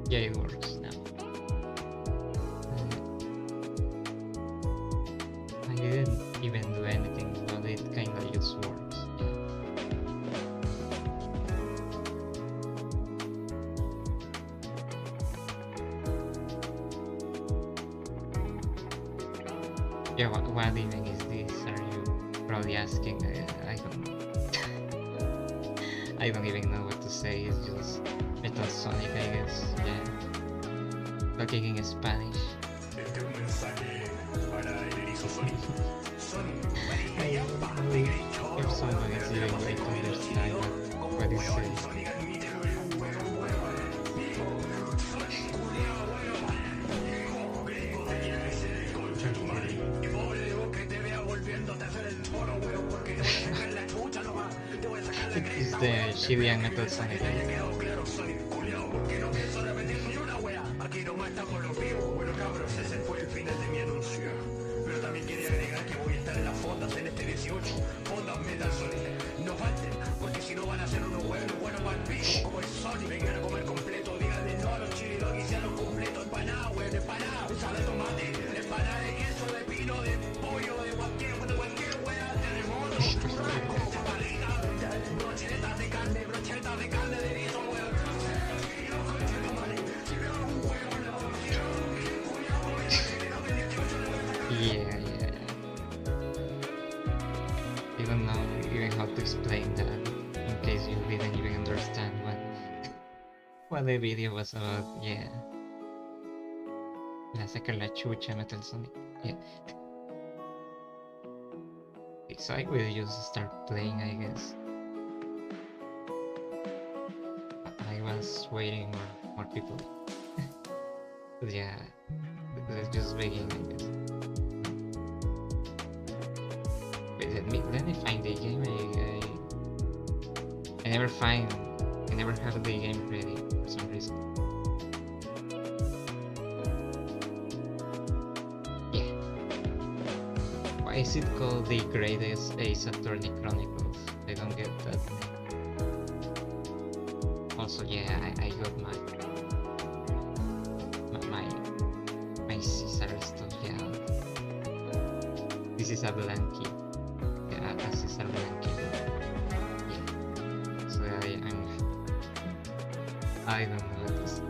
Yeah, it works now. I didn't even do anything, but it kinda just works. Yeah, what even is this? Are you probably asking? I don't know. I don't even know what to say. It's just Metal Sonic, I guess. Yeah. Talking in Spanish. If someone is even going to understand what is saying. It's the Chilean Metal Sonic. Aquí nomás estamos los vivos, bueno cabros, ese fue el final de mi anuncio. Pero también quería agregar que voy a estar en las fondas en este 18. Fondas Metal Sonic, no falten, porque si no van a ser unos huevos buenos mal picos como el Sonic. Vengan a comer completo, díganle no a los chiriloquis, sean los completos, empanada, hueón, empanada, sal de tomate, empanada de queso, de pino, de pollo, de cualquier hueá, terremoto, churrasco, chapalita, brochetas de carne de erizo, hueón. Yeah. I don't know even how to explain that in case you didn't even understand what the video was about. Yeah. La saca la chucha Metal Sonic. Yeah. So I will just start playing, I guess. I was waiting more people. But yeah, let's just begin, I guess. Wait, let me find the game. I never have the game ready for some reason. Yeah. Why is it called the Greatest Ace Attorney Chronicles? I don't get that name. Also, yeah, I got my Caesar stuff. Yeah, this is a blankie. Yeah, a Caesar blankie. Yeah. So I don't know what to say.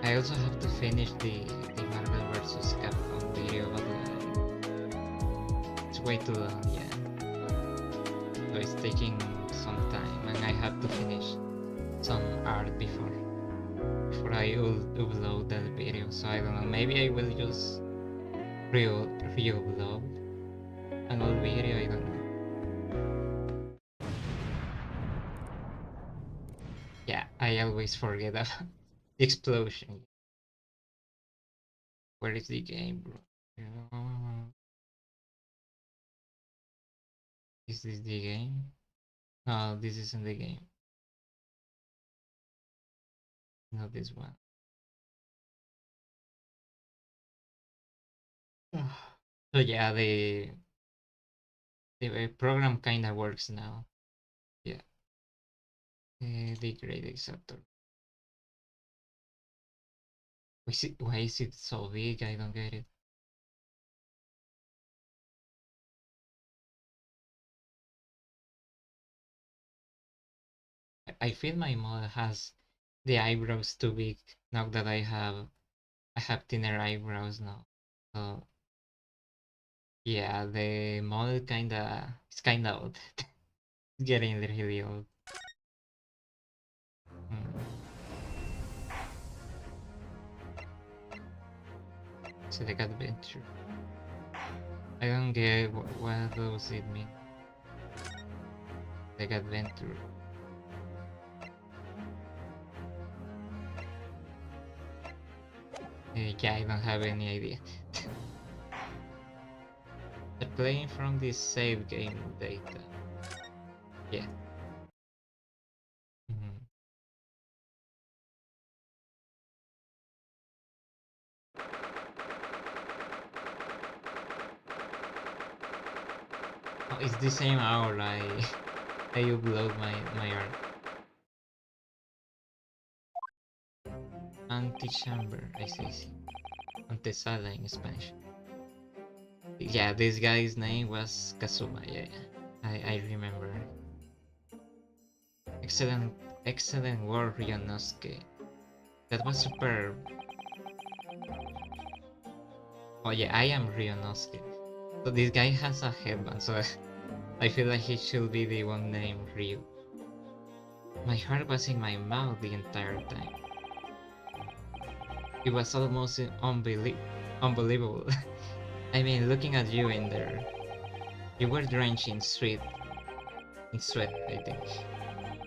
I also have to finish the Marvel vs. Capcom video, but it's way too long. Yeah. So it's taking some time, and I have to finish some art before I upload that video. So I don't know, maybe I will just re-upload an old video, I don't know. Yeah, I always forget about the explosion. Where is the game, bro? Is this the game? No, this isn't the game. Not this one. So yeah, the program kinda works now. Yeah. The great acceptor. Why is it so big? I don't get it. I feel my model has the eyebrows too big now that I have thinner eyebrows now. So yeah, the model it's kinda old. It's getting really old. Select adventure. I don't get what does it mean. Select adventure. Yeah, I don't have any idea. playing from this save game data. Yeah. Mhm. Oh, it's the same hour I upload my art. Antichamber, I see. Antesala in Spanish. Yeah, this guy's name was Kazuma. Yeah, I remember. Excellent, excellent work, Ryonosuke. That was superb. Oh yeah, I am Ryonosuke. So this guy has a headband, so I feel like he should be the one named Ryu. My heart was in my mouth the entire time. It was almost unbelievable. I mean, looking at you in there, you were drenched in sweat, I think.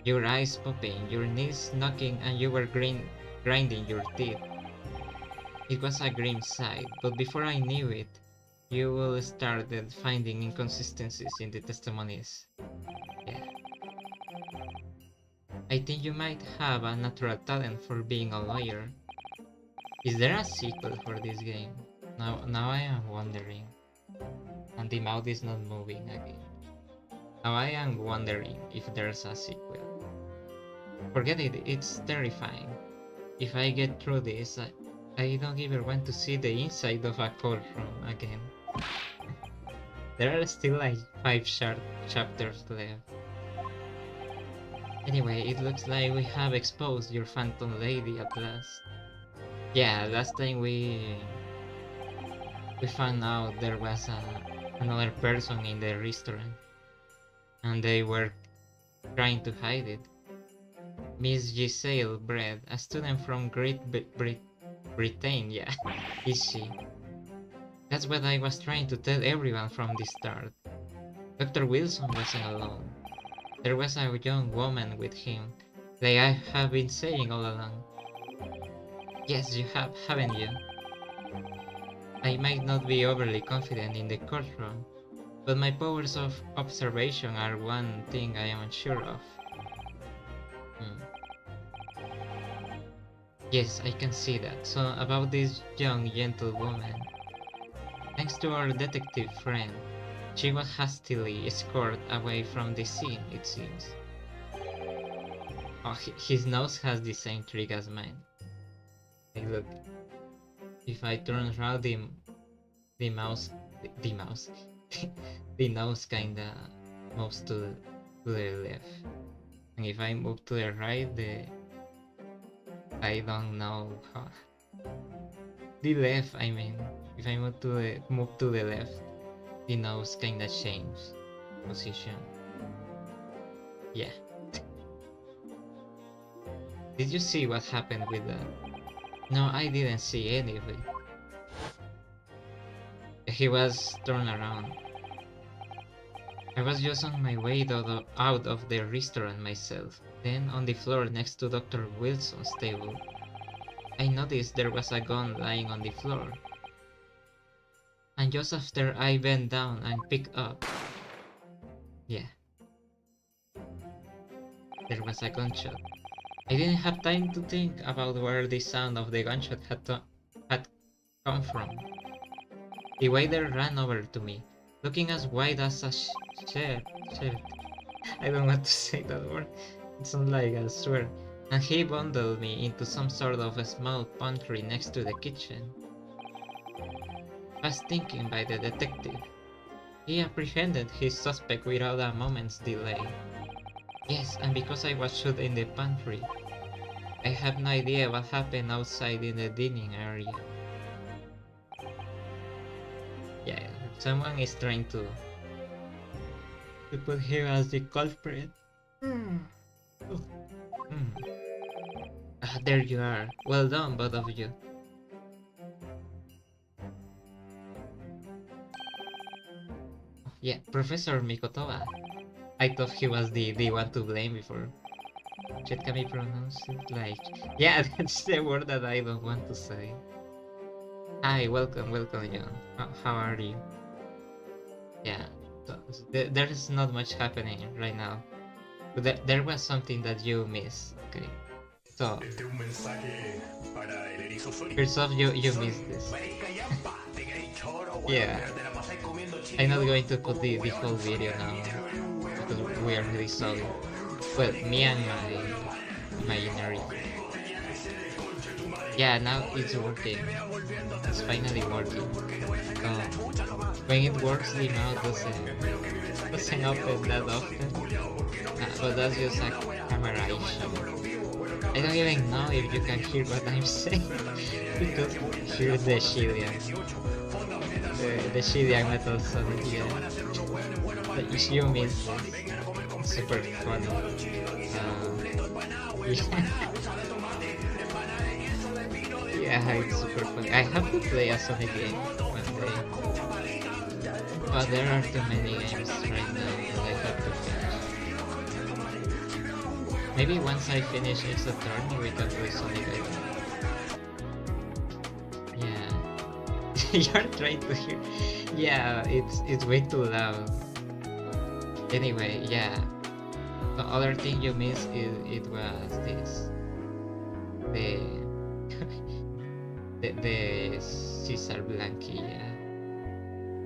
Your eyes popping, your knees knocking, and you were grinding your teeth. It was a grim sight, but before I knew it, you all started finding inconsistencies in the testimonies. Yeah. I think you might have a natural talent for being a lawyer. Is there a sequel for this game? Now I am wondering. And the mouth is not moving again. Now I am wondering if there's a sequel. Forget it, it's terrifying. If I get through this, I don't even want to see the inside of a courtroom again. There are still like 5 chapters left. Anyway, it looks like we have exposed your phantom lady at last. Yeah, last time we found out there was another person in the restaurant, and they were trying to hide it. Miss Giselle Bread, a student from Great Britain, yeah, is she? That's what I was trying to tell everyone from the start. Dr. Wilson wasn't alone. There was a young woman with him, like I have been saying all along. Yes, you have, haven't you? I might not be overly confident in the courtroom, but my powers of observation are one thing I am unsure of. Hmm. Yes, I can see that. So, about this young, gentle woman. Thanks to our detective friend, she was hastily escorted away from the scene, it seems. Oh, his nose has the same trick as mine. Hey, look. If I turn around, the mouse, the mouse, the nose kinda moves to the left. And if I move to the right, I don't know how. The left, I mean, if I move to the left, the nose kinda changes position. Yeah. Did you see what happened with that? No, I didn't see anything. He was turned around. I was just on my way out of the restaurant myself. Then, on the floor next to Dr. Wilson's table, I noticed there was a gun lying on the floor. And just after I bent down and picked up, yeah, there was a gunshot. I didn't have time to think about where the sound of the gunshot had come from. The waiter ran over to me, looking as white as a shirt. I don't want to say that word. It sounds like I swear. And he bundled me into some sort of a small pantry next to the kitchen. Fast thinking by the detective. He apprehended his suspect without a moment's delay. Yes, and because I was shot in the pantry, I have no idea what happened outside in the dining area. Yeah, someone is trying to put him as the culprit. Oh. Ah, there you are. Well done, both of you. Yeah, Professor Mikotoa. I thought he was the one to blame before. Shit, can be pronounced like... Yeah, that's the word that I don't want to say. Hi, welcome, John. How are you? Yeah, so there is not much happening right now. But there was something that you missed. Okay, so Este es un mensaje para el erizo Sonic. first off, you missed this. Te queréis choro, weón, Yeah, pero te la pasáis comiendo I'm not chirigón going to put como the weón whole video now soñadito, weón, because we weón, already saw it. culiao. Well, me Sonic, and weón, my weón, imaginary friend. tenía que ser el conche tu madre. Yeah, now it's Odio que te working. vea volviéndote a It's hacer el finally choro, weón, working. porque te voy a sacar la So chucha nomás. when Te it voy a works, sacar de the mouse esta, weón. Espero que mi mensaje te doesn't haya quedado open that claro, Sonic, often. culiao, porque no pienso But that's andar just con a una wea. camera Aquí nomás issue. estamos los vivos. Bueno, I don't cabros, ese even fue el know if final you de can mi hear 8. what I'm saying Pero también quería agregar because que voy a estar en here las is the fotos en este Chilean, 18. Fondas Metal Sonic. the Chilean metal Porque Sonic. si no Yeah, van a ser unos hueones buenos para el the pico, you como el missed Sonic. this. Vengan a comer It's completo. super Díganle funny. todos los chilenos que hicieron completo. Empanada, weón, Yeah, empanada. Usa de tomate. Empanada de queso, de pino, de yeah, it's pollo, super funny. I weón. have to play a Sonic game Moto, one day, como papalita. but there are too many games right now that I have to finish. Maybe once I finish Ace Attorney, we can play Sonic again. Yeah. You're trying to hear. Yeah, it's way too loud. Anyway, yeah. The other thing you missed is it was this. The the Caesar Blanky, yeah.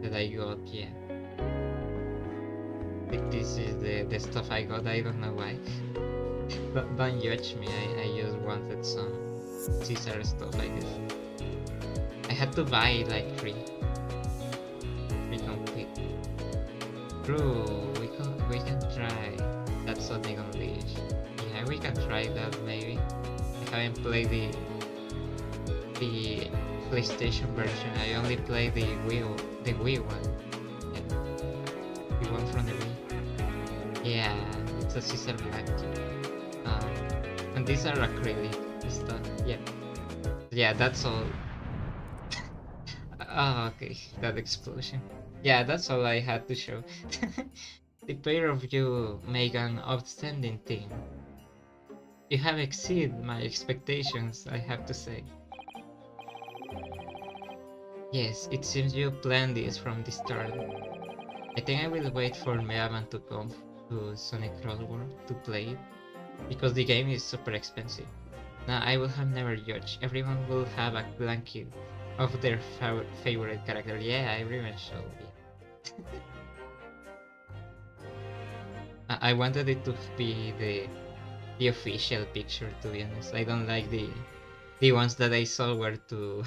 That I got, yeah. This is the stuff I got, I don't know why. Don't judge me, I just wanted some Caesar stuff, I guess. I had to buy like three complete. True, we can try that Sonic Unleashed. Yeah, we can try that maybe. I haven't played the PlayStation version. I only played the Wii one. Yeah, the one from the Wii. Yeah, it's a Caesar Black. And these are acrylic stuff. Yeah, yeah, that's all. Oh, okay, that explosion. Yeah, that's all I had to show. The pair of you make an outstanding team. You have exceeded my expectations, I have to say. Yes, it seems you planned this from the start. I think I will wait for Megaman to come to Sonic Crossworld to play it, because the game is super expensive. Now, I will have never judged. Everyone will have a blanket of their favorite character. Yeah, everyone should. Yeah. I wanted it to be the official picture, to be honest. I don't like the ones that I saw were too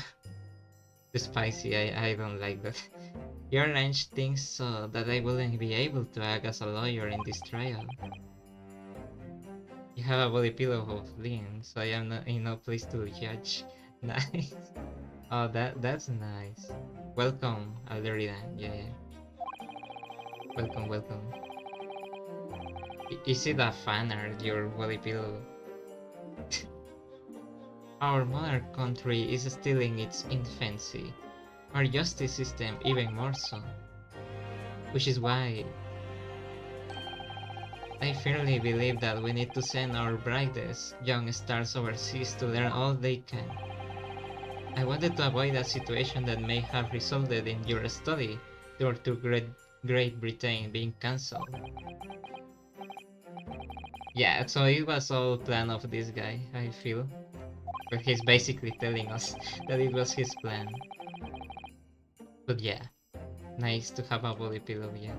spicy. I don't like that. You arranged things so that I wouldn't be able to act as a lawyer in this trial. You have a body pillow of Lynn, so I am not in no place to judge. Nice. Oh, that's nice. Welcome, Alderidan. Yeah, yeah. Welcome. Is it a fan art, your body pillow? Our mother country is still in its infancy. Our justice system even more so. Which is why I firmly believe that we need to send our brightest young stars overseas to learn all they can. I wanted to avoid a situation that may have resulted in your study tour to Great Britain being cancelled. Yeah, so it was all plan of this guy, I feel. But he's basically telling us that it was his plan. But yeah, nice to have a body pillow, yeah.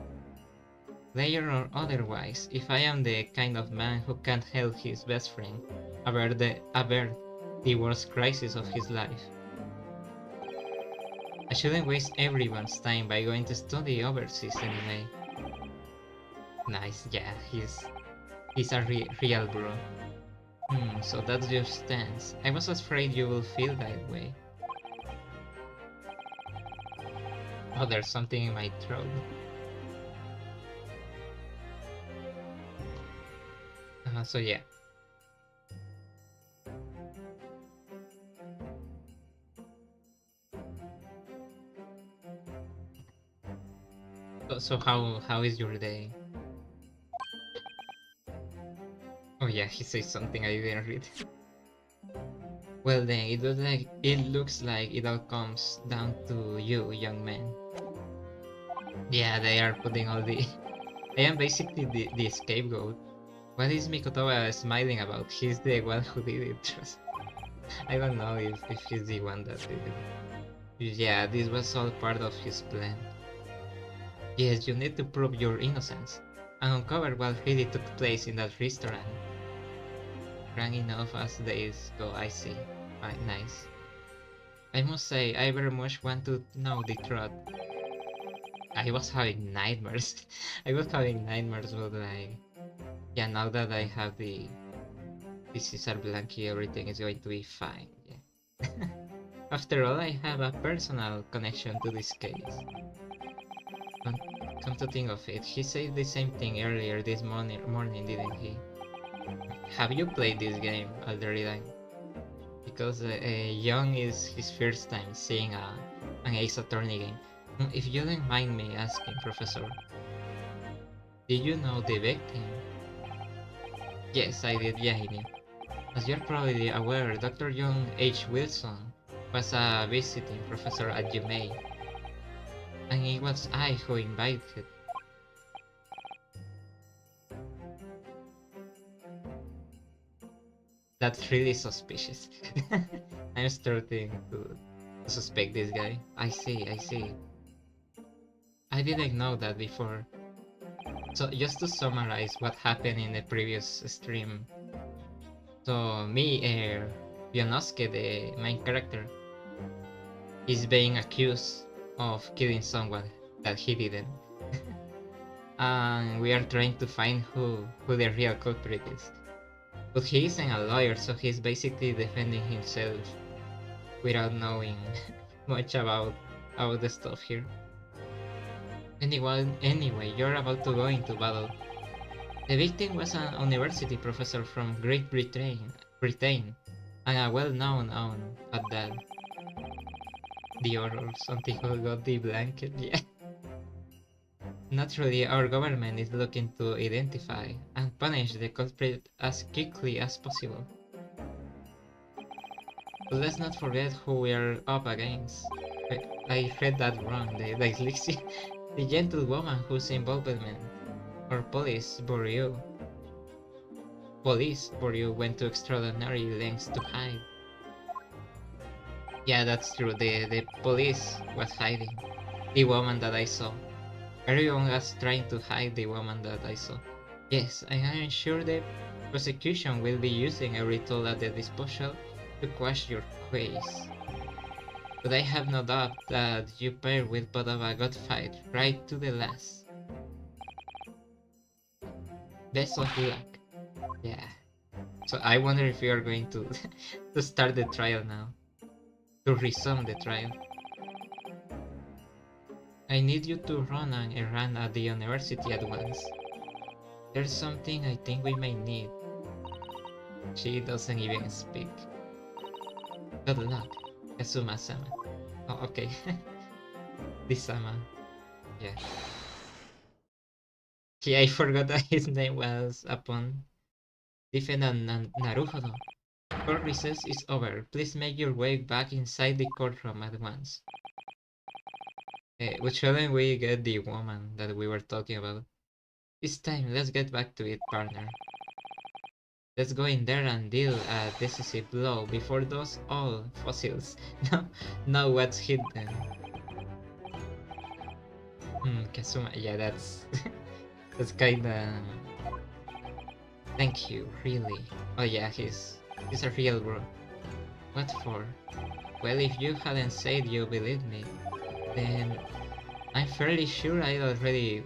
Player or otherwise, if I am the kind of man who can't help his best friend avert the worst crisis of his life, I shouldn't waste everyone's time by going to study overseas anyway. Nice, yeah, he's a real bro. So that's your stance. I was afraid you will feel that way. Oh, there's something in my throat. So yeah. So how is your day? Oh yeah, he says something I didn't read. Well then, it looks like it all comes down to you, young man. Yeah, they are putting all the... I am basically the scapegoat. What is Mikotowa smiling about? He's the one who did it. I don't know if he's the one that did it. Yeah, this was all part of his plan. Yes, you need to prove your innocence and uncover what really took place in that restaurant. Frank enough as days go, I see. Right, nice. I must say, I very much want to know the truth. I was having nightmares. I was having nightmares, but like... Yeah, now that I have the Caesar Blanky, everything is going to be fine. Yeah. After all, I have a personal connection to this case. Come, come to think of it, he said the same thing earlier this morning, didn't he? Have you played this game, Alderidine? Because Young is his first time seeing an Ace Attorney game. If you don't mind me asking, Professor, did you know the victim? Yes, I did, yeah, I knew. As you're probably aware, Dr. John H. Wilson was a visiting professor at UMA, and it was I who invited. That's really suspicious. I'm starting to suspect this guy. I see, I see. I didn't know that before. So just to summarize what happened in the previous stream. So me, Bionosuke, the main character, is being accused of killing someone that he didn't. And we are trying to find who the real culprit is. But he isn't a lawyer, so he's basically defending himself without knowing much about the stuff here. Anyway, you're about to go into battle. The victim was an university professor from Great Britain, and a well-known at that. The horror, something who got the blanket, yeah. Naturally, our government is looking to identify and punish the culprit as quickly as possible. But let's not forget who we are up against. I read that wrong, the gentlewoman whose involvement, or police bureau went to extraordinary lengths to hide. Yeah, that's true, the police was hiding the woman that I saw. Everyone was trying to hide the woman that I saw. Yes, I am sure the prosecution will be using every tool at their disposal to quash your case. But I have no doubt that you pair will put up a good fight right to the last. Best of luck. Yeah. So I wonder if we are going to to start the trial now. To resume the trial. I need you to run an errand at the university at once. There's something I think we may need. She doesn't even speak. Good luck, Kazuma-sama. Oh, okay. This-sama. Yeah. Yeah, I forgot that his name was upon. Defendant Naruhodo. Court recess is over. Please make your way back inside the courtroom at once. But shouldn't we get the woman that we were talking about? It's time, let's get back to it, partner. Let's go in there and deal a decisive blow before those old fossils know what's hidden. Kazuma, yeah, that's kinda... Thank you, really. Oh yeah, he's a real bro. What for? Well, if you hadn't said you believed me, then I'm fairly sure I'd already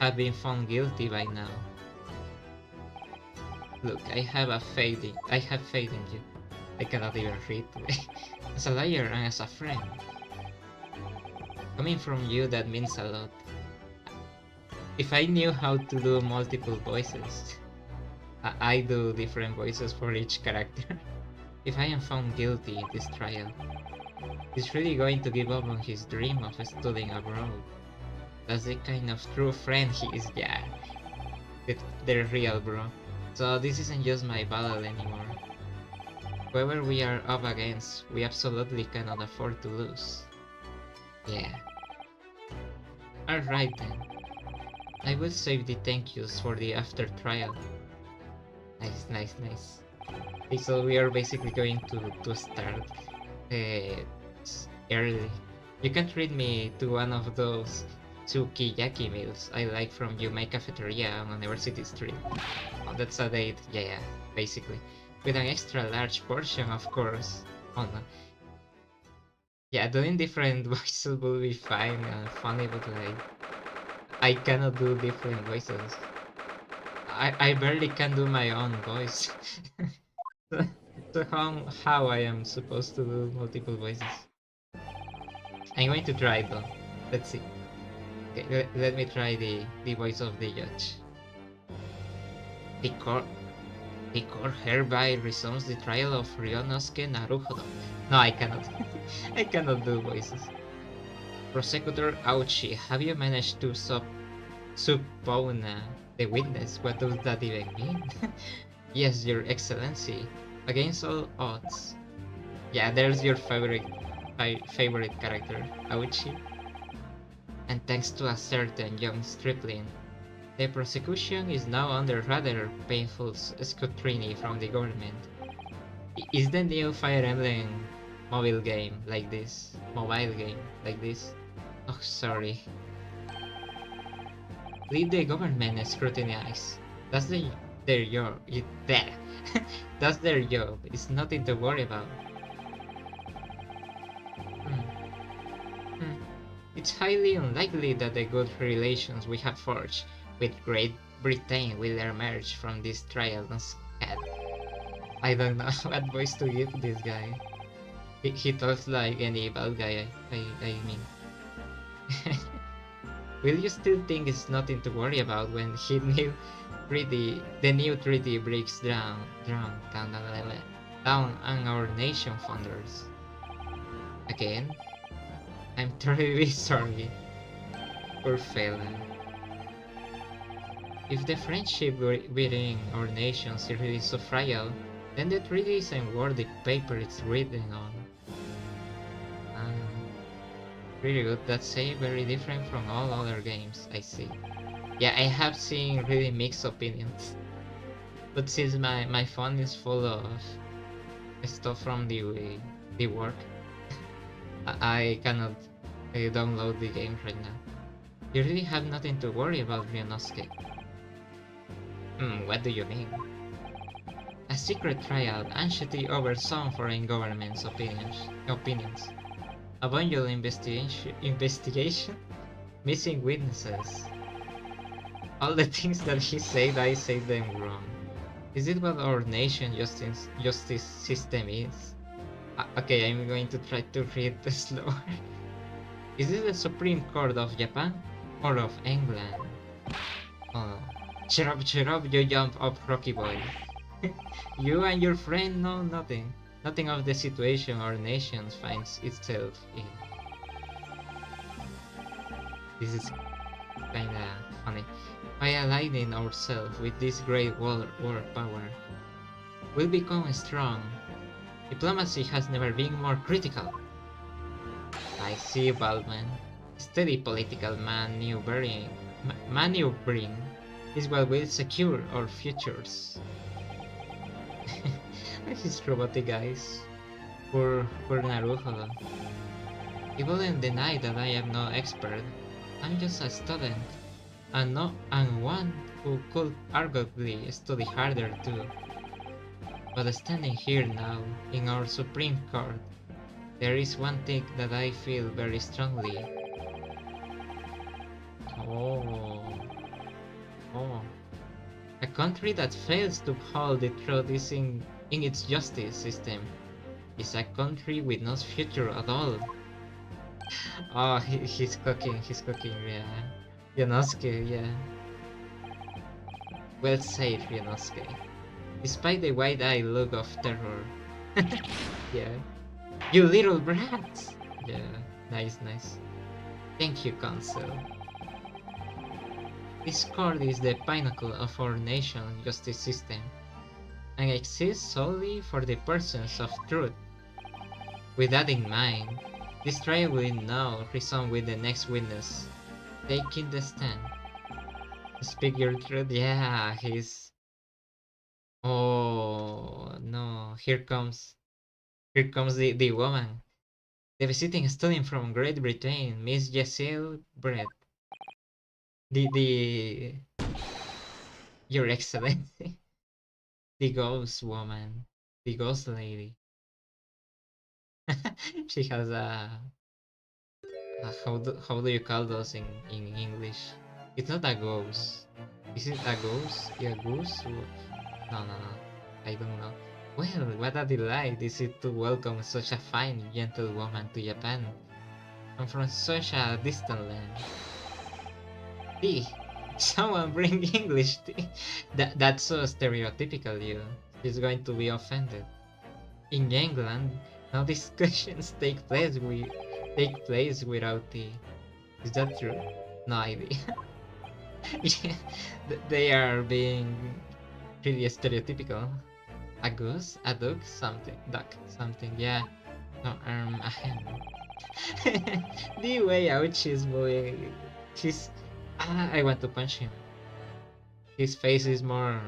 have been found guilty by now. Look, I have faith in you. I cannot even read today. As a liar and as a friend. Coming from you, that means a lot. If I knew how to do multiple voices, I do different voices for each character. If I am found guilty in this trial, he's really going to give up on his dream of studying abroad. That's the kind of true friend he is, yeah. The real bro. So this isn't just my battle anymore. Whoever we are up against, we absolutely cannot afford to lose. Yeah. Alright then. I will save the thank yous for the after trial. Nice, nice, nice. Okay, so we are basically going to start early. You can treat me to one of those sukiyaki meals I like from Yume Cafeteria on University Street. Oh, that's a date, yeah, basically. With an extra large portion, of course. Oh no. Yeah, doing different voices will be fine and funny, but like, I cannot do different voices. I barely can do my own voice. so so how I am supposed to do multiple voices? I'm going to try though. Let's see. Okay, let me try the voice of the judge. The court, the court hereby resumes the trial of Ryonosuke Naruhodo. No, I cannot. I cannot do voices. Prosecutor Auchi, have you managed to subpoena the witness? What does that even mean? Yes, Your Excellency. Against all odds. Yeah, there's your favorite character, Auchi. And thanks to a certain young stripling, the prosecution is now under rather painful scrutiny from the government. Is the new Fire Emblem mobile game like this? Oh, sorry. Leave the government scrutinize. That's their job. That's their job. It's nothing to worry about. It's highly unlikely that the good relations we have forged with Great Britain will emerge from this trial unscathed. I don't know what voice to give this guy. He talks like any bad guy, I mean. Will you still think it's nothing to worry about when the new 3D breaks down on our nation founders? Again? I'm terribly sorry. Poor fella. If the friendship within our nations is really so fragile, then the treaty isn't worth the paper it's written on. Really good. That's very different from all other games, I see. Yeah, I have seen really mixed opinions. But since my phone is full of stuff from the work, I cannot download the game right now. You really have nothing to worry about, Ryonosuke. What do you mean? A secret trial anxiously over some foreign governments' opinions. A bundle investigation? Missing witnesses. All the things that he said, I said them wrong. Is it what our nation justice system is? Okay, I'm going to try to read slower. Is it the Supreme Court of Japan or of England? Oh, cheer up, you jump up, Rocky boy. You and your friend know nothing of the situation our nation finds itself in. This is kinda funny. By aligning ourselves with this great world power, we'll become strong. Diplomacy has never been more critical. I see, Baldman. Steady political maneuvering is what will secure our futures. His robotic eyes. Poor Naruhodo. He wouldn't deny that I am no expert. I'm just a student, and one who could arguably study harder too. But standing here now, in our Supreme Court, there is one thing that I feel very strongly. Oh. A country that fails to uphold the truth in its justice system is a country with no future at all. Oh, he's cooking, yeah. Ryonosuke, yeah. Well said, Ryonosuke. Despite the wide-eyed look of terror. Yeah. You little brats! Yeah, nice. Thank you, Council. This court is the pinnacle of our nation's justice system, and exists solely for the pursuit of truth. With that in mind, this trial will now resume with the next witness, taking the stand. Speak your truth. Yeah, he's. Oh no! Here comes the woman. The visiting student from Great Britain, Miss Jessie Brett. The Your Excellency, the ghost woman, the ghost lady. She has how do you call those in English? It's not a ghost. Is it a ghost? A goose? No. I don't know. Well, what a delight is it to welcome such a fine, gentle woman to Japan, and from such a distant land. Tea. Someone bring English tea. That's so stereotypical, you. She's going to be offended. In England, no discussions take place without tea. Is that true? No idea. Yeah, they are being pretty stereotypical. A goose, a duck, something. Yeah. No, a hen. The way out she's moving, she's. I want to punch him. His face is more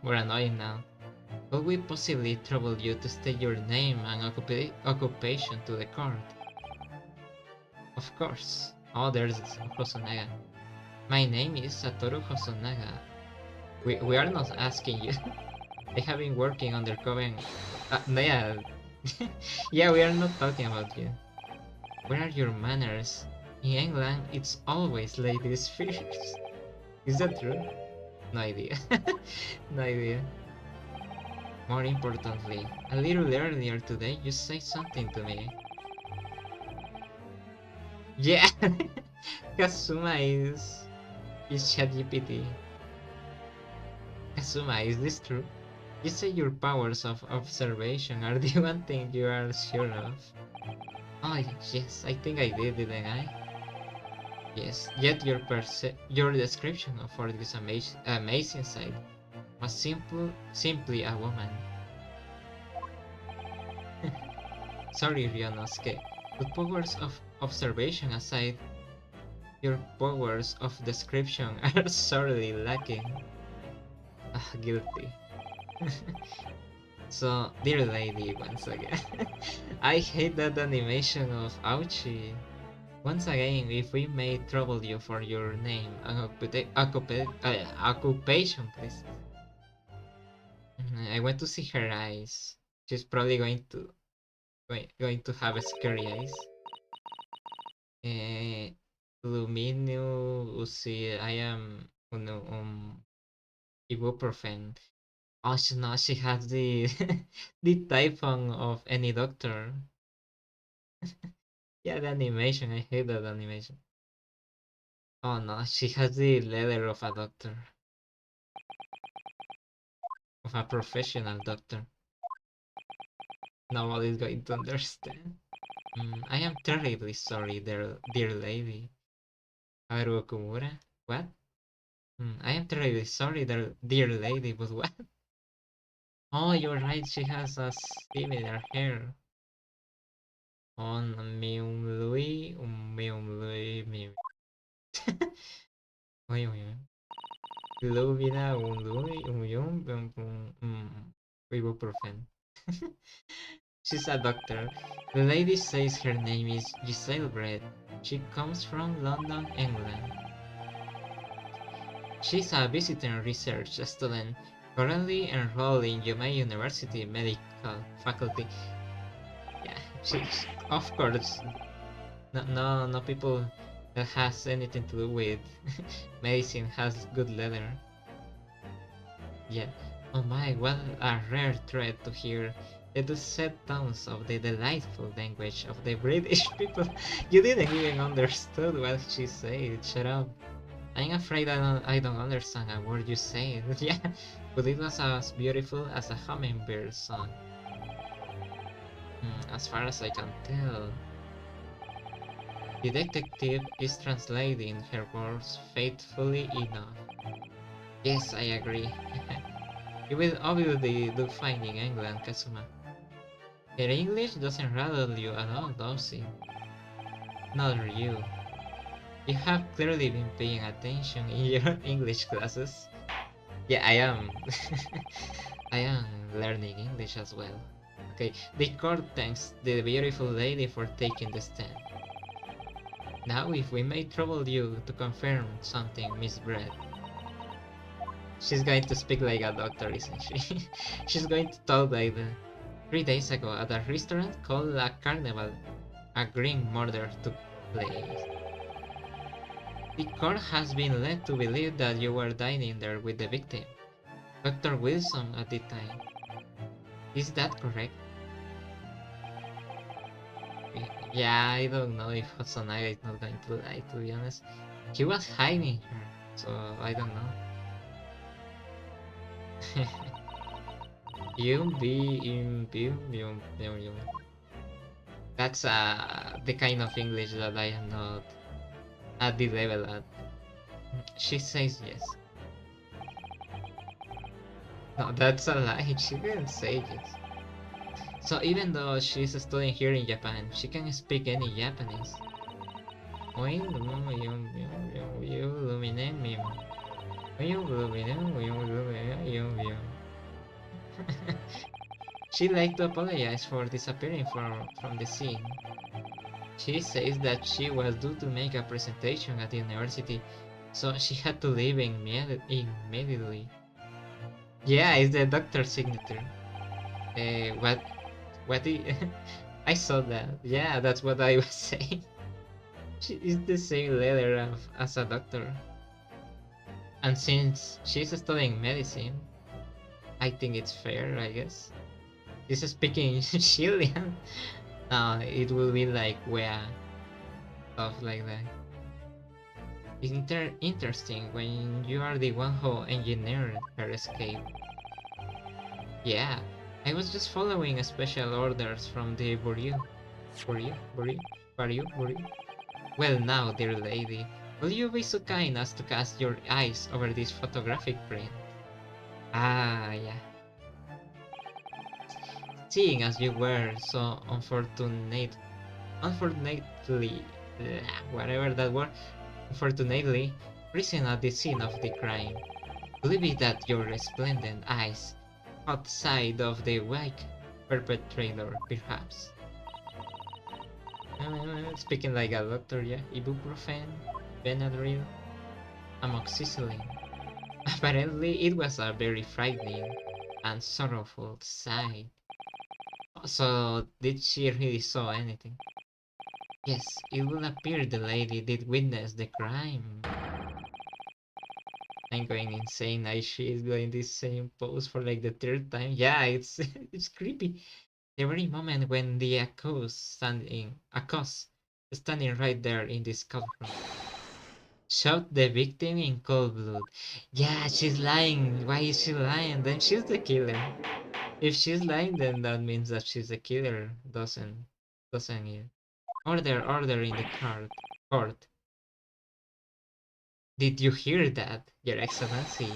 annoying now. Could we possibly trouble you to state your name and occupation to the court? Of course. Oh, there's Hosonaga. My name is Satoru Hosonaga. We are not asking you. I have been working undercover. Yeah. Yeah, we are not talking about you. Where are your manners? In England, it's always ladies first. Is that true? No idea. No idea. More importantly, a little earlier today you said something to me. Yeah! Kazuma is ChatGPT. Kazuma, is this true? You say your powers of observation are the one thing you are sure of. Oh yes, I think I did, didn't I? Yes, yet your description for this amazing sight was simply a woman. Sorry, Ryonosuke, but powers of observation aside, your powers of description are sorely lacking. Guilty. So, dear lady, once again, I hate that animation of Ouchie. Once again, if we may trouble you for your name and occupation, please. I want to see her eyes. She's probably going to have scary eyes. Luminio, Uzi, I am ibuprofen. Oh no, she has the the typhon of any doctor. Yeah, the animation. I hate that animation. Oh no, she has the letter of a doctor, of a professional doctor. Nobody's going to understand. I am terribly sorry, dear lady. Haru Okumura? What? I am terribly sorry, dear lady, but what? Oh, you're right, she has a similar hair. On Miumlui, Mium. Wait. Lubina, ibuprofen. She's a doctor. The lady says her name is Giselle Brett. She comes from London, England. She's a visiting research student, currently enrolled in Yumei University Medical Faculty. Yeah, of course, no people that has anything to do with medicine has good leather. Yeah. Oh my, what a rare thread to hear the dulcet tones of the delightful language of the British people. You didn't even understood what she said. Shut up. I'm afraid I don't understand a word you said. Yeah, but it was as beautiful as a hummingbird song. As far as I can tell. The detective is translating her words faithfully enough. Yes, I agree. You will obviously do fine in England, Kazuma. Her English doesn't rattle you at all, does it? Not you. You have clearly been paying attention in your English classes. Yeah, I am. I am learning English as well. Okay, the court thanks the beautiful lady for taking the stand. Now, if we may trouble you to confirm something, Miss Brett. She's going to speak like a doctor, isn't she? She's going to talk like the 3 days ago at a restaurant called La Carnival, a grim murder took place. The court has been led to believe that you were dining there with the victim, Dr. Wilson, at the time. Is that correct? Yeah, I don't know if Hosonaga is not going to lie, to be honest. He was hiding her, so I don't know. That's the kind of English that I am not at the level at. She says yes. No, that's a lie. She didn't say yes. So even though she's studying here in Japan, she can speak any Japanese. She'd like to apologize for disappearing from the scene. She says that she was due to make a presentation at the university, so she had to leave immediately. Yeah, it's the doctor's signature. What? I saw that. Yeah, that's what I was saying. She is the same letter as a doctor. And since she's studying medicine, I think it's fair, I guess. She's speaking Chilean. It will be like where stuff like that. It's interesting when you are the one who engineered her escape. Yeah, I was just following special orders from the Bureau. Well now, dear lady, will you be so kind as to cast your eyes over this photographic print? Ah, yeah. Seeing as you were so unfortunately, whatever that word, unfortunately, present at the scene of the crime, believe it that your resplendent eyes caught sight of the white perpetrator, perhaps. Speaking like a doctor, yeah. Ibuprofen, Benadryl, amoxicillin. Apparently, it was a very frightening and sorrowful sight. So, did she really saw anything? Yes, it will appear the lady did witness the crime. I'm going insane. She is doing this same pose for like the third time. Yeah, it's it's creepy. The very moment when the accused standing right there in this courtroom. Shot the victim in cold blood. Yeah, she's lying. Why is she lying? Then she's the killer. If she's lying, then that means that she's the killer. Doesn't it? Order in the court. Did you hear that, Your Excellency?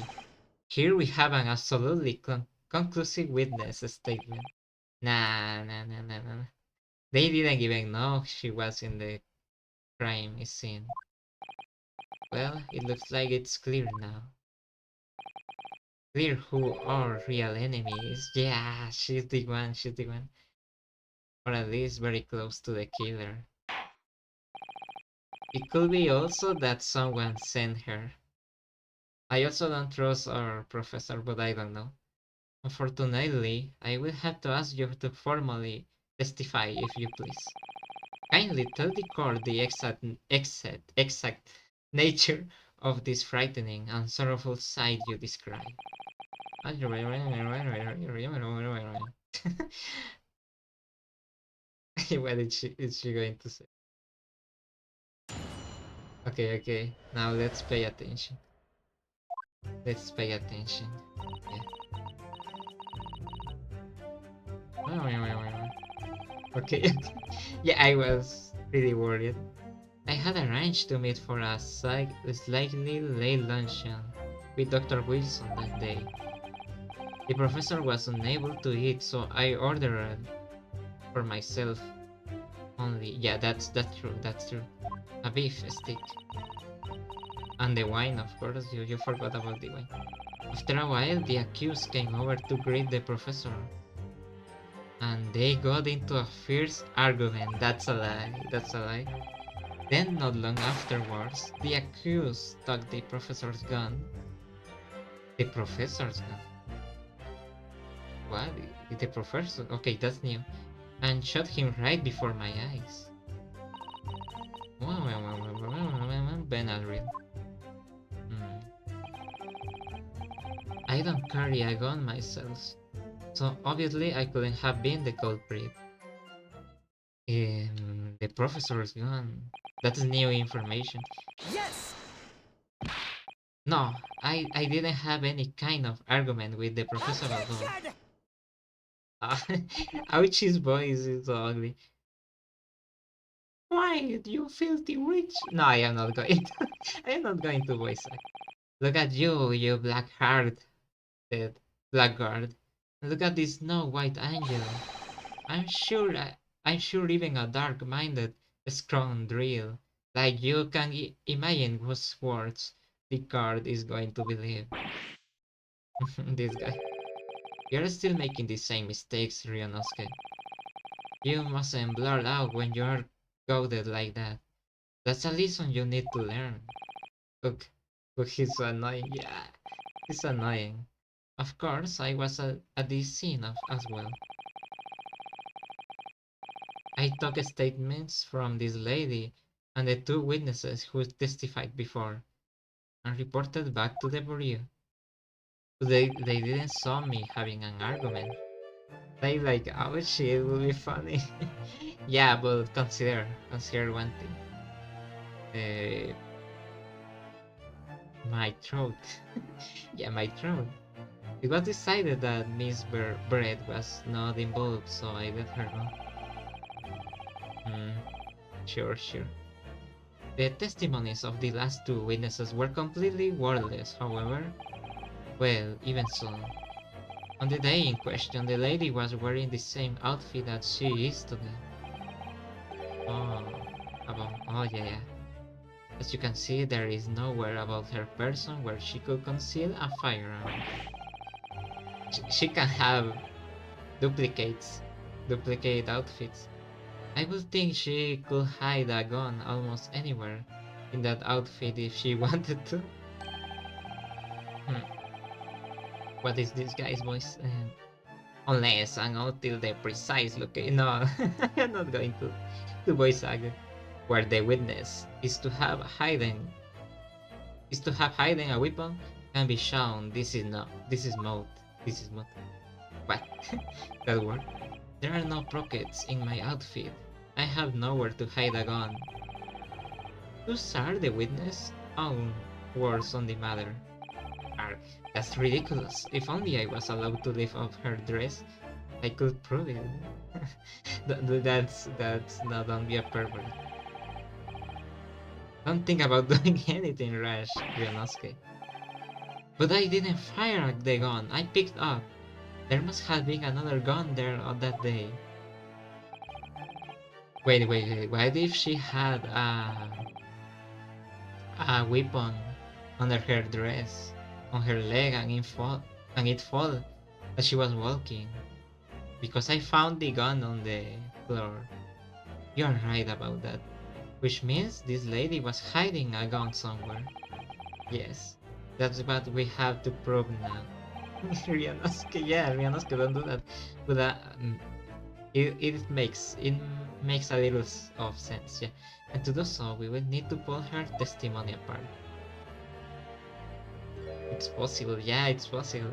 Here we have an absolutely conclusive witness statement. Nah. They didn't even know she was in the crime scene. Well, it looks like it's clear now. Clear who our real enemy is. Yeah, she's the one. Or at least very close to the killer. It could be also that someone sent her. I also don't trust our professor, but I don't know. Unfortunately, I will have to ask you to formally testify if you please. Kindly tell the court the exact nature of this frightening and sorrowful sight you describe. What is she going to say? Okay. Now let's pay attention. Let's pay attention. Yeah. Okay. Yeah, I was really worried. I had arranged to meet for a slightly late luncheon with Dr. Wilson that day. The professor was unable to eat, so I ordered for myself. Only, yeah, that's true, that's true. A beef stick. And the wine, of course, you forgot about the wine. After a while, the accused came over to greet the professor. And they got into a fierce argument. That's a lie, that's a lie. Then, not long afterwards, the accused took the professor's gun. The professor's gun? What? The professor? Okay, that's new. And shot him right before my eyes. Benadryl. I don't carry a gun myself, so obviously I couldn't have been the culprit. The professor's gun. That's new information. Yes! No, I didn't have any kind of argument with the professor at all. Ouch, his voice is so ugly. Why, you filthy witch? No, I am not going to, I am not going to voice act. Look at you, you black-hearted blackguard. Look at this Snow White angel. I'm sure even a dark-minded scoundrel like you can imagine whose words the card is going to believe. This guy. You're still making the same mistakes, Ryunosuke. You mustn't blurt out when you're goaded like that. That's a lesson you need to learn. Look, he's so annoying. Yeah, he's annoying. Of course, I was at this scene as well. I took statements from this lady and the two witnesses who testified before, and reported back to the bureau. They didn't saw me having an argument. They like, oh shit, it will be funny. Yeah, but consider one thing. My throat. Yeah, my throat. It was decided that Miss Bread was not involved, so I let her go. Sure. The testimonies of the last two witnesses were completely worthless, however. Well, even so. On the day in question, the lady was wearing the same outfit that she is today. Oh yeah. As you can see, there is nowhere about her person where she could conceal a firearm. She can have duplicate outfits. I would think she could hide a gun almost anywhere in that outfit if she wanted to. What is this guy's voice? Unless and until the precise location. No, I'm not going to voice act. Where the witness is to have hiding a weapon can be shown. This is mode. What? That word? There are no pockets in my outfit. I have nowhere to hide a gun. Those are the witness' own words on the matter. That's ridiculous. If only I was allowed to lift off her dress, I could prove it. That's not only a pervert. Don't think about doing anything rash, Ryunosuke. But I didn't fire the gun I picked up. There must have been another gun there on that day. Wait. What if she had a weapon under her dress, on her leg, and it fall as she was walking? Because I found the gun on the floor. You're right about that. Which means this lady was hiding a gun somewhere. Yes, that's what we have to prove now. Ryunosuke, don't do that. But it makes a little of sense, yeah. And to do so, we will need to pull her testimony apart. It's possible, yeah, it's possible.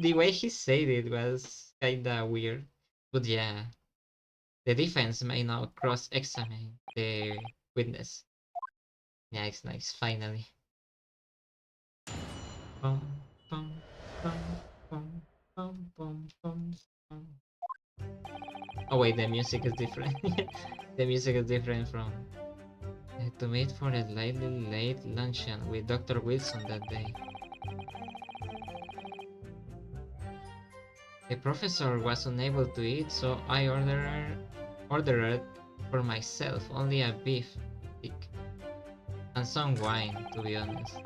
The way he said it was kinda weird, but yeah. The defense may now cross-examine the witness. Yeah, it's nice, finally. Bum, bum, bum, bum, bum, bum, bum, bum. Oh wait, the music is different. The music is different from... to meet for a slightly late luncheon with Dr. Wilson that day. The professor was unable to eat, so I ordered ordered for myself only a beef stick and some wine, to be honest.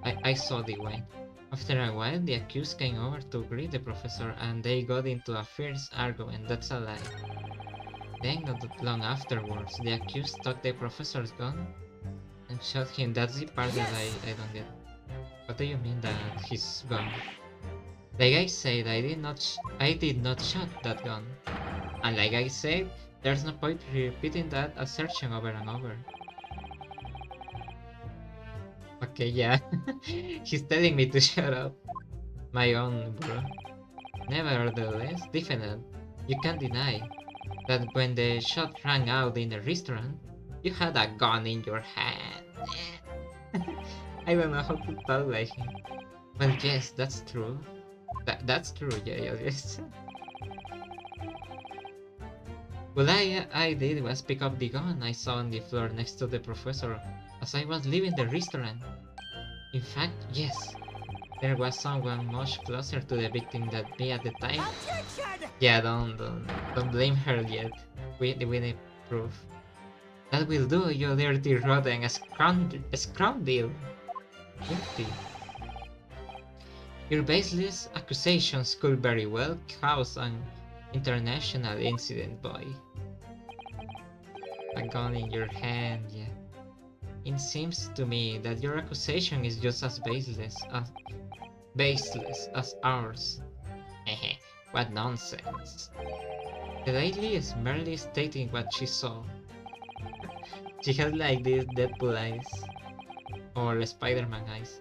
I saw the wine. After a while, the accused came over to greet the professor and they got into a fierce argument. That's a lie. Then, not that long afterwards, the accused took the professor's gun and shot him. That's the part that I don't get. What do you mean that he's gone? Like I said, I did not shot that gun. And like I said, there's no point repeating that assertion over and over. Okay, yeah. He's telling me to shut up. My own, bro. Nevertheless, definite, you can't deny that when the shot rang out in the restaurant, you had a gun in your hand. I don't know how to talk like him. Well, yes, that's true. That's true, yeah, yes. What I did was pick up the gun I saw on the floor next to the professor as I was leaving the restaurant. In fact, yes, there was someone much closer to the victim than me at the time. Yeah, don't blame her yet. We need proof. That will do, you dirty rotten scoundrel. Guilty. Your baseless accusations could very well cause an international incident, boy. A gun in your hand, yeah. It seems to me that your accusation is just as baseless as ours. What nonsense. The lady is merely stating what she saw. She had like these Deadpool eyes. Or Spider-Man eyes.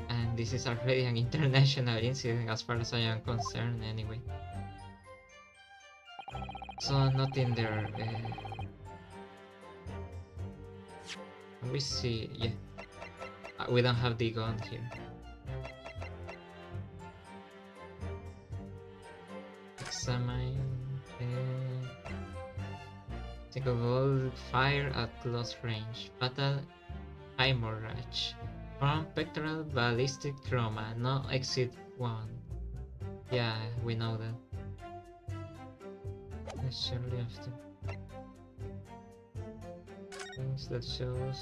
And this is already an international incident as far as I am concerned anyway. So nothing there. We see, yeah. We don't have the gun here. Examine. Take a gold fire at close range. Fatal hemorrhage. From pectoral ballistic trauma. No exit 1. Yeah, we know that. Shortly after. Things that shows.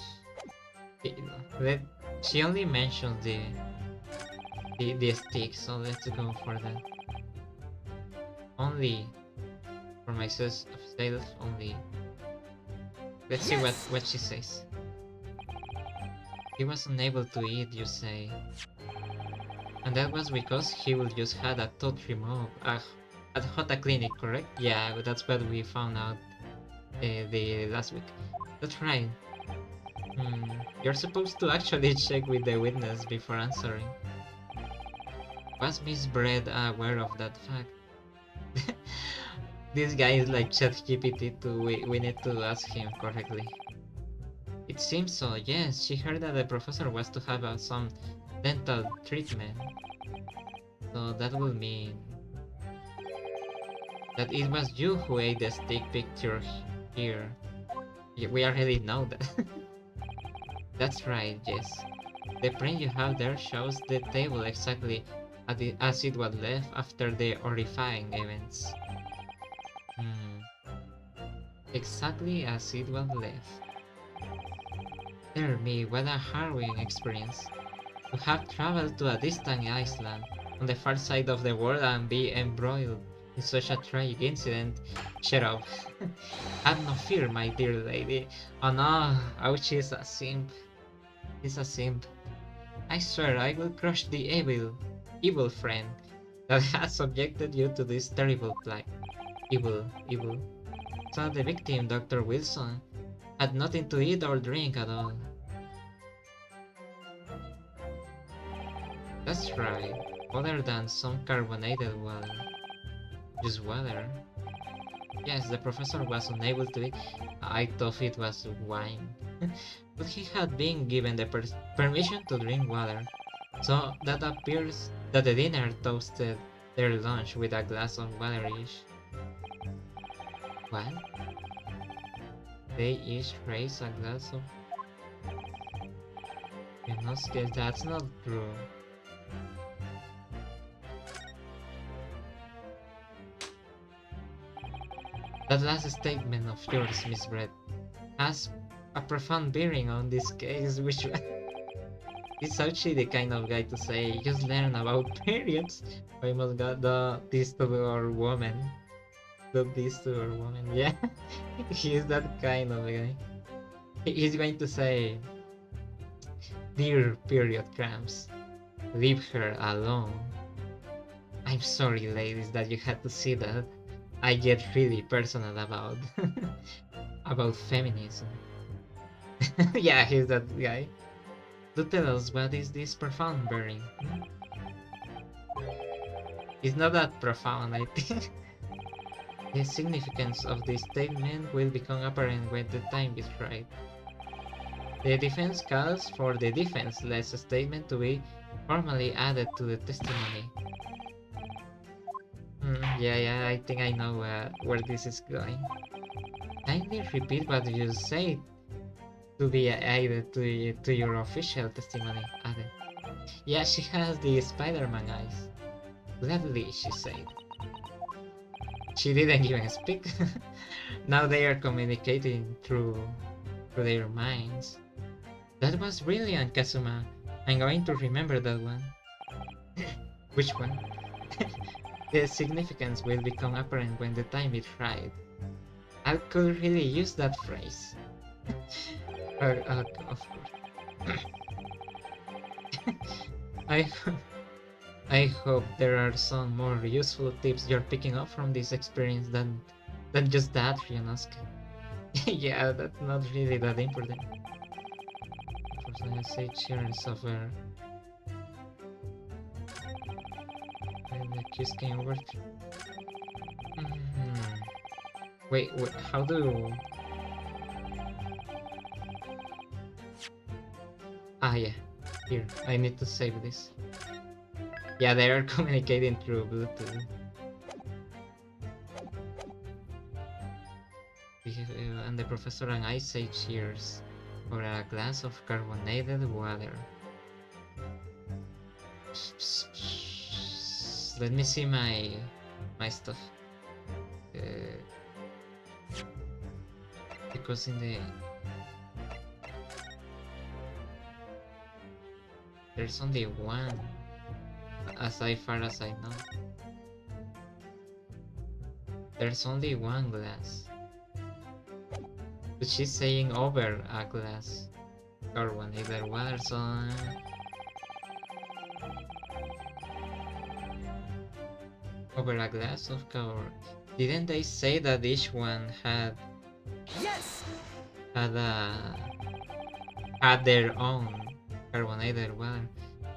She only mentions the stick, so let's go for that. Only for myself only. Let's see what she says. He was unable to eat, you say. And that was because he will just had a tooth removed at Hota Clinic, correct? Yeah, but that's what we found out the last week. That's right. You're supposed to actually check with the witness before answering. Was Miss Bread aware of that fact? This guy is like ChatGPT too. We need to ask him correctly. It seems so, yes. She heard that the professor was to have some dental treatment. So that will mean that it was you who ate the stick picture here. We already know that. That's right, yes. The print you have there shows the table exactly as it was left after the horrifying events. Exactly as it was left. Dear me, what a harrowing experience. To have traveled to a distant island on the far side of the world and be embroiled in such a tragic incident. Shut up. Have no fear, my dear lady. Oh no, ouch, is a simp. He's a simp. I swear I will crush the evil friend that has subjected you to this terrible plight. Evil. So the victim, Dr. Wilson, had nothing to eat or drink at all. That's right, other than some carbonated water. Just water. Yes, the professor was unable to eat. I thought it was wine. But he had been given the permission to drink water. So that appears that the dinner toasted their lunch with a glass of water each. What? They each raised a glass of... Inosuke, that's not true. That last statement of yours, Miss Brett, has a profound bearing on this case, which is actually the kind of guy to say, just learn about periods. I must got this to our woman. Do this to our woman. Yeah, he's that kind of guy. He's going to say, dear period cramps, leave her alone. I'm sorry, ladies, that you had to see that. I get really personal about about feminism. Yeah, he's that guy. Do tell us, what is this profound bearing? It's not that profound, I think. The significance of this statement will become apparent when the time is right. The defense calls for the defenseless statement to be formally added to the testimony. Yeah, I think I know where this is going. Kindly repeat what you said to be added to your official testimony. Added. Yeah, she has the Spider-Man eyes. Gladly, she said. She didn't even speak. Now they are communicating through their minds. That was brilliant, Kazuma. I'm going to remember that one. Which one? The significance will become apparent when the time is right. I could really use that phrase. Of course. I hope there are some more useful tips you're picking up from this experience than just that, Ryunosuke. Yeah, that's not really that important. First, I say sharing software. And the keys can work. Wait, how do... Ah, yeah. Here, I need to save this. Yeah, they are communicating through Bluetooth. And the professor and I say cheers for a glass of carbonated water. Let me see my stuff. Because in the... There's only one, as far as I know. There's only one glass. But she's saying over a glass. Carbonated water, so... Over a glass of cover. Didn't they say that each one had... Yes! Had their own carbonated water?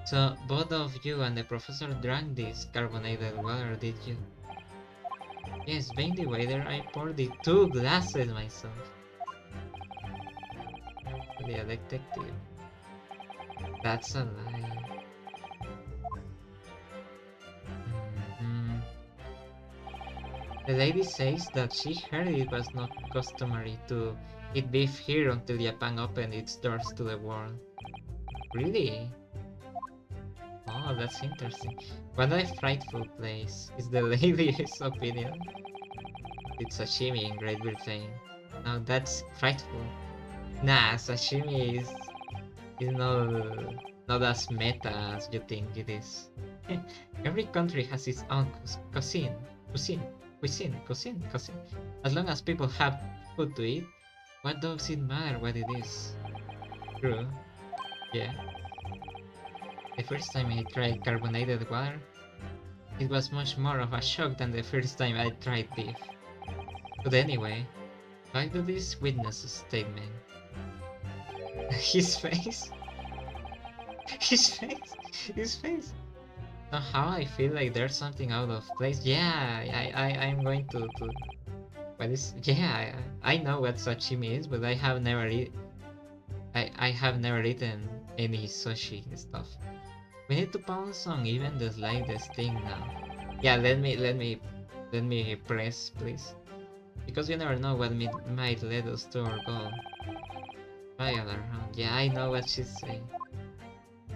So both of you and the professor drank this carbonated water, did you? Yes, being the waiter, I poured the 2 glasses myself. The detective. That's a lie. The lady says that she heard it was not customary to eat beef here until Japan opened its doors to the world. Really? Oh, that's interesting. What a frightful place, is the lady's opinion. It's sashimi in Great Britain. Now that's frightful. Nah, sashimi is not as meta as you think it is. Every country has its own cuisine. As long as people have food to eat, what does it matter what it is? True. Yeah. The first time I tried carbonated water, it was much more of a shock than the first time I tried beef. But anyway, back to this witness statement. His face. Somehow I feel like there's something out of place. Yeah, I'm going to what is... Yeah, I know what sashimi is, but I have never eaten any sushi stuff. We need to pounce on even the slightest thing now. Yeah, let me press, please, because you never know what might lead us to our goal. Trial around. Yeah, I know what she's saying.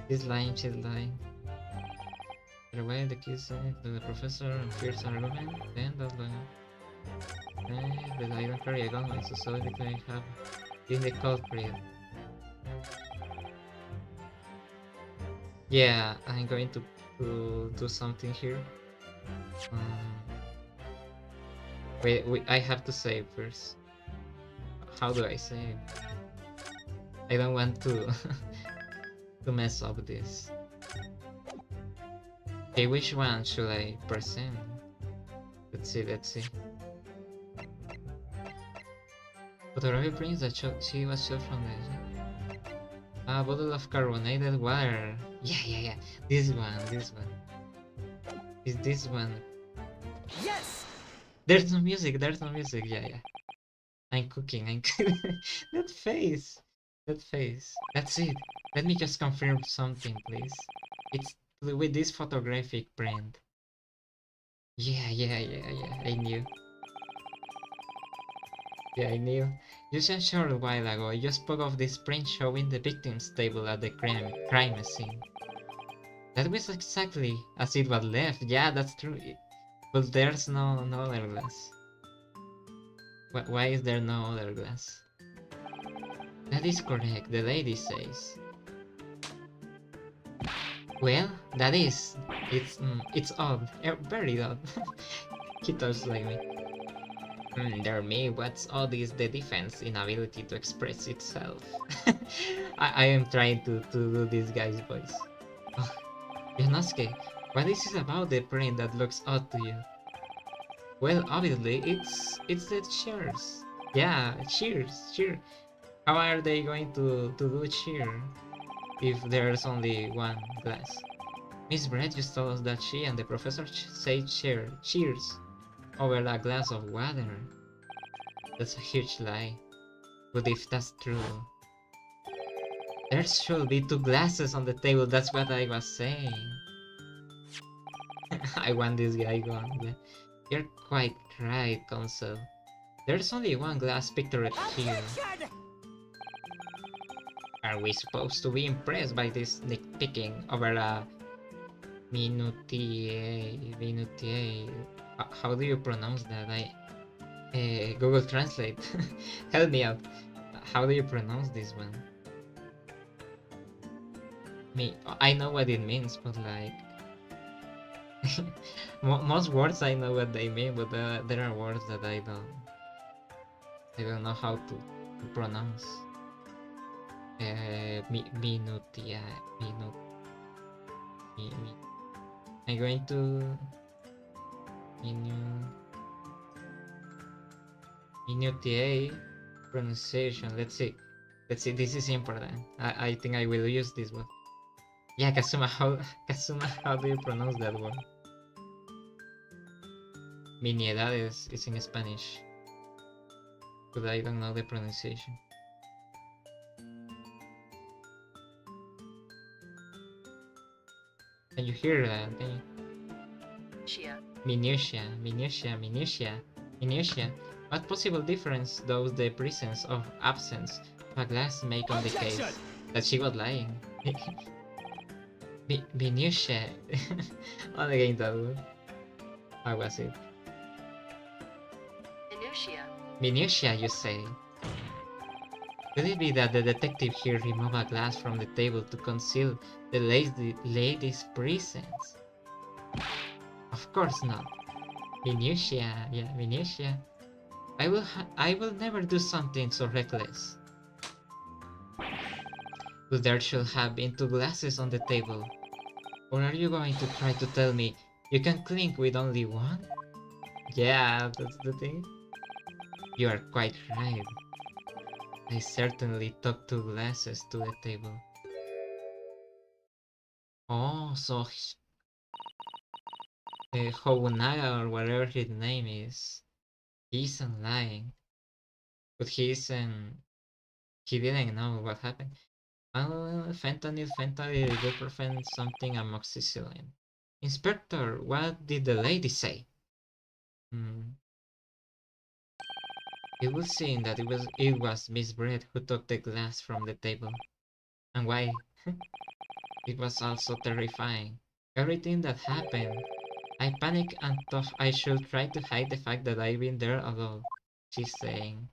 She's lying. Away the kids to the professor and fierce argument, then that's going on. But I don't carry a gun, my society can have been the culprit. Yeah, I'm going to do something here. Wait, I have to save first. How do I save? I don't want to to mess up this. Okay, which one should I present? Let's see. Photography prints that she was shot from the a bottle of carbonated water. Yeah. This one. Is this one? Yes! There's no music. Yeah. I'm cooking. That face. That's it. Let me just confirm something, please. It's with this photographic print. Yeah. I knew. Yeah, I knew. Just a short while ago, I just spoke of this print showing the victim's table at the crime scene. That was exactly as it was left. Yeah, that's true. But there's no other glass. Why is there no other glass? That is correct, the lady says. Well, that is. It's odd. Very odd. He talks like me. Dear me, what's odd is the defense inability to express itself. I am trying to do this guy's voice. Oh, Yonosuke, what is it about the print that looks odd to you? Well, obviously, it's the cheers. Yeah, cheers. How are they going to do cheer if there's only one glass? Miss Brett just told us that she and the professor say cheers over a glass of water. That's a huge lie. But if that's true, there should be two glasses on the table. That's what I was saying. I want this guy gone. You're quite right, Console. There's only one glass pictured here. Are we supposed to be impressed by this nitpicking over a minutiae? How do you pronounce that? Google Translate. Help me out. How do you pronounce this one? I know what it means, but like most words I know what they mean, but there are words that I don't know how to pronounce. Minutia. I'm going to minutiae pronunciation. Let's see. This is important. I think I will use this one. Yeah, Kazuma, how do you pronounce that word? Miniedades is in Spanish, but I don't know the pronunciation. Can you hear that? Minutia. What possible difference does the presence of absence of a glass make on the case that she was lying? Minutia. On again that word. How was it? Minutia, you say? Could it be that the detective here removed a glass from the table to conceal the lady's presence? Of course not. Minutia, yeah, minutia. I will never do something so reckless. But there should have been two glasses on the table. Or are you going to try to tell me you can clink with only one? Yeah, that's the thing. You are quite right. I certainly took two glasses to the table. Oh, so Hobunaga or whatever his name is, he isn't lying. But he didn't know what happened. Fentanyl, ibuprofen, something amoxicillin. Inspector, what did the lady say? It would seem that it was Miss Brett who took the glass from the table. And why? It was also terrifying. Everything that happened. I panicked and thought I should try to hide the fact that I've been there alone. she's saying,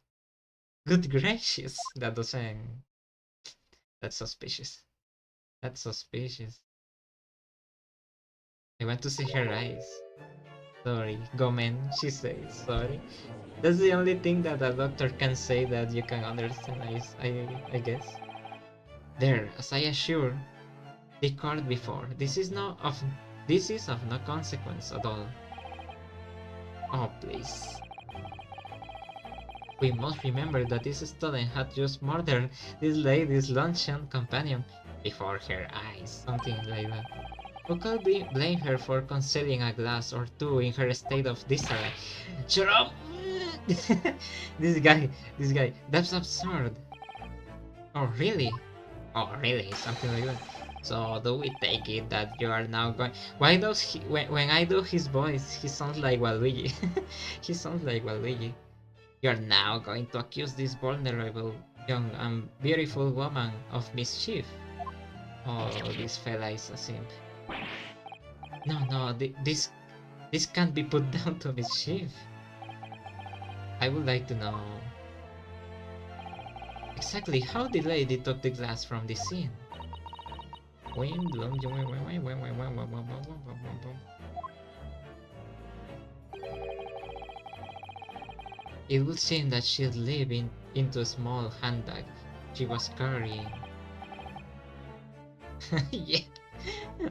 good gracious, that doesn't, that's suspicious. That's suspicious. I want to see her eyes. Sorry, Gomen, she says, sorry. That's the only thing that a doctor can say that you can understand, I guess. There, as I assure the court before, this is of no consequence at all. Oh, please. We must remember that this student had just murdered this lady's luncheon companion before her eyes, something like that. Who could blame her for concealing a glass or two in her state of disarray? Shut up! this guy, that's absurd. Oh really? Oh really? Something like that. So do we take it that you are now going? Why does he, when I do his voice, he sounds like Waluigi? He sounds like Waluigi. You're now going to accuse this vulnerable, young and beautiful woman of mischief. Oh, this fella is a simp. No, this can't be put down to mischief. I would like to know exactly how the lady took the glass from the scene. It would seem that she slipped into a small handbag she was carrying. Yeah,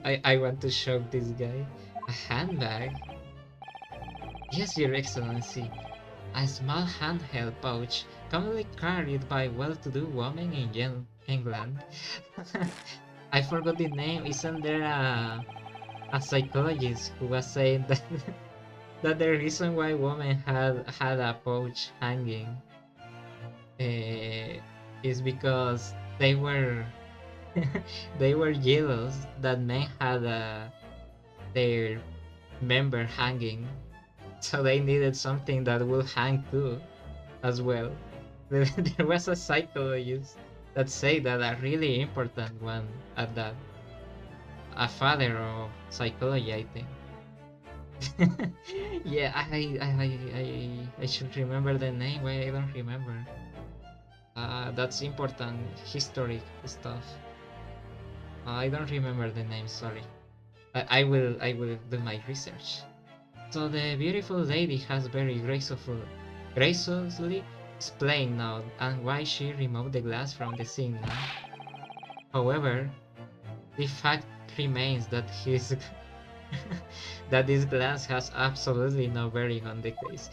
I want to shock this guy. A handbag? Yes, Your Excellency. A small handheld pouch commonly carried by well-to-do women in England. I forgot the name. Isn't there a psychologist who was saying that that the reason why women had a pouch hanging is because they were they were jealous that men had their member hanging, so they needed something that will hang too as well. There was a psychologist that said that a really important one at that, a father of psychology, I think. Yeah, I should remember the name. Why I don't remember. That's important historic stuff. I don't remember the name. Sorry. I will do my research. So the beautiful lady has very graciously explained now and why she removed the glass from the scene now. However, the fact remains that that this glass has absolutely no bearing on the case.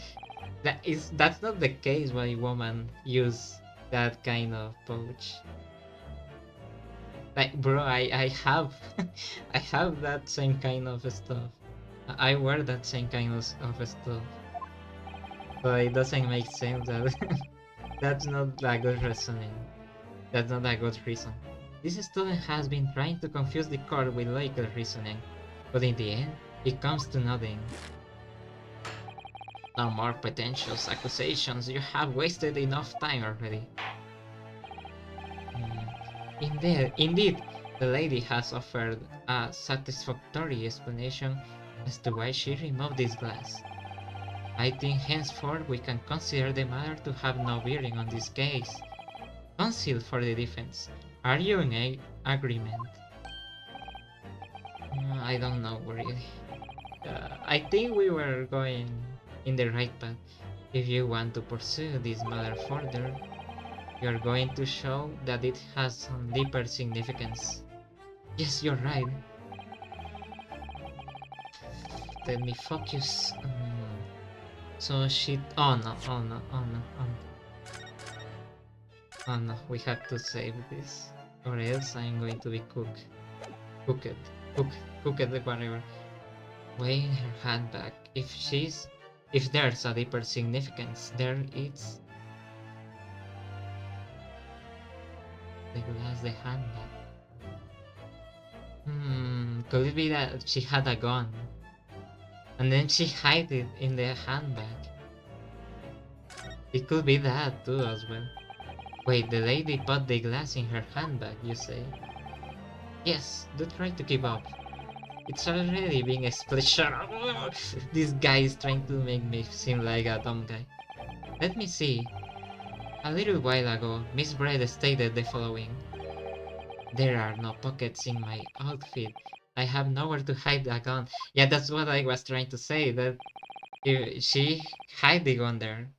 That's not the case why women use that kind of pouch. Like bro, I have I have that same kind of stuff. I wear that same kind of stuff. So it doesn't make sense that that's not a good reasoning. That's not a good reason. This student has been trying to confuse the court with logical reasoning, but in the end, it comes to nothing. No more pretentious accusations, you have wasted enough time already. Indeed, the lady has offered a satisfactory explanation as to why she removed this glass. I think henceforth we can consider the matter to have no bearing on this case. Counsel for the defense, are you in agreement? I don't know really. I think we were going in the right path. If you want to pursue this matter further, you're going to show that it has some deeper significance. Yes, you're right. Let me focus. So she... Oh no. Oh no, we have to save this. Or else I'm going to be cooked, whatever. Weighing her handbag. If there's a deeper significance, there it's the glass, the handbag. Could it be that she had a gun and then she hid it in the handbag? It could be that too as well. Wait, the lady put the glass in her handbag, you say? Yes, do try to keep up. It's already being split. This guy is trying to make me seem like a dumb guy. Let me see. A little while ago, Miss Brett stated the following. There are no pockets in my outfit. I have nowhere to hide the gun. Yeah, that's what I was trying to say, that she hid the gun there.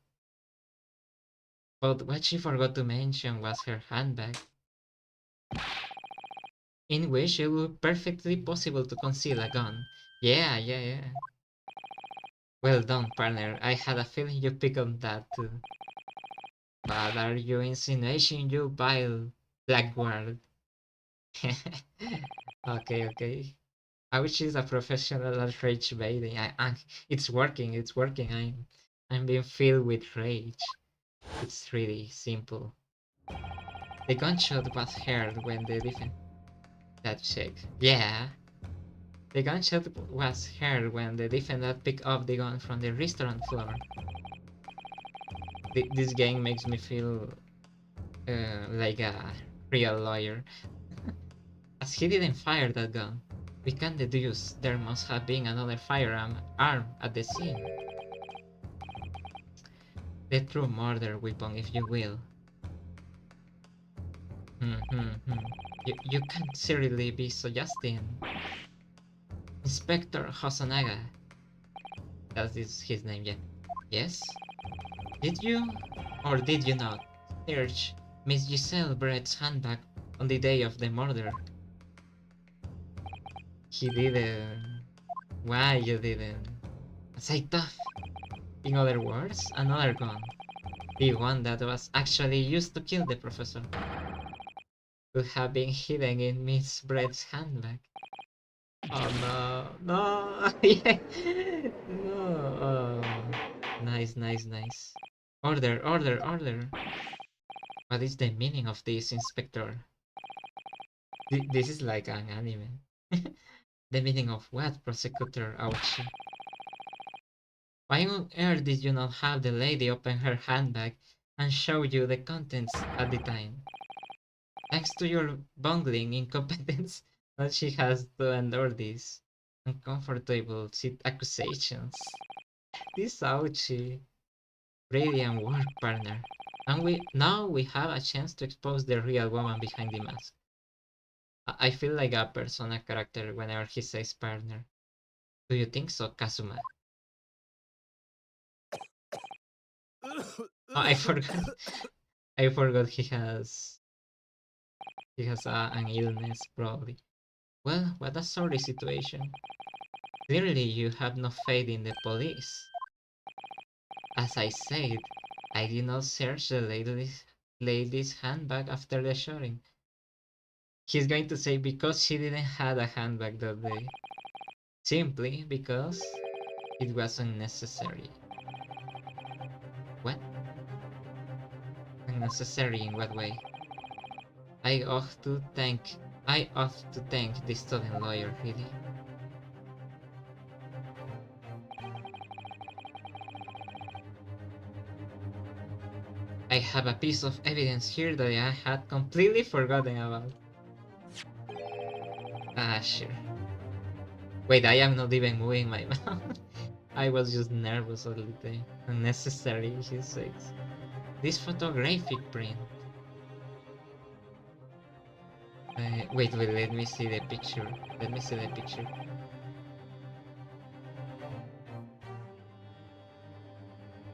But what she forgot to mention was her handbag, in which it would be perfectly possible to conceal a gun. Yeah. Well done, partner. I had a feeling you picked on that too. What are you insinuating, you vile blackguard? Okay. Ouch is a professional at rage baiting. It's working. I'm being filled with rage. It's really simple. The gunshot was heard when the defense. That check. Yeah. The gunshot was heard when the defendant picked up the gun from the restaurant floor. This game makes me feel like a real lawyer. As he didn't fire that gun, we can deduce there must have been another firearm arm at the scene. The true murder weapon, if you will. You can't seriously be suggesting. Inspector Hosonaga. That is his name, yeah. Yes? Did you, or did you not, search Miss Giselle Brett's handbag on the day of the murder? He didn't. Why you didn't? Say tough. In other words, another gun. The one that was actually used to kill the professor. Could have been hidden in Miss Brett's handbag. Oh no, yeah, no. Oh. Nice. Order. What is the meaning of this, Inspector? This is like an anime. The meaning of what, Prosecutor Aoshi? Why on earth did you not have the lady open her handbag and show you the contents at the time? Thanks to your bungling incompetence, now she has to endure these uncomfortable accusations. This Aoshi. Brilliant work, partner. And now we have a chance to expose the real woman behind the mask. I feel like a Persona character whenever he says partner. Do you think so, Kazuma? Oh, I forgot. I forgot he has an illness probably. Well, what a sorry situation. Clearly, you have no faith in the police. As I said, I did not search the lady's handbag after the shooting. He's going to say because she didn't have a handbag that day. Simply because it was unnecessary. What? Unnecessary in what way? I ought to thank the student lawyer, really. I have a piece of evidence here that I had completely forgotten about. Ah, sure. Wait, I am not even moving my mouth. I was just nervous all the time. Unnecessary, he says. This photographic print. Wait, let me see the picture.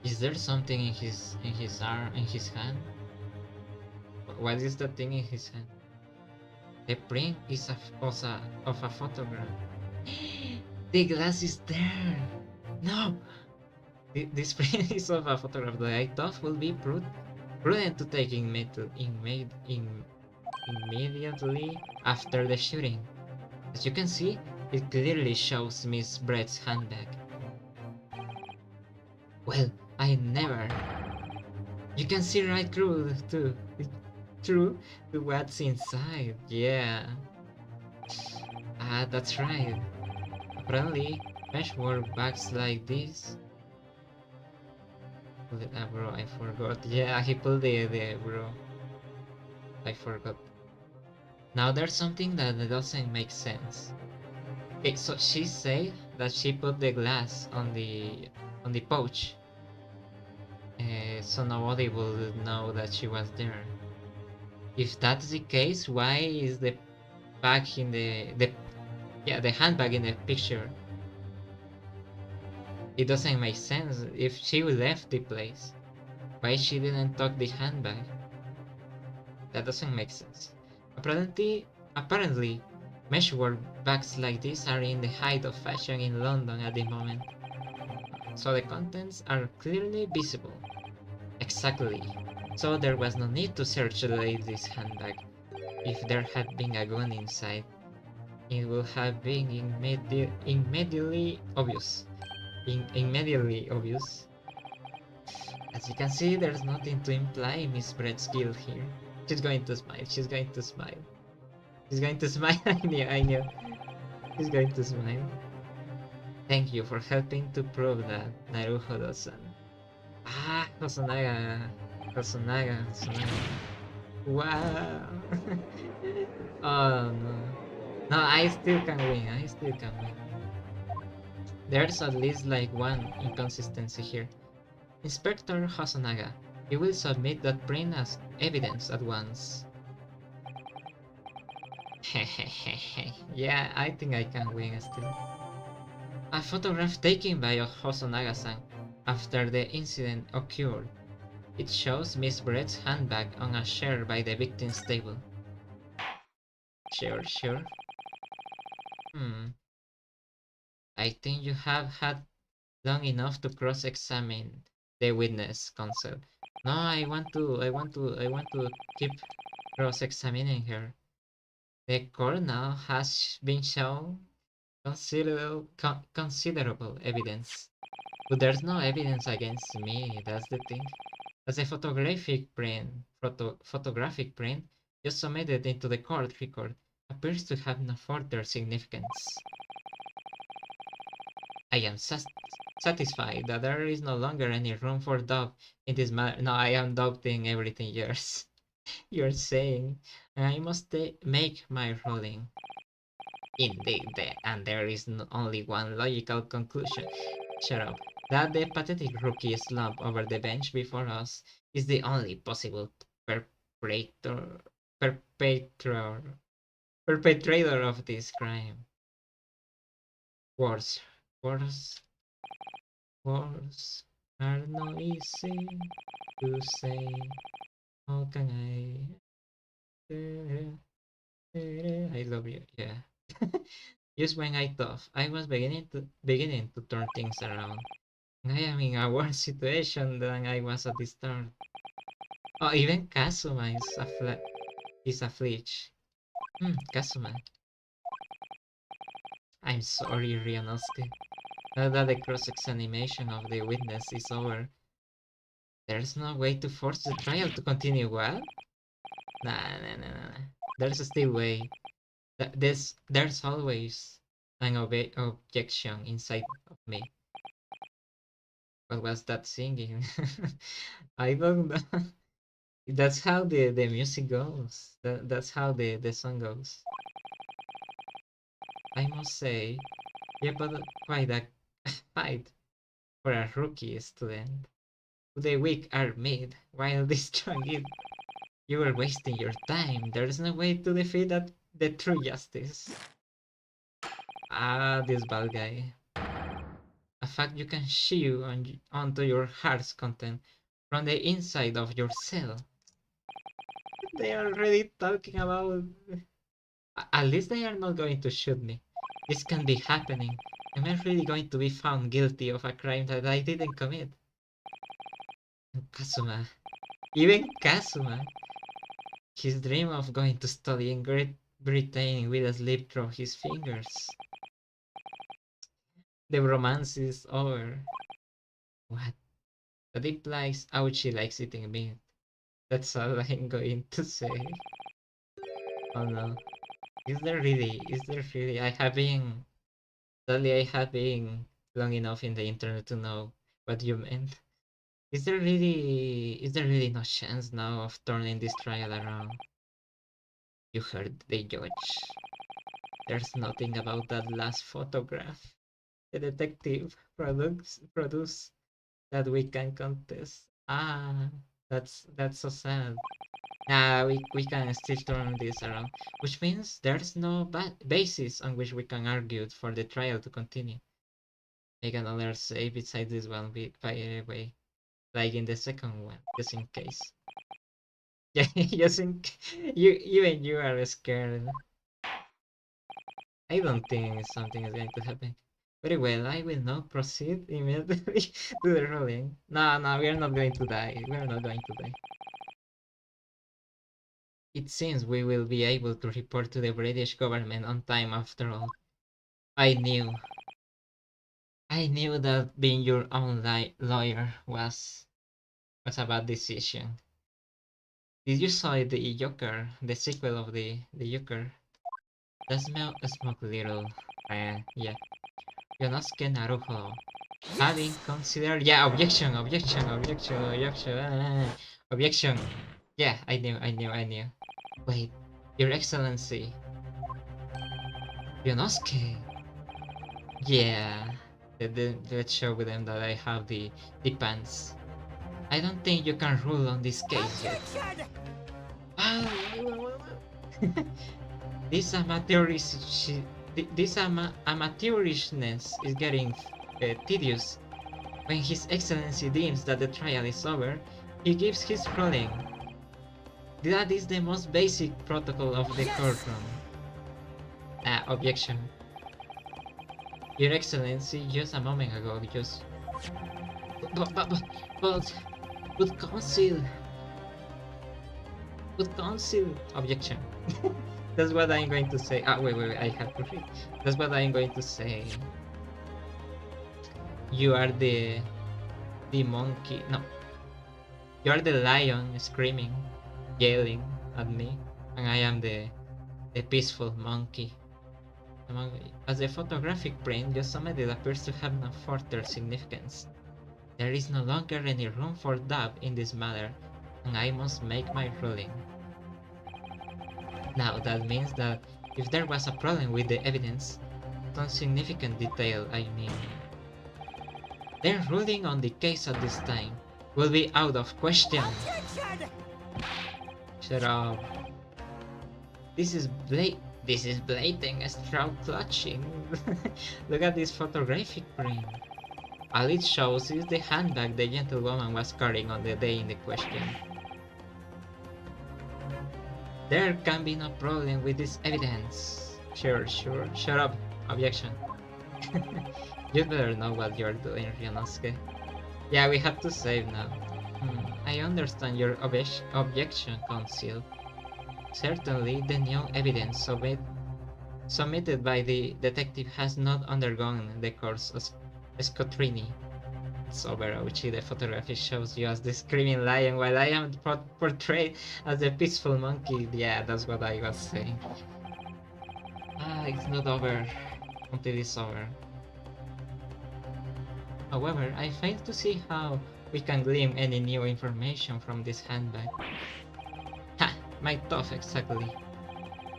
Is there something in his arm, in his hand? What is the thing in his hand? The print is of a photograph. The glass is there. No, this print is of a photograph that I thought would be prudent to take immediately after the shooting. As you can see, it clearly shows Miss Brett's handbag. Well, I never. You can see right through to what's inside. Yeah. Ah, that's right. Apparently, patchwork bags like this. Bro, I forgot. Yeah, he pulled the bro. I forgot. Now there's something that doesn't make sense. Okay, so she said that she put the glass on the pouch. so nobody will know that she was there. If that's the case, why is the bag in the handbag in the picture? It doesn't make sense. If she left the place, why she didn't take the handbag? That doesn't make sense. Apparently, meshwork bags like this are in the height of fashion in London at the moment, so the contents are clearly visible. Exactly. So there was no need to search the lady's handbag. If there had been a gun inside, it would have been immediately obvious. Immediately obvious. As you can see, there's nothing to imply Miss Brett's guilt here. She's going to smile. She's going to smile. She's going to smile. I knew. I knew. She's going to smile. Thank you for helping to prove that, Naruhodo-san. Ah, Hosonaga. Hosonaga. Hosonaga. Wow. Oh no. No, I still can win. I still can win. There's at least like one inconsistency here. Inspector Hosonaga, you will submit that print as evidence at once. Yeah, I think I can win still. A photograph taken by Hosonaga-san after the incident occurred. It shows Miss Brett's handbag on a chair by the victim's table. Sure, sure. I think you have had long enough to cross-examine the witness, Counsel. No, I want to keep cross-examining her. The court now has been shown considerable evidence. But there's no evidence against me, that's the thing. As a photographic print just submitted into the court record appears to have no further significance. I am satisfied that there is no longer any room for doubt in this matter. No, I am doubting everything you're saying. I must make my ruling. Indeed, and there is only one logical conclusion. Shut up. That the pathetic rookie slumped over the bench before us is the only possible perpetrator perpetrator perpetrator of this crime. Worse, worse, worse are not easy to say. How can I love you? Yeah. Just when I thought I was beginning to turn things around, I am in a worse situation than I was at the start. Oh, even Kazuma is a flinch. Kazuma. I'm sorry, Ryanosuke. Now that the cross-examination of the witness is over, there's no way to force the trial to continue. What? Nah. There's still way. There's always an objection inside of me. What was that singing? I don't know. That's how the music goes. That's how the song goes. I must say, yeah, but quite a fight for a rookie student. The weak are made while destroying it. You were wasting your time. There's no way to defeat the true justice. Ah, this bad guy. A fact you can chew onto your heart's content from the inside of your cell. They are already talking about. At least they are not going to shoot me. This can be happening. Am I really going to be found guilty of a crime that I didn't commit? Kazuma. Even Kazuma. His dream of going to study in Great Britain will slip through his fingers. The romance is over. What? That implies Auchi likes eating meat. That's all I'm going to say. Oh no. Is there really? Is there really? Sadly, I have been long enough in the internet to know what you meant. Is there really no chance now of turning this trial around? You heard the judge. There's nothing about that last photograph the detective produced that we can contest. Ah, that's so sad. We can still turn this around, which means there's no basis on which we can argue for the trial to continue. Make another save besides this one, by the way, like in the second one, just in case. Yeah, just in even you are scared. I don't think something is going to happen. Very well, I will now proceed immediately to the rolling. No, no, we are not going to die. We are not going to die. It seems we will be able to report to the British government on time after all. I knew. I knew that being your own lawyer was a bad decision. Did you saw the Joker, the sequel of the Joker? The smell smoke little. Yeah. Yonosuke Naruto. Having considered, yeah, objection. Yeah, I knew. Wait, Your Excellency, Yonosuke. Yeah, let's show them that I have the pants. I don't think you can rule on this case yet. Ah, this amateurishness is getting tedious. When His Excellency deems that the trial is over, he gives his ruling. That is the most basic protocol of the courtroom. Objection. Your Excellency, just a moment ago, but counsel. Objection. That's what I'm going to say. Wait, I have to read. That's what I'm going to say. You are the monkey. No. You are the lion screaming, yelling at me, and I am the peaceful monkey. As the photographic print you submitted appears to have no further significance, there is no longer any room for doubt in this matter, and I must make my ruling. Now that means that if there was a problem with the evidence, some significant detail I mean, then ruling on the case at this time will be out of question. Shut up. This is blatant straw clutching. Look at this photographic print. All it shows is the handbag the gentlewoman was carrying on the day in the question. There can be no problem with this evidence. Sure. Shut up. Objection. You better know what you're doing, Ryunosuke. Yeah, we have to save now. I understand your objection, Counsel. Certainly, the new evidence submitted by the detective has not undergone the course of scrutiny. It's over, Ochi. The photography shows you as the screaming lion, while I am portrayed as the peaceful monkey. Yeah, that's what I was saying. It's not over until it's over. However, I fail to see how we can glean any new information from this handbag. Ha! My thought exactly.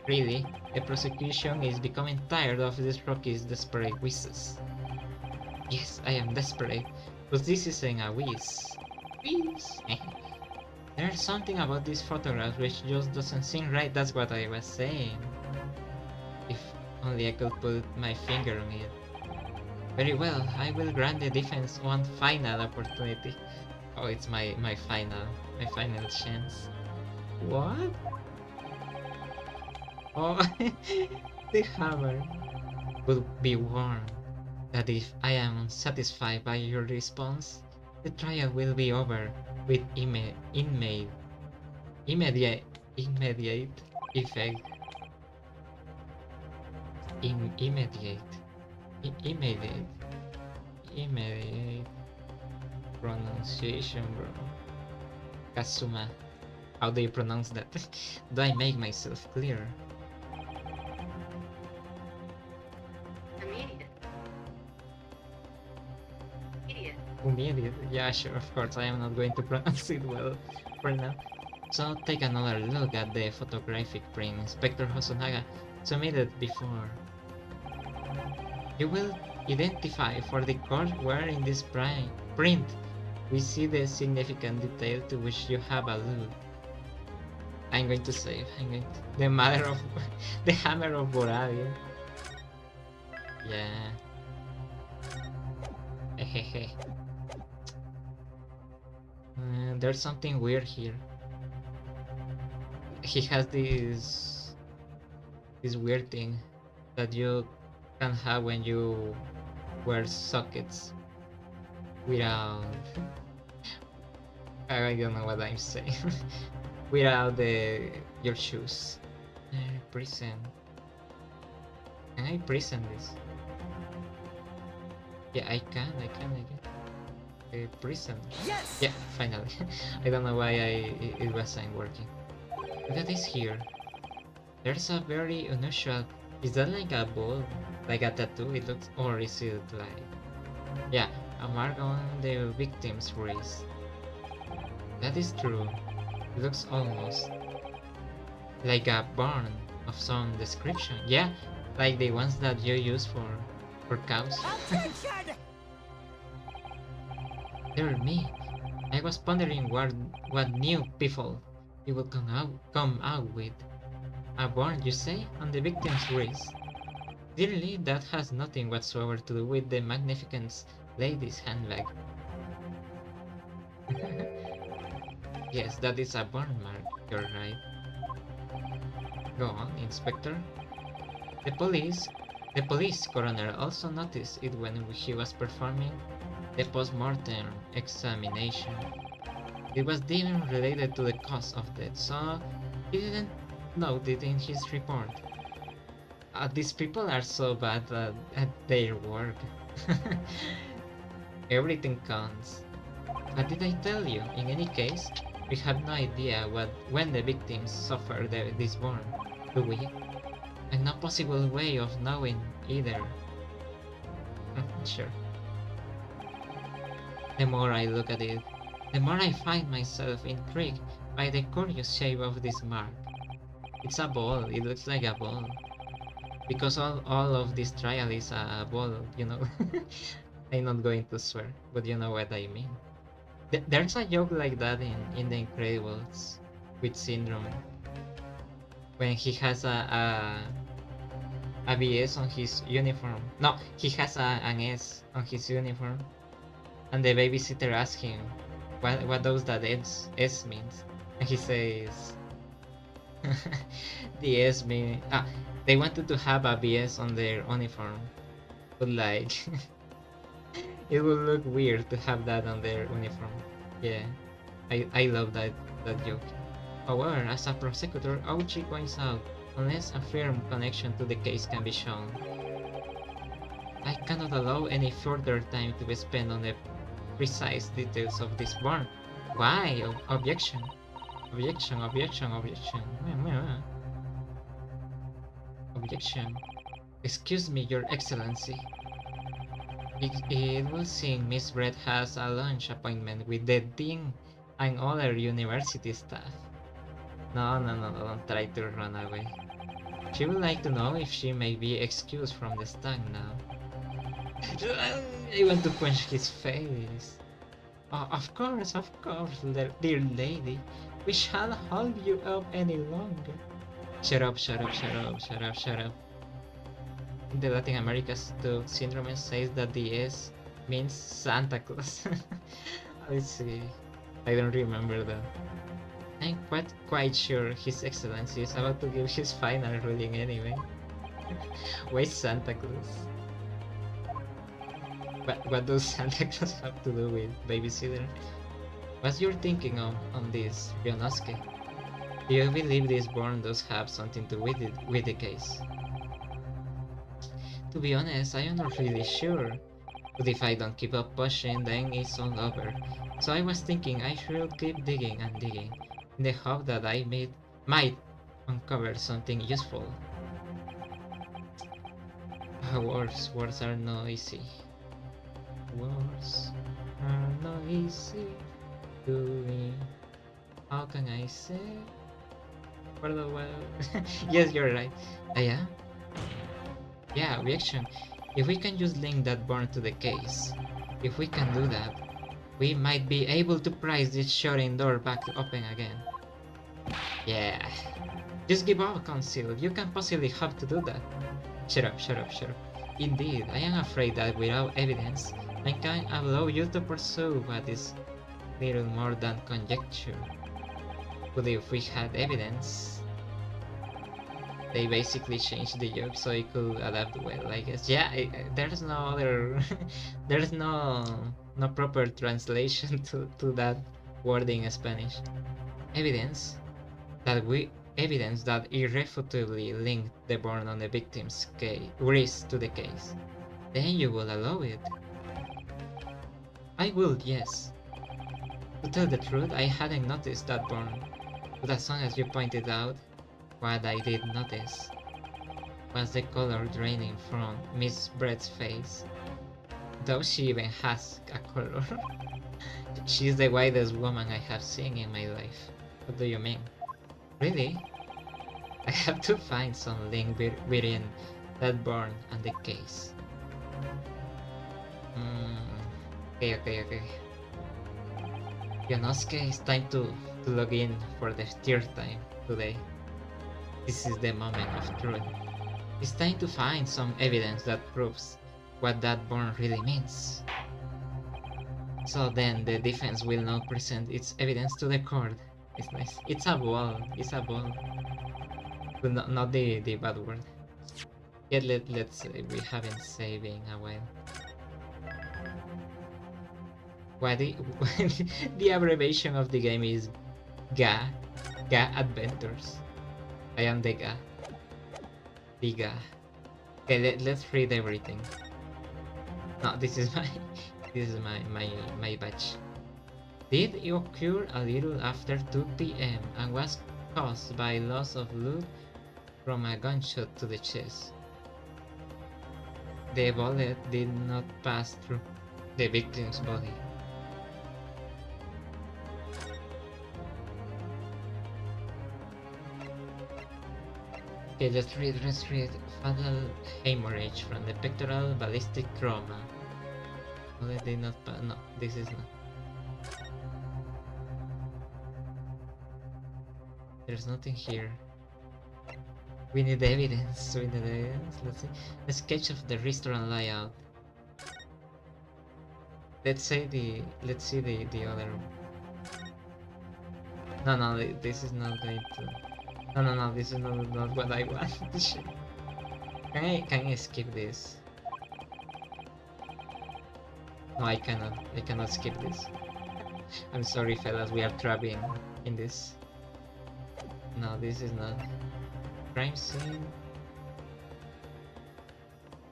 Really, the prosecution is becoming tired of this rookie's desperate whizzes. Yes, I am desperate, but this isn't a whiz. Whiz? There's something about this photograph which just doesn't seem right, that's what I was saying. If only I could put my finger on it. Very well, I will grant the defense one final opportunity. Oh, it's my final chance. What? Oh, the hammer. Will be warned that if I am unsatisfied by your response, the trial will be over with immediate effect. Immediate pronunciation, bro. Kazuma. How do you pronounce that? Do I make myself clear? Immediate. Yeah, sure, of course. I am not going to pronounce it well for now. So take another look at the photographic print Inspector Hosonaga submitted before. You will identify for the court where in this print We see the significant detail to which you have alluded. I'm going to save. The mother of the hammer of Boravia. Yeah. Hehehe. There's something weird here. He has this weird thing that you can have when you wear sockets without I don't know what I'm saying. Without your shoes. Prison. Can I prison this? Yeah, I can. Prison. Yes! Yeah, finally. I don't know why it wasn't working. Look at this here. There's a very unusual. Is that like a ball? Like a tattoo? It looks, or is it like? Yeah, a mark on the victim's wrist. That is true. It looks almost like a burn of some description. Yeah, like the ones that you use for cows. Attention! Dear me, I was pondering what new piffle you will come out with. A burn, you say, on the victim's wrist. Clearly, that has nothing whatsoever to do with the magnificent lady's handbag. Yes, that is a burn mark, you're right. Go on, Inspector. The police coroner also noticed it when he was performing the post-mortem examination. It was deemed related to the cause of death, so he didn't note it in his report. These people are so bad at their work. Everything counts. What did I tell you? In any case, we have no idea when the victims suffered this burn, do we? And no possible way of knowing either. Sure. The more I look at it, the more I find myself intrigued by the curious shape of this mark. It's a ball, it looks like a ball. Because all of this trial is a ball, you know. I'm not going to swear, but you know what I mean. There's a joke like that in The Incredibles with Syndrome. When he has a BS on his uniform. No, he has an S on his uniform. And the babysitter asks him, what does that S means? And he says, the S mean, they wanted to have a BS on their uniform, but like, it would look weird to have that on their uniform. Yeah, I love that joke. However, as a prosecutor, Auchi points out, unless a firm connection to the case can be shown, I cannot allow any further time to be spent on the precise details of this burn. Why? Objection. Objection. Objection. Excuse me, Your Excellency. It will seem Miss Brett has a lunch appointment with the Dean and other university staff. No, don't try to run away. She would like to know if she may be excused from the stand now. I want to punch his face. Oh, of course, dear lady. We shan't hold you up any longer. Shut up. In the Latin America too, Syndrome says that the S means Santa Claus. Let's see. I don't remember that. I'm quite sure His Excellency is about to give his final ruling anyway. Why Santa Claus? What does Santa Claus have to do with babysitter? What's your thinking on this, Ryonosuke? Do you believe this burn does have something to do with the case? To be honest, I am not really sure. But if I don't keep up pushing, then it's all over. So I was thinking I should keep digging and digging, in the hope that I might uncover something useful. Words are not easy. Words are not easy to me. How can I say? Well, yes, you're right. Yeah? Yeah, reaction. If we can just link that burn to the case, if we can do that, we might be able to prise this shutting door back open again. Yeah. Just give up, Council. You can't possibly have to do that. Shut up, shut up, shut up. Indeed, I am afraid that without evidence, I can't allow you to pursue what is little more than conjecture. But if we had evidence, they basically changed the joke so it could adapt well, I guess. Yeah, there's no other, there's no proper translation to that word in Spanish. Evidence evidence that irrefutably linked the burn on the victim's wrist to the case. Then you will allow it. I will, yes. To tell the truth, I hadn't noticed that burn. But as soon as you pointed out, what I did notice was the color draining from Miss Brett's face. Though she even has a color. She's the whitest woman I have seen in my life. What do you mean? Really? I have to find some link between that burn and the case. Okay. Yonosuke, it's time to log in for the third time today. This is the moment of truth. It's time to find some evidence that proves what that burn really means. So then the defense will not present its evidence to the court. It's nice. It's a ball. But not the bad word. Yet let's say we haven't saving a while. Why the abbreviation of the game is GA Adventures. I am the GA. The GA. Okay, let's read everything. No, this is my batch. Did it occur a little after 2 p.m. and was caused by loss of blood from a gunshot to the chest. The bullet did not pass through the victim's body. Okay, let's read. Fatal hemorrhage from the pectoral ballistic trauma. Bullet did not pass. No, this is not. There's nothing here. We need evidence. Let's see. A sketch of the restaurant layout. Let's see the other. No, this is not going to. No, this is not what I want. Can I skip this? No, I cannot skip this. I'm sorry, fellas. We are trapped in this. No, this is not. Crime scene.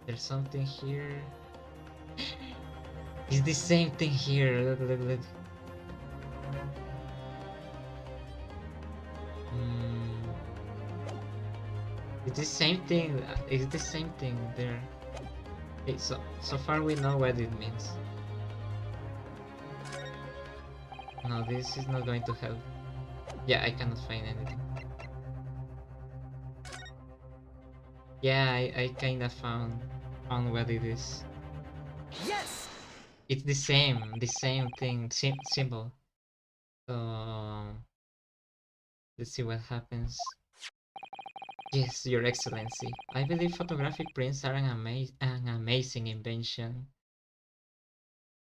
There's something here. It's the same thing here. Look. It's the same thing. It's the same thing there. Okay, so far we know what it means. No, this is not going to help. Yeah, I cannot find anything. Yeah, I kinda found what it is. Yes! It's the same thing, symbol. So let's see what happens. Yes, Your Excellency. I believe photographic prints are an amazing invention.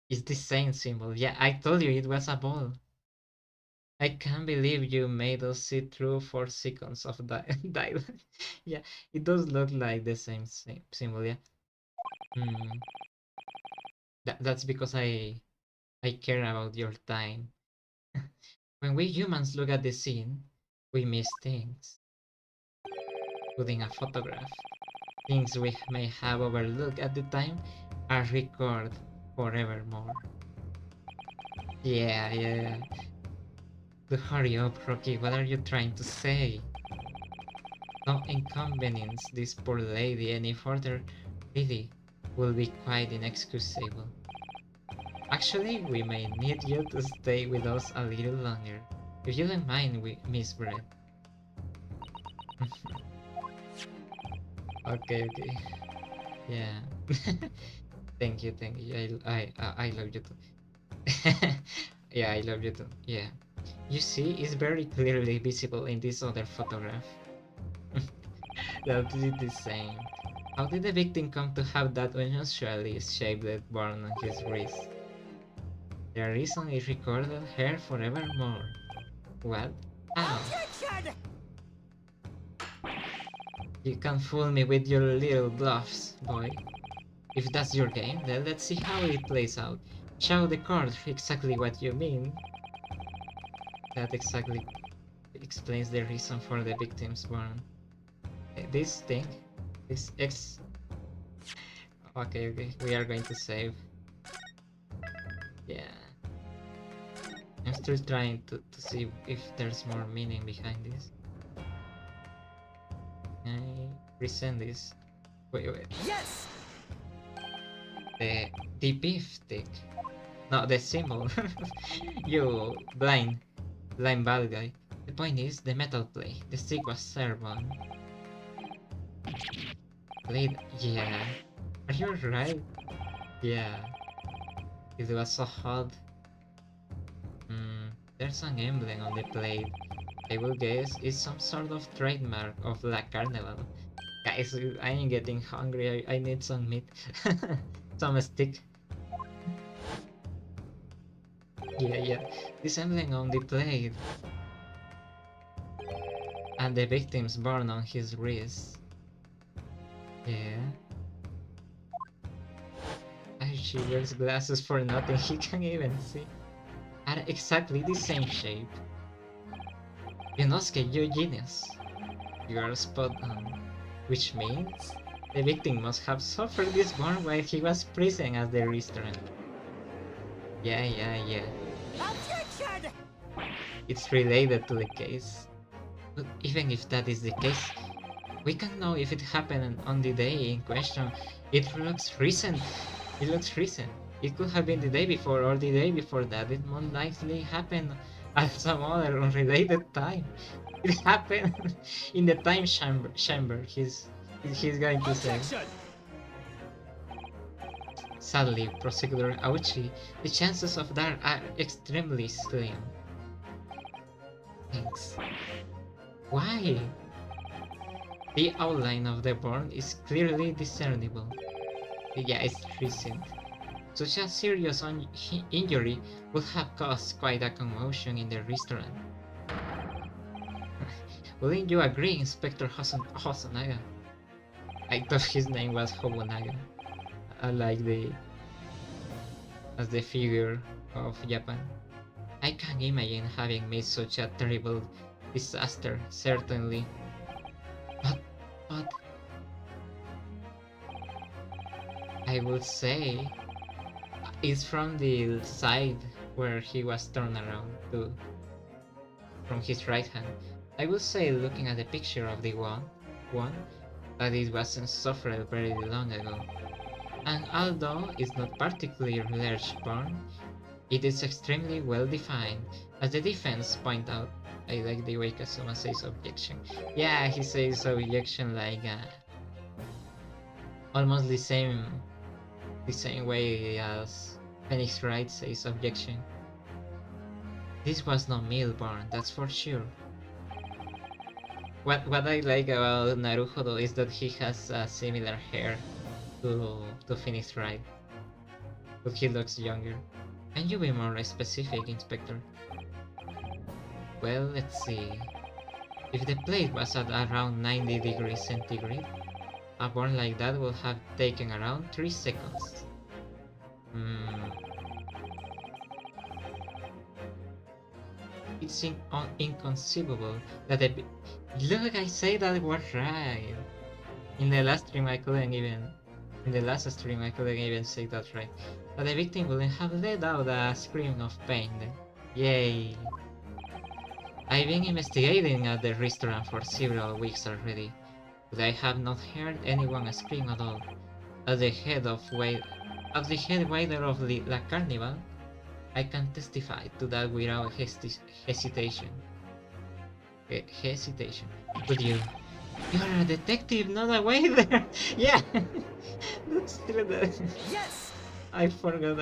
It's the same symbol. Yeah, I told you it was a ball. I can't believe you made us sit through 4 seconds of dialogue. Yeah, it does look like the same symbol, yeah. That's because I care about your time. When we humans look at the scene, we miss things. Putting a photograph. Things we may have overlooked at the time are recorded forevermore. Yeah. To hurry up, Rocky, what are you trying to say? Don't inconvenience this poor lady any further. Really, will be quite inexcusable. Actually, we may need you to stay with us a little longer. If you don't mind, Miss Brett. Okay. Yeah. Thank you. I love you too. Yeah, I love you too. Yeah. You see, it's very clearly visible in this other photograph. That is the same. How did the victim come to have that unusually shaped burn on his wrist? The reason is recorded here forevermore. What? How? Objection! You can't fool me with your little bluffs, boy. If that's your game, then let's see how it plays out. Show the card exactly what you mean. That exactly explains the reason for the victim's burn. This thing, this X. Okay, we are going to save. Yeah. I'm still trying to see if there's more meaning behind this. I resend this. Wait. Yes! The beef stick. No, the symbol. You blind bad guy. The point is the metal plate. The stick was servon. Blade, yeah. Are you right? Yeah. It was so hot. There's an emblem on the plate. I will guess it's some sort of trademark of La Carnival. Guys, I am getting hungry. I need some meat. Some stick. Yeah. This emblem on the plate. And the victim's burn on his wrist. Yeah. She wears glasses for nothing. He can't even see. Are exactly the same shape. Yonosuke, you genius. You are spot on. Which means the victim must have suffered this burn while he was prison at the restaurant. Yeah. Objection! It's related to the case. But even if that is the case, we can't know if it happened on the day in question. It looks recent. It could have been the day before or the day before that. It most likely happened at some other unrelated time. It happened in the time chamber. He's going to say. Objection! Sadly, Prosecutor Auchi, the chances of that are extremely slim. Thanks. Why? The outline of the burn is clearly discernible. Yeah, it's recent. Such a serious injury would have caused quite a commotion in the restaurant. Wouldn't you agree, Inspector Hosonaga? I thought his name was Hobonaga. I like as the figure of Japan. I can't imagine having made such a terrible disaster, certainly. But I would say it's from the side where he was turned around to from his right hand. I would say, looking at the picture of the one that it wasn't suffered very long ago. And although it's not particularly large burn, it is extremely well defined. As the defense point out, I like the way Kazuma says objection. Yeah, he says objection like almost the same way as Phoenix Wright says objection. This was no meal burn, that's for sure. What I like about Naruhodo is that he has similar hair to Phoenix Wright, but he looks younger. Can you be more specific, Inspector? Well, let's see. If the plate was at around 90 degrees centigrade, a burn like that would have taken around 3 seconds. It's inconceivable that Look, I say that was right. In the last stream I couldn't even say that right. But the victim wouldn't have let out a scream of pain then. Yay. I've been investigating at the restaurant for several weeks already, but I have not heard anyone scream at all. As the head waiter of the La Carnival, I can testify to that without hesitation. But you're a detective, not a waiter. Yeah, that's still that. Yes! I forgot.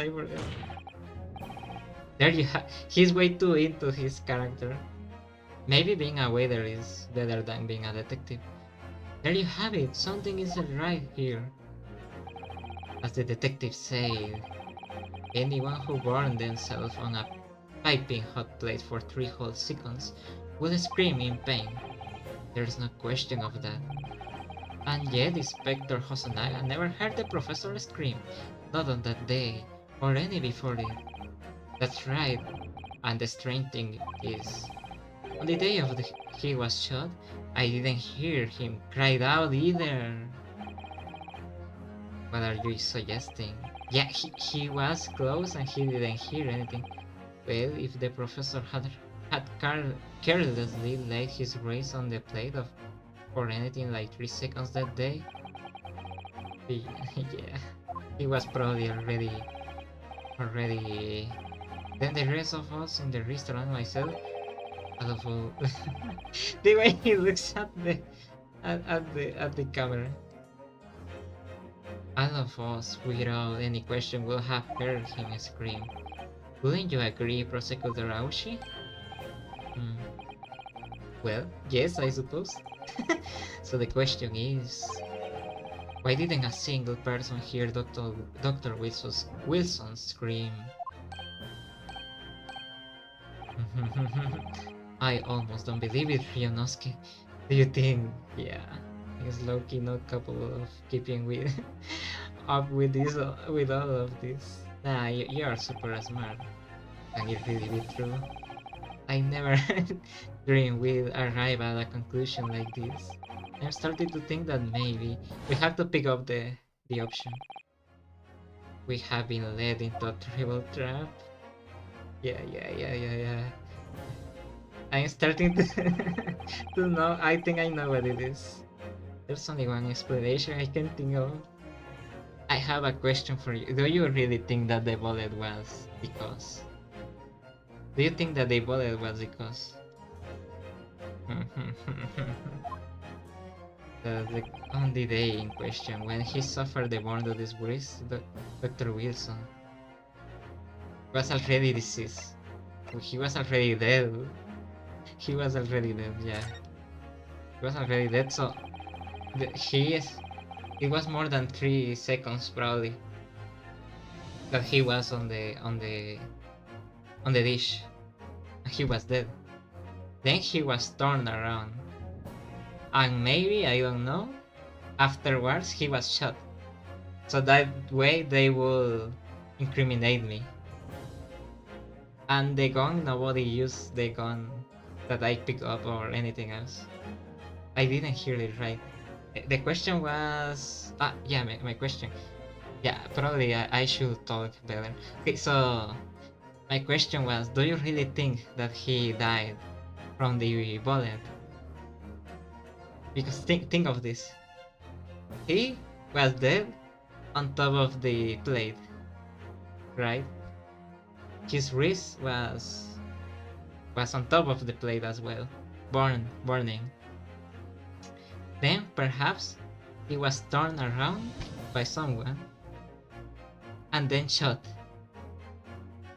There you have. He's way too into his character. Maybe being a waiter is better than being a detective. There you have it. Something isn't right here. As the detective said, anyone who burned themselves on a piping hot plate for 3 whole seconds will scream in pain. There's no question of that. And yet Inspector Hosonaga never heard the professor scream, not on that day, or any before it. That's right, and the strange thing is, on the day he was shot, I didn't hear him cry out either. What are you suggesting? Yeah, he was close and he didn't hear anything. Well, if the professor had carelessly laid his race on the plate for anything like 3 seconds that day, yeah, he was probably already. Then the rest of us in the restaurant, myself, out of all, the way he looks at the camera, all of us, without any question, will have heard him scream. Wouldn't you agree, Prosecutor Aoshi? Hmm. Well, yes, I suppose. So the question is, why didn't a single person hear Dr. Wilson scream? I almost don't believe it, Ryunosuke. Do you think? Yeah, is Loki not capable of keeping with up with this with all of this? Nah, you are super smart. Can it really be true? I never dreamed we'd arrive at a conclusion like this. I'm starting to think that maybe we have to pick up the option. We have been led into a terrible trap. Yeah. I'm starting to to know. I think I know what it is. There's only one explanation I can think of. I have a question for you. Do you really think that the bullet was because? Do you think that the bullet was because? On the day in question, when he suffered the burn to his wrist, Dr. Wilson was already deceased. He was already dead. He was already dead, yeah. He was already dead, so it was more than 3 seconds probably that he was on the dish. He was dead. Then he was turned around. And maybe, I don't know, afterwards he was shot. So that way they will incriminate me. And the gun, nobody used the gun that I picked up or anything else. I didn't hear it right. The question was... yeah, my question. Yeah, probably I should talk better. Okay, so my question was, do you really think that he died from the bullet? Because think of this. He was dead on top of the plate, right? His wrist was on top of the plate as well, burning. Then perhaps he was turned around by someone and then shot.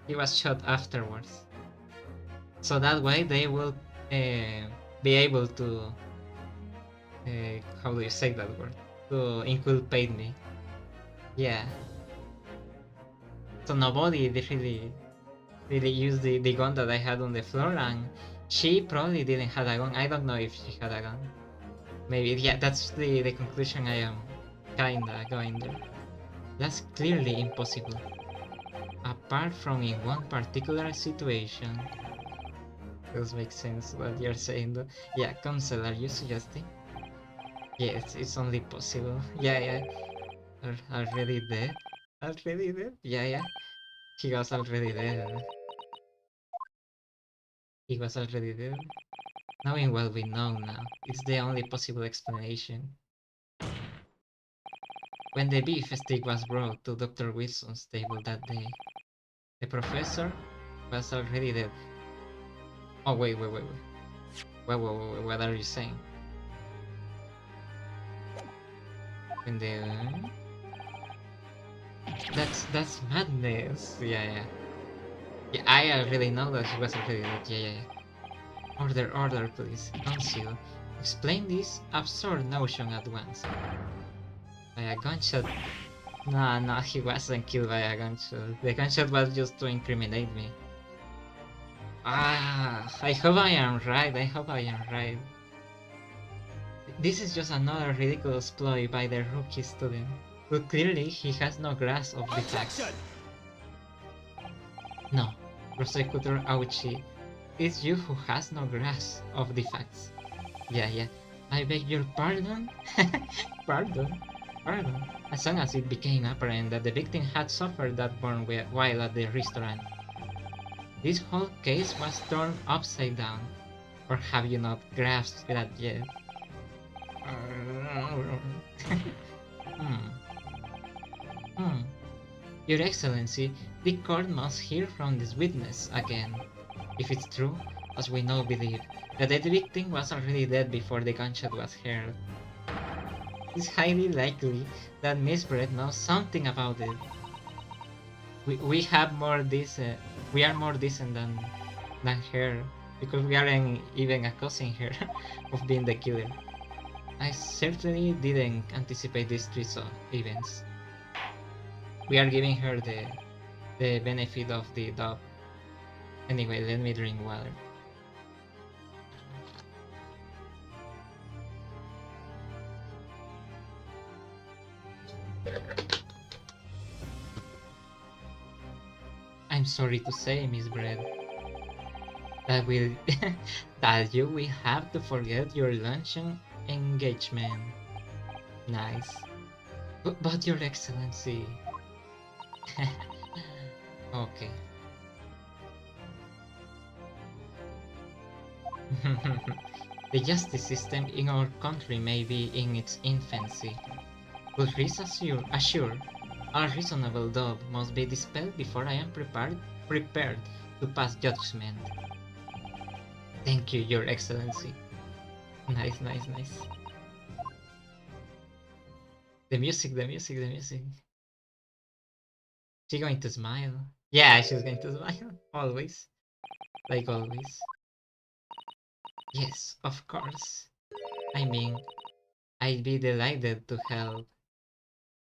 He was shot afterwards. So that way they will be able to how do you say that word? To inculpate me. Yeah. So nobody really used the gun that I had on the floor, and she probably didn't have a gun. I don't know if she had a gun. Maybe, yeah, that's the conclusion I am kinda going there. That's clearly impossible. Apart from in one particular situation. Does make sense what you're saying though. Yeah, Council, are you suggesting? Yes, it's only possible. Yeah. Already dead? Already dead? Yeah. He was already dead. He was already dead. Knowing what we know now, it's the only possible explanation. When the beef steak was brought to Dr. Wilson's table that day, the professor was already dead. Oh, wait. What are you saying? When the... That's madness. Yeah. Yeah, I already know that he was already dead. Yeah, yeah, yeah. Order, please. Council. Explain this absurd notion at once. By a gunshot. No, he wasn't killed by a gunshot. The gunshot was just to incriminate me. I hope I am right. I hope I am right. This is just another ridiculous ploy by the rookie student. But clearly he has no grasp of the facts. No, Prosecutor Auchi, it's you who has no grasp of the facts. Yeah, I beg your pardon? Pardon? As soon as it became apparent that the victim had suffered that burn while at the restaurant, this whole case was turned upside down. Or have you not grasped that yet? Hmm. Hmm. Your Excellency, the court must hear from this witness again. If it's true, as we now believe, that the victim was already dead before the gunshot was heard, it's highly likely that Miss Brett knows something about it. We have more decent, we are more decent than her, because we aren't even accusing her of being the killer. I certainly didn't anticipate these twist of events. We are giving her the benefit of the doubt. Anyway, let me drink water. I'm sorry to say, Miss Brett, that that you will have to forget your luncheon engagement. Nice. But Your Excellency. Okay. The justice system in our country may be in its infancy, but rest assured, all reasonable doubt must be dispelled before I am prepared to pass judgment. Thank you, Your Excellency. Nice. The music. She going to smile? Yeah, she's going to smile. Always. Like always. Yes, of course. I mean, I'd be delighted to help,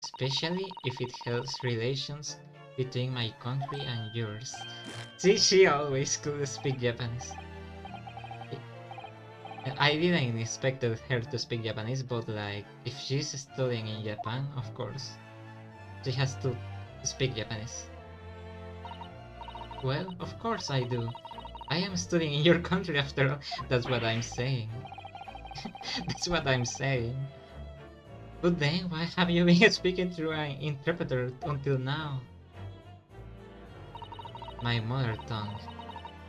especially if it helps relations between my country and yours. See, she always could speak Japanese. I didn't expect her to speak Japanese, but like, if she's studying in Japan, of course, she has to speak Japanese. Well, of course I do. I am studying in your country after all. That's what I'm saying. That's what I'm saying. But then, why have you been speaking through an interpreter until now? My mother tongue.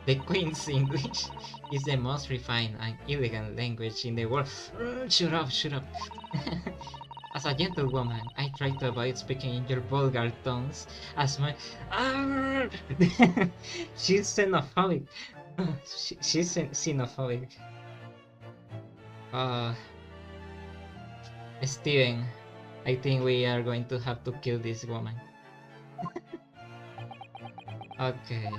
The Queen's English is the most refined and elegant language in the world. Shut up. As a gentlewoman, I try to avoid speaking in your vulgar tones as much. She's xenophobic. She's xenophobic. Steven, I think we are going to have to kill this woman. Okay.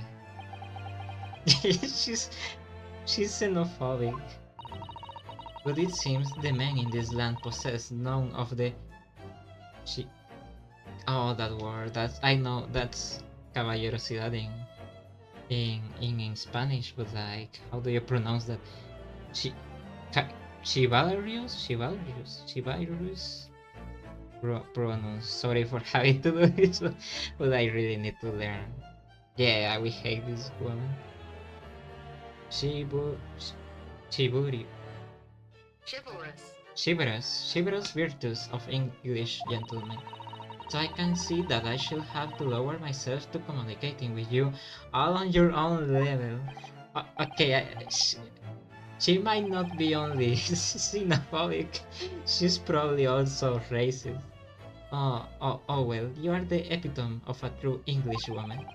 she's xenophobic. But it seems the men in this land possess none of the oh, that word. That's, I know that's caballerosidad in Spanish, but like, how do you pronounce that? Chivalrous pronounce. Sorry for having to do this, but I really need to learn. Yeah, we hate this woman. Chivalrous virtues of English gentlemen. So I can see that I should have to lower myself to communicating with you all on your own level. Okay, she might not be only xenophobic, she's probably also racist. Oh well, you are the epitome of a true English woman.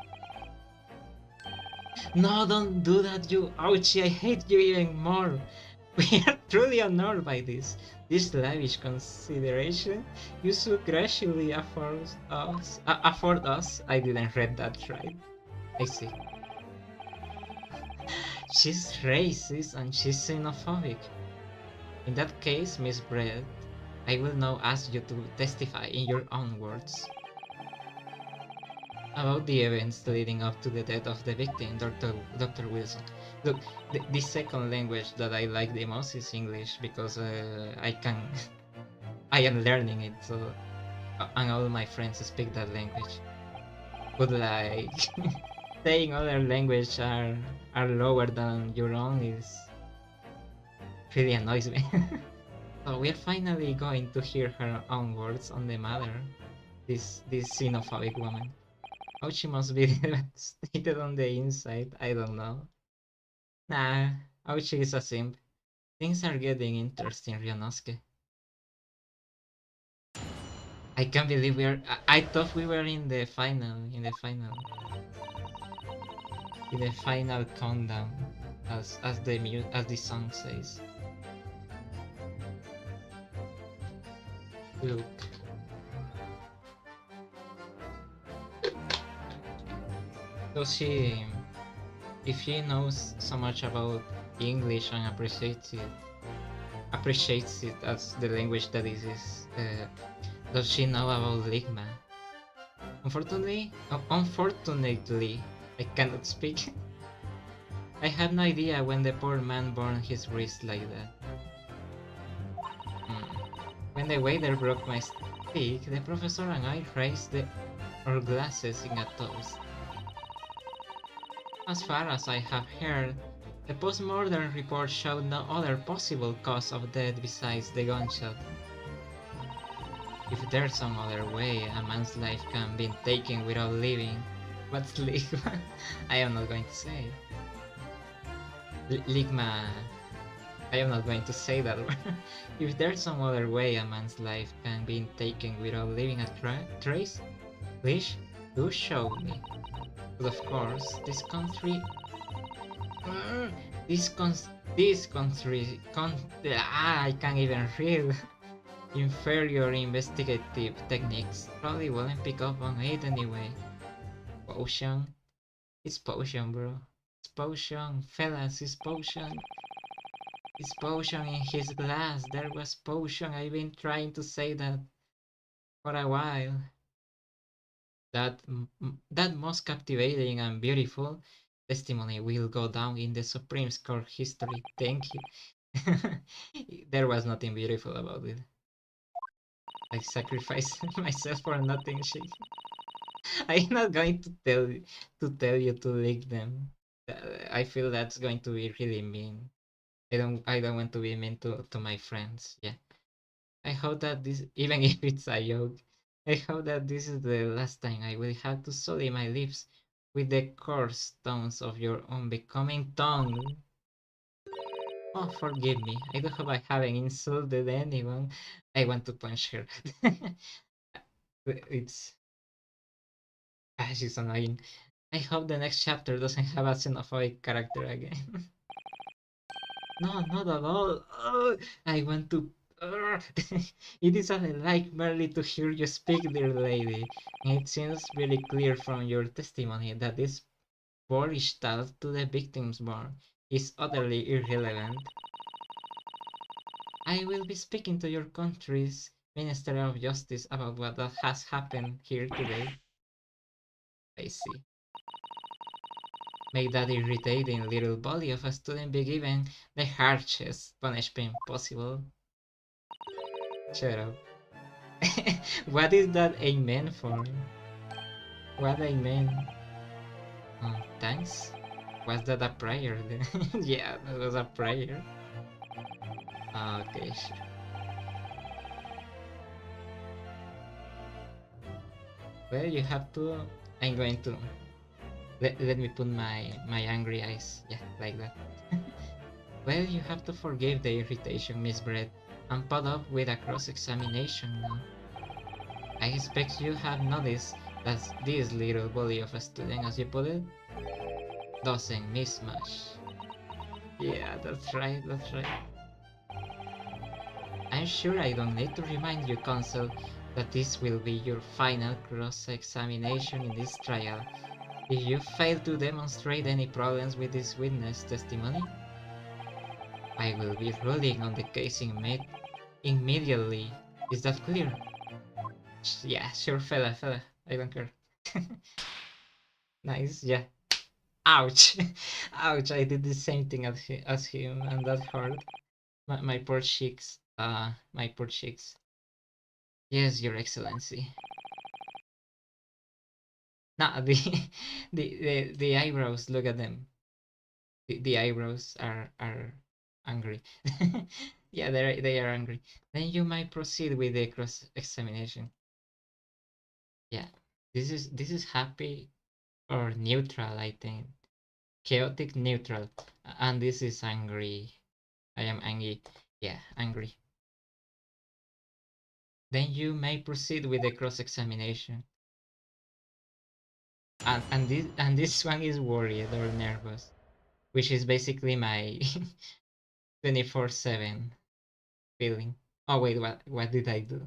No, don't do that, you ouchie, I hate you even more. We are truly honored by this lavish consideration you so graciously afford us. I didn't read that right. I see. She's racist and she's xenophobic. In that case, Miss Brett, I will now ask you to testify in your own words about the events leading up to the death of the victim, Dr. Wilson. Look, the second language that I like the most is English because I am learning it, so and all my friends speak that language. But like saying other language are lower than your own is really annoys me. So we're finally going to hear her own words on the matter. This xenophobic woman. How she must be devastated on the inside, I don't know. Nah, how she is a simp. Things are getting interesting, Ryonosuke. I can't believe I thought we were in the final countdown, as the song says. Look. So if she knows so much about English and appreciates it as the language that it is, does she know about Ligma? Unfortunately, I cannot speak. I have no idea when the poor man burned his wrist like that. When the waiter broke my stick, the professor and I raised our glasses in a toast. As far as I have heard, the post-mortem report showed no other possible cause of death besides the gunshot. If there's some other way a man's life can be taken without living, what's Ligma? I am not going to say. Ligma... I am not going to say that word. If there's some other way a man's life can be taken without leaving a trace, please do show me. But of course, this country... I can't even read. Inferior investigative techniques probably wouldn't pick up on it anyway. Potion? It's potion, bro. It's potion, fellas, it's potion. It's potion in his glass. There was potion. I've been trying to say that for a while. That most captivating and beautiful testimony will go down in the Supreme Court history. Thank you. There was nothing beautiful about it. I sacrificed myself for nothing, Shake. I'm not going to tell you to lick them. I feel that's going to be really mean. I don't want to be mean to my friends. Yeah. I hope that this, even if it's a joke, I hope that this is the last time I will have to sully my lips with the coarse tones of your unbecoming tongue. Oh, forgive me. I don't hope I haven't insulted anyone. I want to punch her. It's... she's annoying. I hope the next chapter doesn't have a xenophobic character again. No, not at all. I want to... It is a delight merely to hear you speak, dear lady. And it seems really clear from your testimony that this boorish tale to the victim's bar is utterly irrelevant. I will be speaking to your country's Minister of Justice about what has happened here today. I see. May that irritating little body of a student be given the harshest punishment possible. Shut up. What is that amen for? What amen? Thanks? Was that a prayer then? Yeah, that was a prayer. Okay, sure. Well, you have to... I'm going to... Let me put my angry eyes. Yeah, like that. Well, you have to forgive the irritation, Miss Brett, and put up with a cross-examination now. I expect you have noticed that this little bully of a student, as you put it, doesn't mismatch. Yeah, that's right, that's right. I'm sure I don't need to remind you, Counsel, that this will be your final cross-examination in this trial. If you fail to demonstrate any problems with this witness testimony, I will be ruling on the case immediately. Is that clear? Yeah, sure, fella. I don't care. Nice, yeah. Ouch! Ouch, I did the same thing as him, and that hurt. My poor cheeks. My poor cheeks. Yes, Your Excellency. Nah, the eyebrows, look at them. The eyebrows are angry. Yeah, they are angry. Then you might proceed with the cross-examination. Yeah, this is happy or neutral, I think. Chaotic neutral. And this is angry. I am angry. Yeah, angry. Then you may proceed with the cross-examination. And this one is worried or nervous, which is basically my 24/7 feeling. Oh wait, what did I do?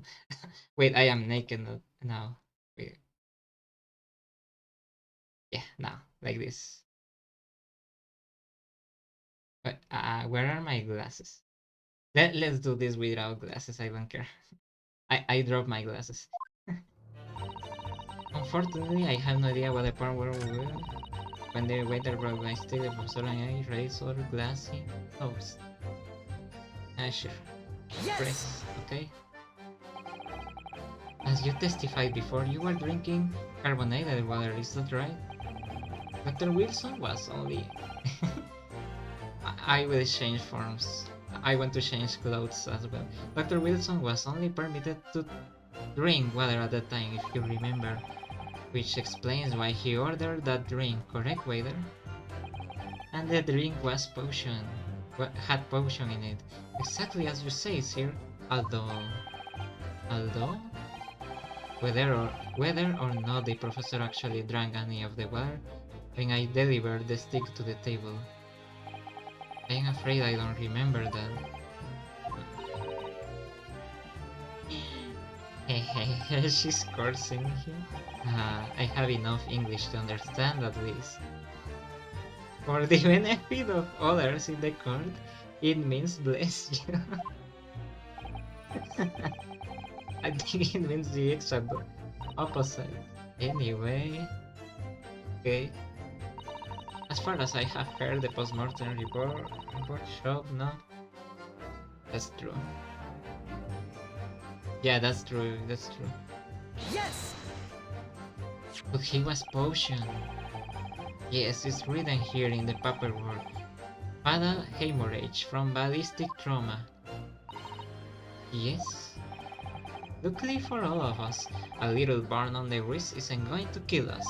Wait, I am naked now. Wait. Yeah, now like this. But where are my glasses? Let's do this without glasses. I don't care. I dropped my glasses. Unfortunately, I have no idea what the part were when the waiter brought my stick. The professor and I raised our glassy toast. Sure. Yes! Press, okay. As you testified before, you were drinking carbonated water, is that right? Dr. Wilson was only... I will change forms. I want to change clothes as well. Dr. Wilson was only permitted to drink water at the time, if you remember. Which explains why he ordered that drink, correct, waiter? And the drink was potion. Had potion in it. Exactly as you say, sir. Although... Whether or not the professor actually drank any of the water, when I delivered the stick to the table. I am afraid I don't remember that. Hehehe, she's cursing him. I have enough English to understand at least. For the benefit of others in the court, it means bless you. I think it means the exact opposite. Anyway, okay. As far as I have heard, the post-mortem report showed no. That's true. Yeah, that's true. That's true. Yes. But he was potioned. Yes, it's written here in the paperwork. Fatal hemorrhage from ballistic trauma. Yes. Luckily for all of us, a little burn on the wrist isn't going to kill us.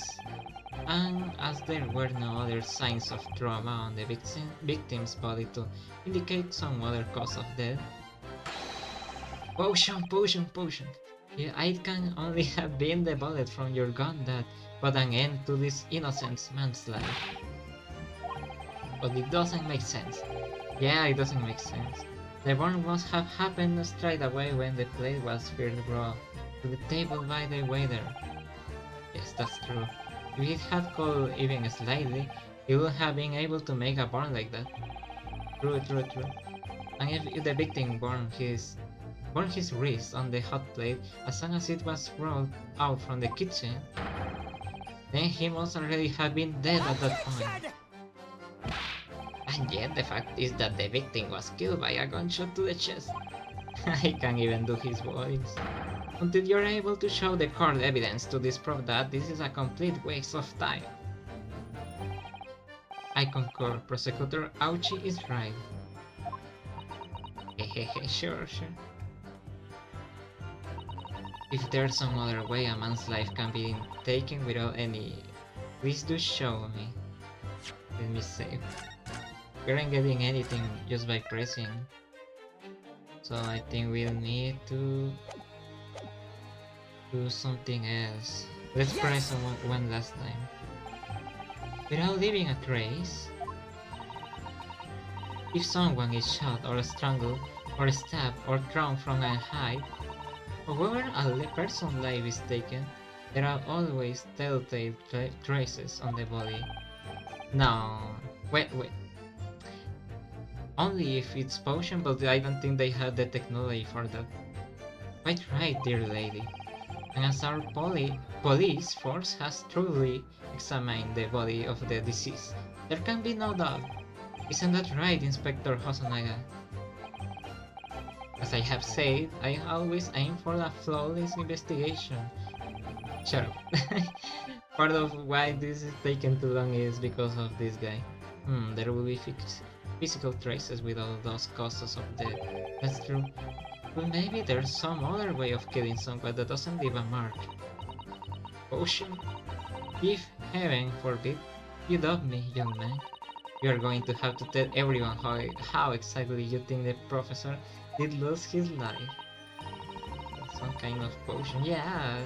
And as there were no other signs of trauma on the victim's body to indicate some other cause of death. Potion! Yeah, it can only have been the bullet from your gun that put an end to this innocent man's life. But it doesn't make sense. Yeah, it doesn't make sense. The burn must have happened straight away when the plate was first brought to the table by the waiter. Yes, that's true. If it had cooled even slightly, he would have been able to make a burn like that. True. And if the victim burned his wrist on the hot plate as soon as it was brought out from the kitchen, then he must already have been dead at that point. And yet the fact is that the victim was killed by a gunshot to the chest. I can't even do his voice. Until you're able to show the court evidence to disprove that, this is a complete waste of time. I concur, Prosecutor Auchi is right. Hehehe, sure. If there's some other way a man's life can be taken without any... Please do show me. Let me save. We aren't getting anything just by pressing. So I think we'll need to do something else. Let's press one last time. Without leaving a trace. If someone is shot or strangled or stabbed or thrown from a height, however a person's life is taken, There are always telltale traces on the body. No, wait. Only if it's potion, but I don't think they have the technology for that. Quite right, dear lady. And as our police force has truly examined the body of the deceased, there can be no doubt. Isn't that right, Inspector Hosonaga? As I have said, I always aim for a flawless investigation. Shut up. Part of why this is taking too long is because of this guy. There will be physical traces with all those causes of death. That's true. But maybe there's some other way of killing someone that doesn't leave a mark. Potion? If heaven forbid you doubt me, young man, you are going to have to tell everyone how exactly you think the professor did lose his life. Some kind of potion. Yeah,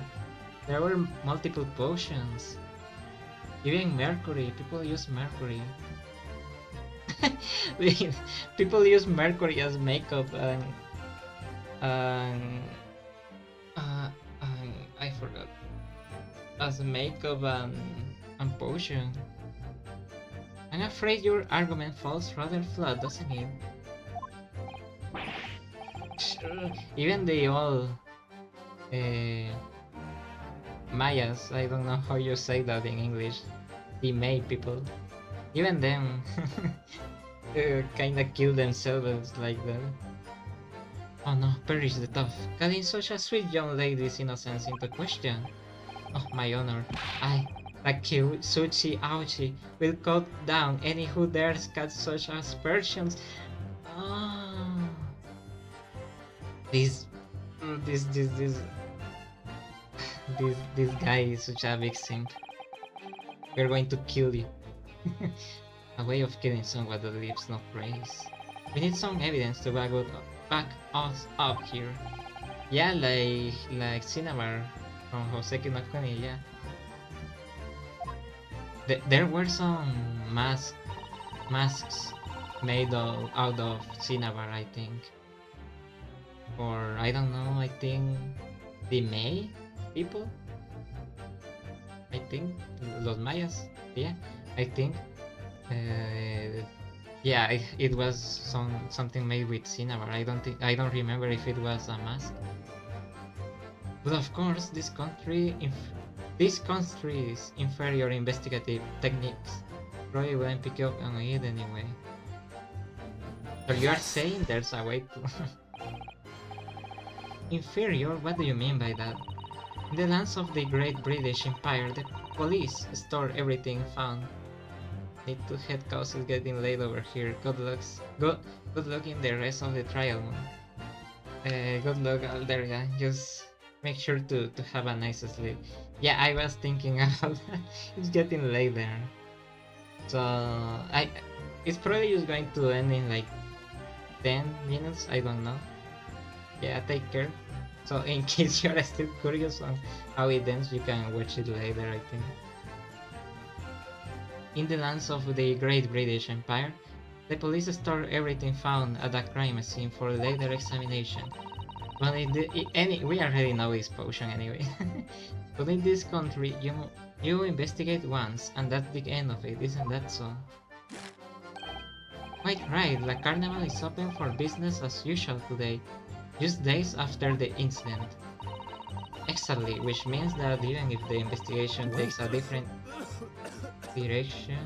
there were multiple potions. Even mercury. People use mercury. People use mercury as makeup and I forgot. As makeup and potion. I'm afraid your argument falls rather flat, doesn't it? Even the old Mayas, I don't know how you say that in English, the May people, even them kinda kill themselves like that. Oh no, perish the tough, calling such a sweet young lady's innocence into question. Oh, my honor, I, Suchi Auchi, will cut down any who dares catch such aspersions. Oh. This guy is such a big simp. We're going to kill you. A way of killing someone that leaves no trace. We need some evidence to back us up here. Yeah, like Cinnabar from Hoseki no Kuni, yeah. There were some masks made out of Cinnabar, I think. Or I don't know, I think the May people? I think Los Mayas, yeah, I think. Yeah, it was something made with Cinnabar. I don't remember if it was a mask. But of course, this country's inferior investigative techniques probably wouldn't pick up on it anyway. So you are saying there's a way to... Inferior? What do you mean by that? In the lands of the Great British Empire, the police store everything found. Need to head cause is getting late over here. Good luck in the rest of the trial, man. Good luck, Alderia. Just make sure to have a nice sleep. Yeah, I was thinking about that. It's getting late there. So it's probably just going to end in like 10 minutes, I don't know. Yeah, take care. So in case you're still curious on how it ends, you can watch it later, I think. In the lands of the Great British Empire, the police store everything found at a crime scene for later examination. Well, we already know this potion anyway. But in this country, you investigate once, and that's the end of it, isn't that so? Quite right, the carnival is open for business as usual today, just days after the incident. Exactly, which means that even if the investigation takes a different direction,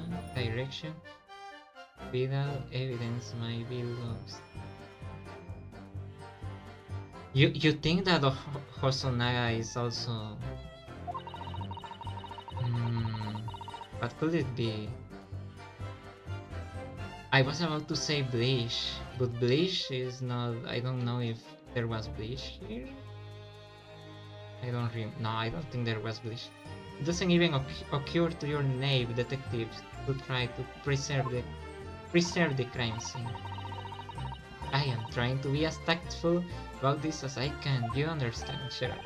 vital evidence might be lost. You think that Hosonaga is also... what could it be? I was about to say Bleach, but Bleach is not... I don't know if there was Bleach here? No, I don't think there was Bleach. It doesn't even occur to your naive detectives to try to preserve the crime scene. I am trying to be as tactful about this as I can, you understand, shut up.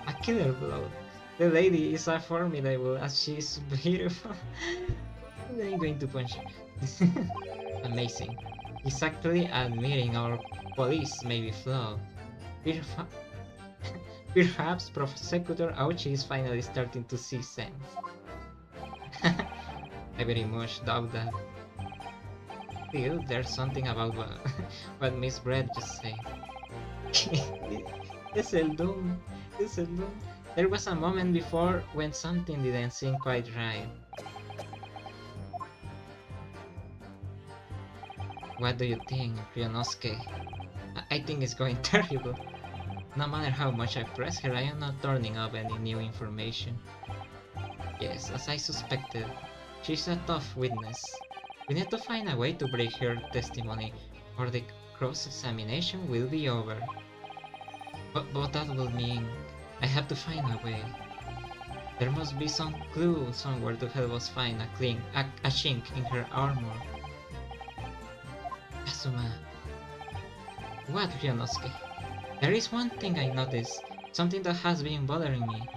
A killer blow. The lady is as formidable as she is beautiful. I'm going to punch her. Amazing. He's actually admitting our police may be flawed. Perhaps Prosecutor Auchi is finally starting to see sense. I very much doubt that. Still, there's something about what, what Miss Brett just said. Es el doom. Es el doom. There was a moment before when something didn't seem quite right. What do you think, Ryonosuke? I think it's going terrible. No matter how much I press her, I am not turning up any new information. Yes, as I suspected, she's a tough witness. We need to find a way to break her testimony, or the cross-examination will be over. But that will mean I have to find a way. There must be some clue somewhere to help us find a chink in her armor. Asuma. What, Ryonosuke? There is one thing I noticed, something that has been bothering me.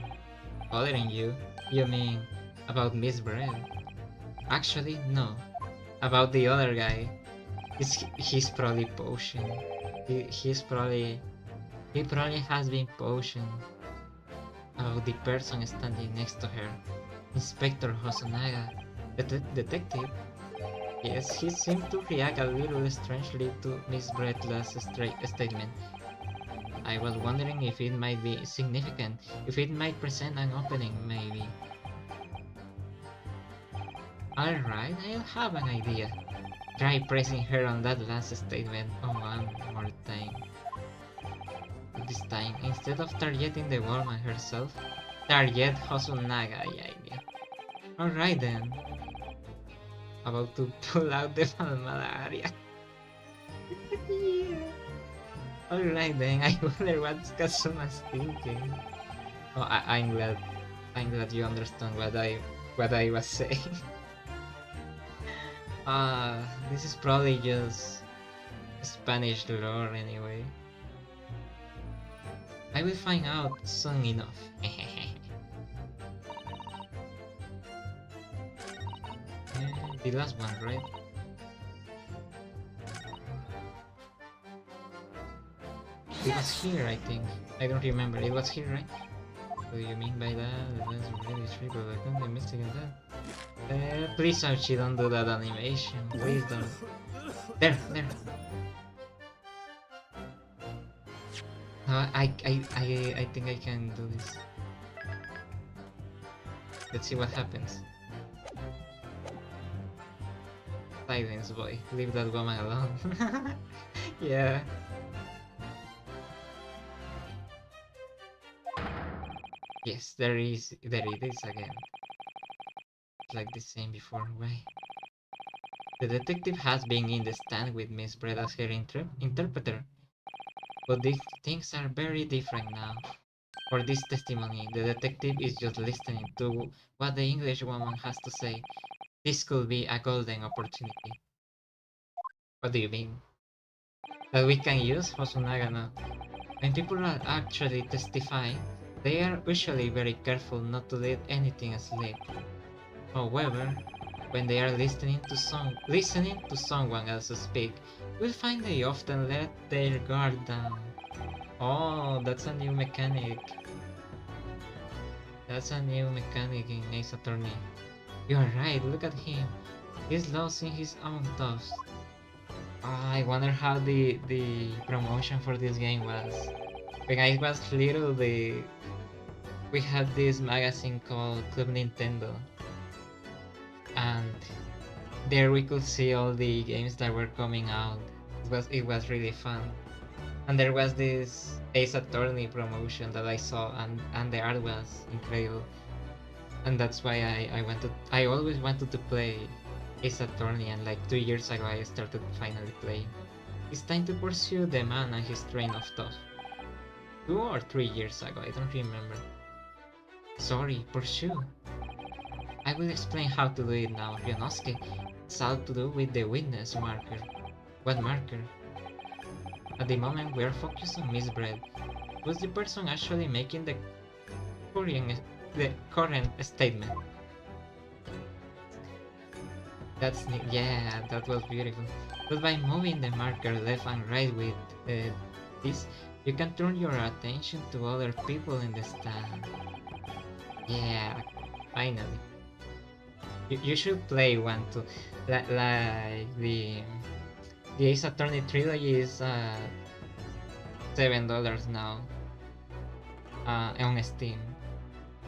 Bothering you? You mean about Miss Brett? Actually, no. About the other guy. He's probably potioned. He probably has been potioned. About the person standing next to her. Inspector Hosonaga. The detective? Yes, he seemed to react a little strangely to Miss Brett's last statement. I was wondering if it might be significant, if it might present an opening, maybe. Alright, I'll have an idea. Try pressing her on that last statement one more time. This time, instead of targeting the woman herself, target Hosonaga, yeah. Alright then. About to pull out the Palmada area. Yeah. Alright then, I wonder what Kazuma's thinking. Oh, I'm glad you understand what I was saying. This is probably just Spanish lore anyway. I will find out soon enough. The last one, right? It was here, I think. I don't remember. It was here, right? What do you mean by that? That's really true, but I can't be mistaken that. Please, Archie, don't do that animation. Please don't. There. No, I think I can do this. Let's see what happens. Silence, boy. Leave that woman alone. Yeah. Yes, there it is again. Like the same before, why? The detective has been in the stand with Miss Brett as her interpreter. But these things are very different now. For this testimony, the detective is just listening to what the English woman has to say. This could be a golden opportunity. What do you mean? That we can use Hosonaga now? When people are actually testify, they are usually very careful not to let anything slip. However, when they are listening to someone else speak, you'll find they often let their guard down. Oh, that's a new mechanic. That's a new mechanic in Ace Attorney. You are right, look at him. He's lost in his own thoughts. I wonder how the promotion for this game was. When I was little, we had this magazine called Club Nintendo, and there we could see all the games that were coming out. It was really fun, and there was this Ace Attorney promotion that I saw, and the art was incredible, and that's why I always wanted to play Ace Attorney, and like 2 years ago I started finally playing. It's time to pursue the man and his train of thought. 2 or 3 years ago, I don't remember. Sorry, pursue. I will explain how to do it now, Ryonosuke. It's all to do with the witness marker. What marker? At the moment we are focused on Miss Brett. Who's the person actually making the current statement? That was beautiful. But by moving the marker left and right with this, You can turn your attention to other people in the stand. Yeah, finally. You should play one too. Like the Ace Attorney trilogy is $7 now on Steam.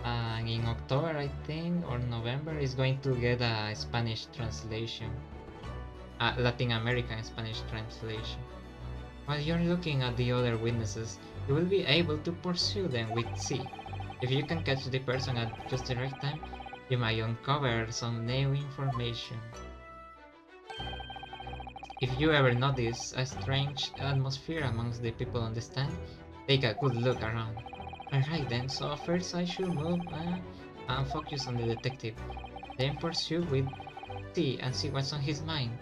And in October, I think, or November, is going to get a Spanish translation, Latin American Spanish translation. While you're looking at the other witnesses, you will be able to pursue them with C. If you can catch the person at just the right time, you might uncover some new information. If you ever notice a strange atmosphere amongst the people on the stand, take a good look around. Alright then, so first I should move and focus on the detective. Then pursue with C and see what's on his mind.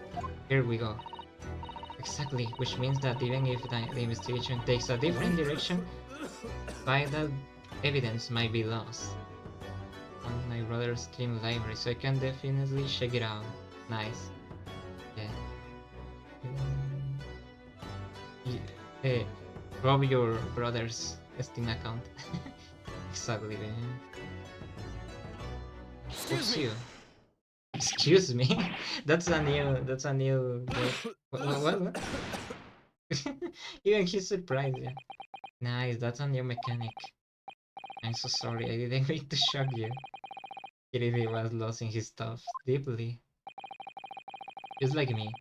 Here we go. Exactly, which means that even if the investigation takes a different direction, vital evidence might be lost. On my brother's Steam library, so I can definitely check it out. Nice. Yeah. Hey, rob your brother's Steam account. Exactly, man. Pursue. Excuse me. That's a new. What? Even he's surprised. Yeah. Nice. That's a new mechanic. I'm so sorry. I didn't mean to shock you. He really was losing his stuff deeply. Just like me.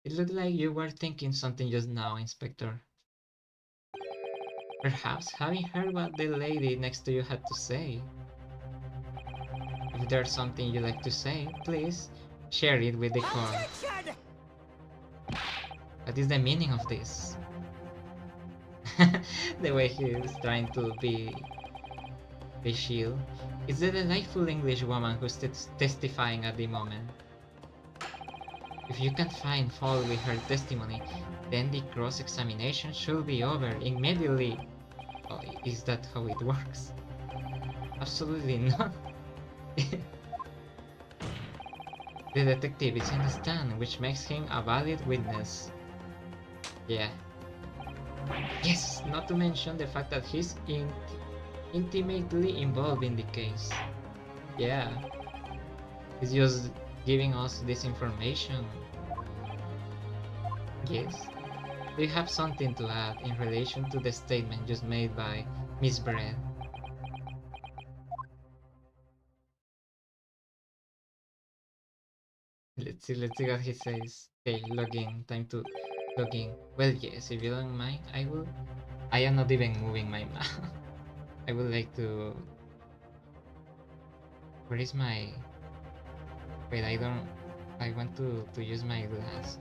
It looked like you were thinking something just now, Inspector. Perhaps having heard what the lady next to you had to say. If there's something you'd like to say, please share it with the court. What is the meaning of this? The way he is trying to be shield. It's the delightful English woman who's testifying at the moment. If you can find fault with her testimony, then the cross-examination should be over immediately. Oh, is that how it works? Absolutely not. The detective is in the stand, which makes him a valid witness. Yeah. Yes, not to mention the fact that he's intimately involved in the case. Yeah. He's just giving us this information. Yes. Do you have something to add in relation to the statement just made by Miss Brett? Let's see what he says. Okay, login. Time to log in. Well, yes, if you don't mind, I am not even moving my mouse. I would like to. Where is my? Wait, I don't. I want to use my glass.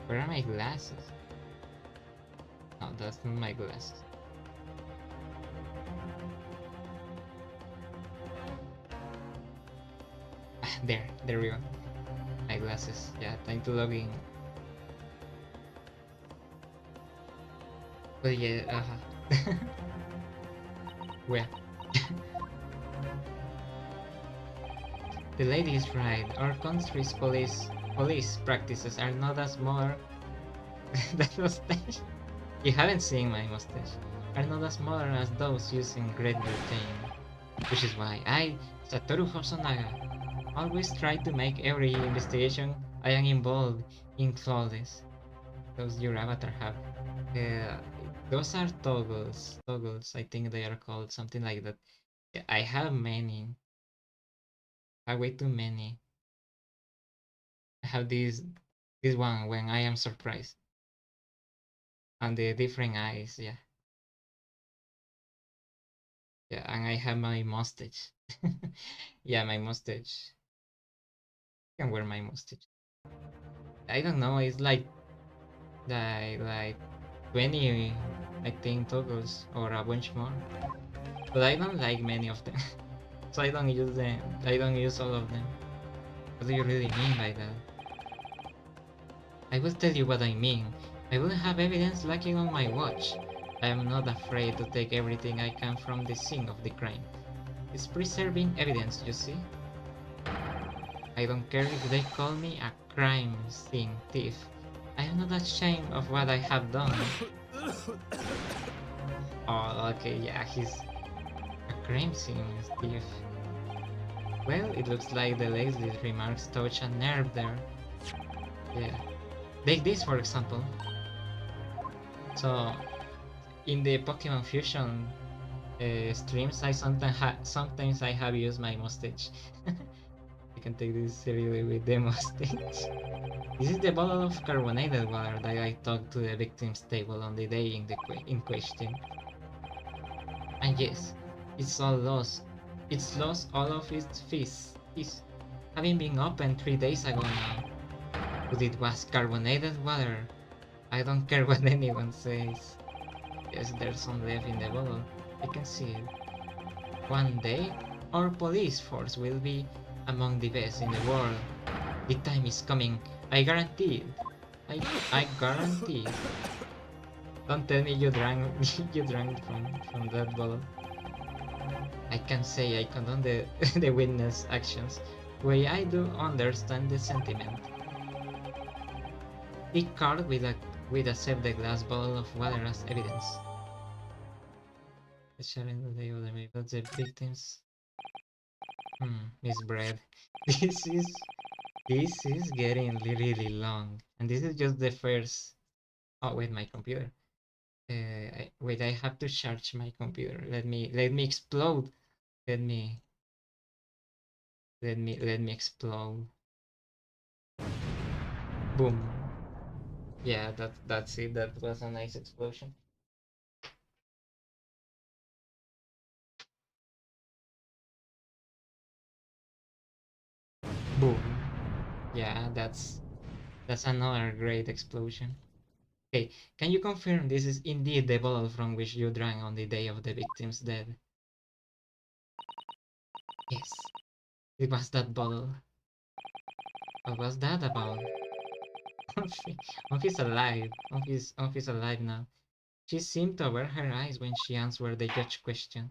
Where are my glasses? No, that's not my glasses. There we go. My glasses. Yeah, time to log in. Well, yeah, Where? The lady is right. Our country's police practices are not as modern. That mustache. You haven't seen my mustache. Are not as modern as those used in Great Britain. Which is why I, Satoru Hosonaga, always try to make every investigation I am involved in flawless. Those your avatar have. Those are toggles. Toggles, I think they are called something like that. Yeah, I have many. I have way too many. I have this one when I am surprised. And the different eyes, yeah. Yeah, and I have my mustache. Yeah, my mustache. I can wear my mustache. I don't know, it's like 20, I think, toggles or a bunch more. But I don't like many of them. So I don't use them. I don't use all of them. What do you really mean by that? I will tell you what I mean. I will have evidence lacking on my watch. I am not afraid to take everything I can from the scene of the crime. It's preserving evidence, you see? I don't care if they call me a crime scene thief. I am not ashamed of what I have done. Oh, okay, yeah, he's a crime scene thief. Well, it looks like the Leslie's remarks touch a nerve there. Yeah. Take this, for example. So, in the Pokemon Fusion streams, I sometimes I have used my mustache. I can take this seriously with the mustache. This is the bottle of carbonated water that I took to the victim's table on the day in question. And yes, it's all lost. It's lost all of its fizz, having been opened 3 days ago now. But it was carbonated water. I don't care what anyone says. Yes, there's some left in the bottle. I can see it. One day, our police force will be among the best in the world. The time is coming. I guarantee it. I guarantee it. Don't tell me you drank you drank from that bottle. I can say I condone the the witness actions. Way I do understand the sentiment. The card with accept the glass bottle of water as evidence. Sharing the day of the but the victims. Misbread. This is getting really long, and this is just the first. Oh wait, my computer. Wait, I have to charge my computer. Let me explode. Let me explode. Boom. Yeah, that's it. That was a nice explosion. Boom. Yeah, that's another great explosion. Okay, can you confirm this is indeed the bottle from which you drank on the day of the victim's death? Yes, it was that bottle. What was that about? Off is alive. Off is alive now. She seemed to avert her eyes when she answered the judge's question.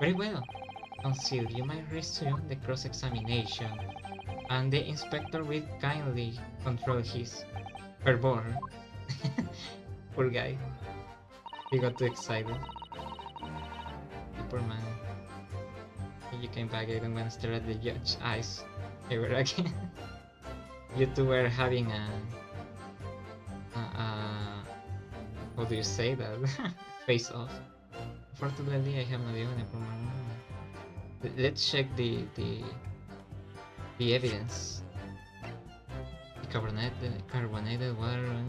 Very well. Conceal, you might resume the cross-examination, and the inspector will kindly control his fervor. Poor guy. He got too excited. The poor man. You came back, I don't want to stare at the judge's eyes ever again. You two were having a how do you say that? Face off. Unfortunately, I have not even a problem. Let's check the evidence. The carbonated water.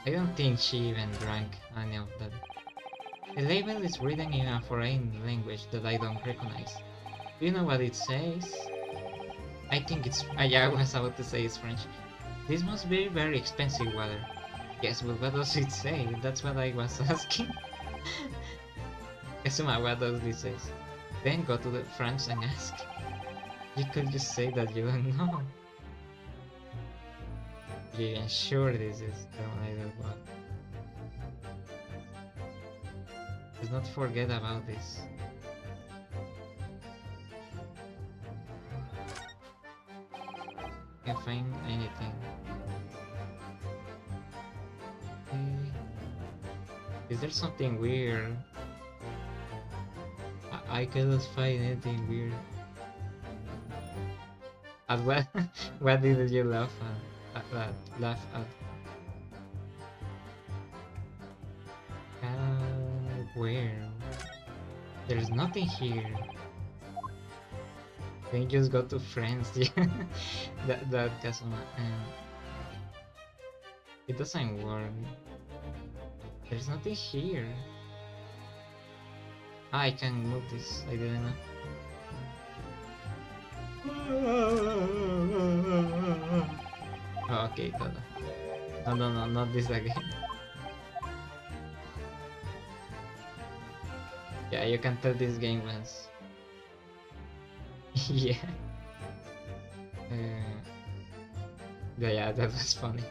I don't think she even drank any of that. The label is written in a foreign language that I don't recognize. Do you know what it says? I think it's... yeah, I was about to say it's French. This must be very expensive water. Yes, but what does it say? That's what I was asking. Asuma, what does this say? Then go to the French and ask. You could just say that you don't know. Yeah, sure this is carbonated water. Let's not forget about this. Can't find anything. Is there something weird? I cannot find anything weird. At what? What did you laugh at? Laugh at? Where? There's nothing here. Then just go to friends. Yeah, that Kazuma. It doesn't work. There's nothing here. Ah, I can move this. I didn't know. Oh, okay, no, not this again. Yeah, you can tell this game was. Yeah. Yeah, that was funny.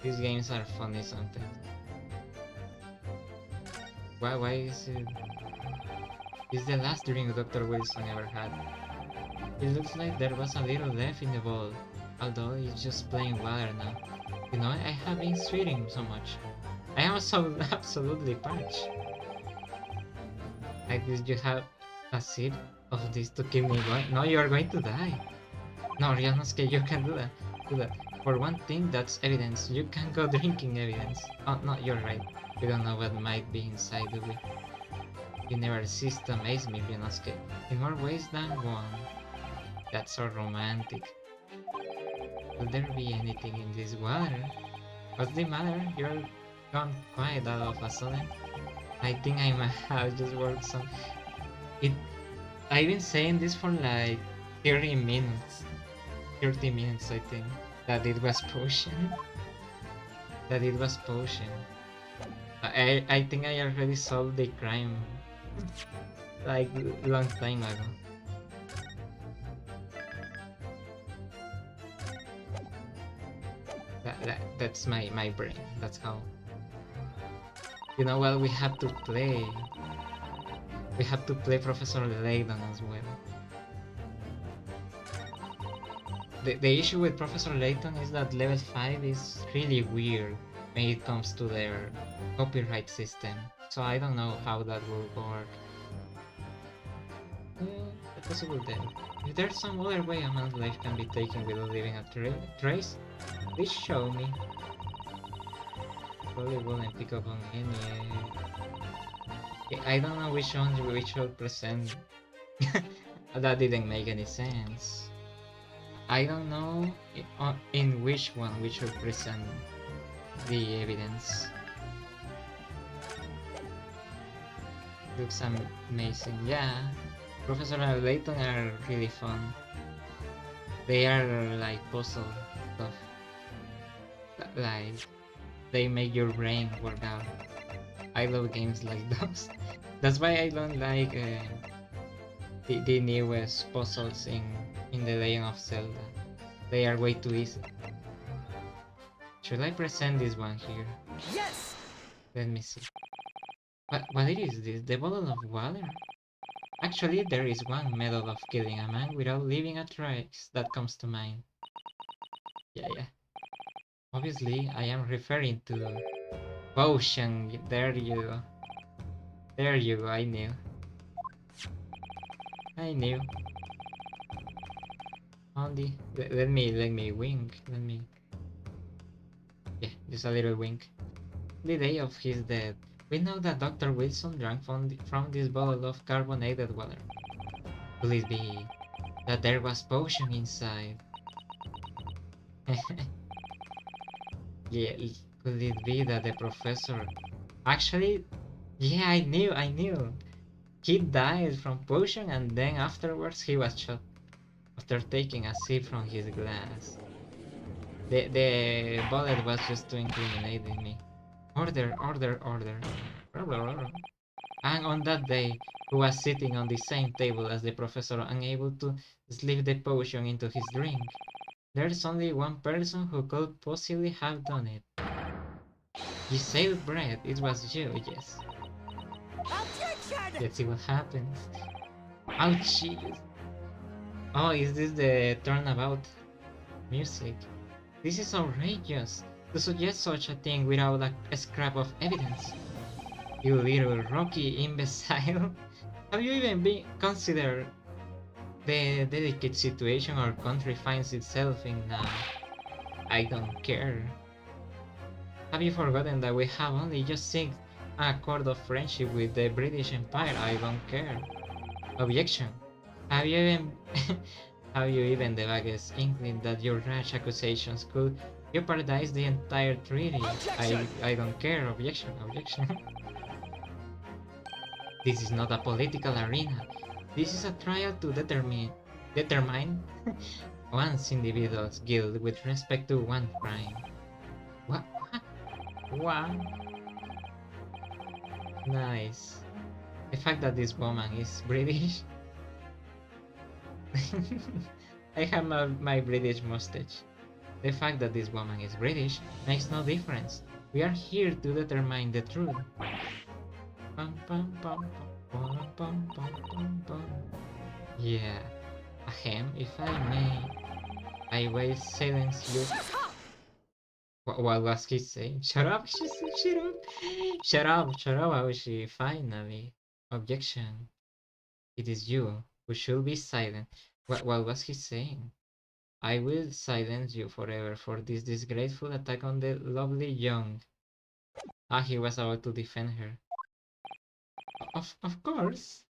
These games are funny sometimes. Why is it? It's the last drink Dr. Wilson ever had. It looks like there was a little left in the bowl, although it's just plain water now. You know, I have been sweating so much. I am so absolutely parched. Like this, you have a sip of this to keep me going. No, you are going to die. No, Ryanosuke, you can do that. Do that. For one thing, that's evidence. You can go drinking evidence. Oh, no, you're right. We don't know what might be inside, do we? You never cease to amaze me, Ryanosuke. In more ways than one. That's so romantic. Will there be anything in this water? What's the matter? You're gone quiet all of a sudden. I think I might have just worked some... I've been saying this for like 30 minutes. 30 minutes, I think. That it was potion. That it was potion. I think I already solved the crime. Like, long time ago. That's my brain. That's how. You know what? We have to play. We have to play Professor Layton as well. The issue with Professor Layton is that level 5 is really weird when it comes to their copyright system. So I don't know how that will work. A possible death. If there's some other way a man's life can be taken without leaving a trace, please show me. Probably wouldn't pick up on any. I don't know which one we should present. That didn't make any sense. I don't know in which one we should present the evidence. Looks amazing. Yeah, Professor Layton are really fun. They are like puzzle stuff. Like, they make your brain work out. I love games like those. That's why I don't like the newest puzzles in the Legend of Zelda. They are way too easy. Should I present this one here? Yes! Let me see. What is this? The bottle of water? Actually, there is one method of killing a man without leaving a trace that comes to mind. Yeah. Obviously, I am referring to potion. There you go. There you go. I knew. Only let me wink. Yeah, just a little wink. The day of his death, we know that Dr. Wilson drank from this bottle of carbonated water. Could it be that there was potion inside? Yeah, could it be that the professor... Actually, yeah, I knew. He died from potion and then afterwards he was shot after taking a sip from his glass. The bullet was just to incriminate me. Order. And on that day, he was sitting on the same table as the professor, unable to slip the potion into his drink. There's only one person who could possibly have done it. You saved bread. It was you, yes. Objection! Let's see what happens. Oh, jeez. Oh, is this the turnabout music? This is outrageous. To suggest such a thing without a scrap of evidence. You little rocky imbecile. Have you even been considered the delicate situation our country finds itself in now? I don't care. Have you forgotten that we have only just signed an accord of friendship with the British Empire? I don't care. Objection. Have you even the vaguest inkling that your rash accusations could jeopardize the entire treaty? I don't care. Objection. This is not a political arena. This is a trial to determine one's individual's guilt with respect to one crime. What? Nice. The fact that this woman is British. I have my British mustache. The fact that this woman is British makes no difference. We are here to determine the truth. Yeah, ahem, if I may, I will silence you. What was he saying? Shut up, she said, shut up. Shut up, Aoshi, finally. Objection. It is you who should be silent. What was he saying? I will silence you forever for this disgraceful attack on the lovely young. Ah, he was about to defend her. Of course.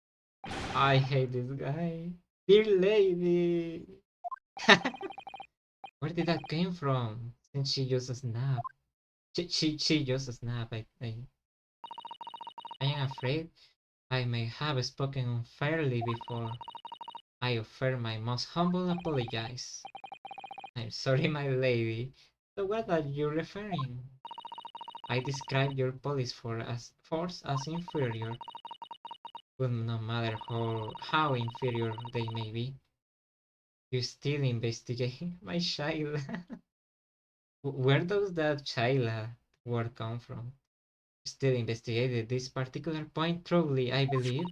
I hate this guy. Dear lady. Where did that came from? Since she just snapped. She just snapped. I am afraid I may have spoken unfairly before. I offer my most humble apologies. I'm sorry, my lady. So what are you referring? I described your police force as inferior. But no matter how inferior they may be, you still investigate my child. Where does that child word come from? Still investigated this particular point thoroughly, I believe.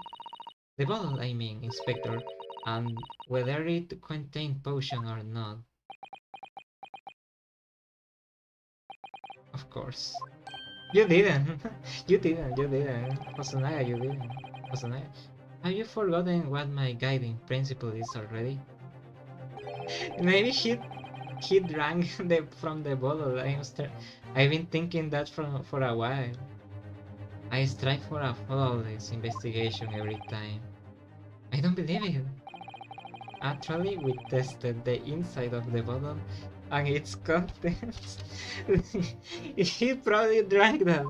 The bottle, I mean, Inspector, and whether it contained potion or not. Of course. You didn't. You didn't. Hosonaga, you didn't. Hosonaga. Have you forgotten what my guiding principle is already? Maybe he drank from the bottle. I've been thinking that for a while. I strive for a flawless investigation every time. I don't believe it. Actually, we tested the inside of the bottle and its contents. He probably drank that.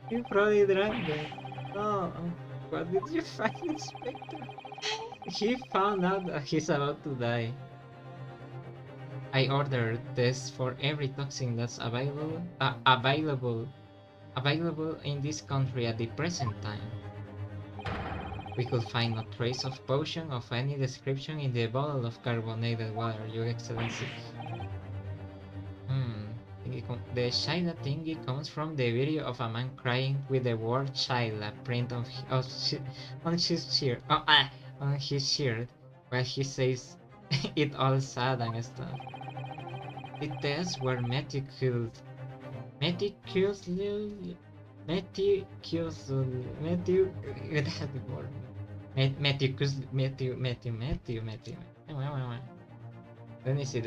He probably drank that. No. What did you find, Inspector? He found out that he's about to die. I ordered tests for every toxin that's available in this country at the present time. We could find no trace of potion of any description in the bottle of carbonated water, Your Excellency. The Shaila thingy comes from the video of a man crying with the word Shaila print on his shirt. On his shirt, while he says it all sad and stuff. The tests were meticulously let me see.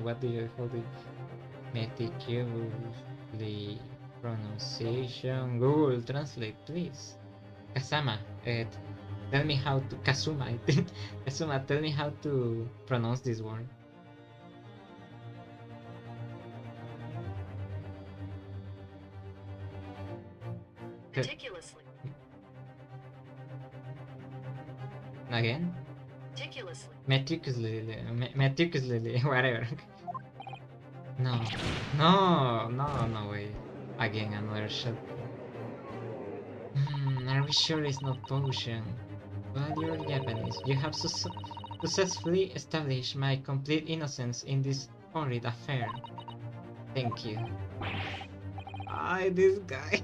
What do you call it? Meticulously pronunciation. Google Translate, please. Kasama, tell me how to Kazuma, I think. Kazuma, tell me how to pronounce this word. Meticulously. Again? Meticulously, whatever. No way. Again, another shot. Are we sure it's not potion? Well, you're Japanese. You have successfully established my complete innocence in this horrid affair. Thank you. This guy.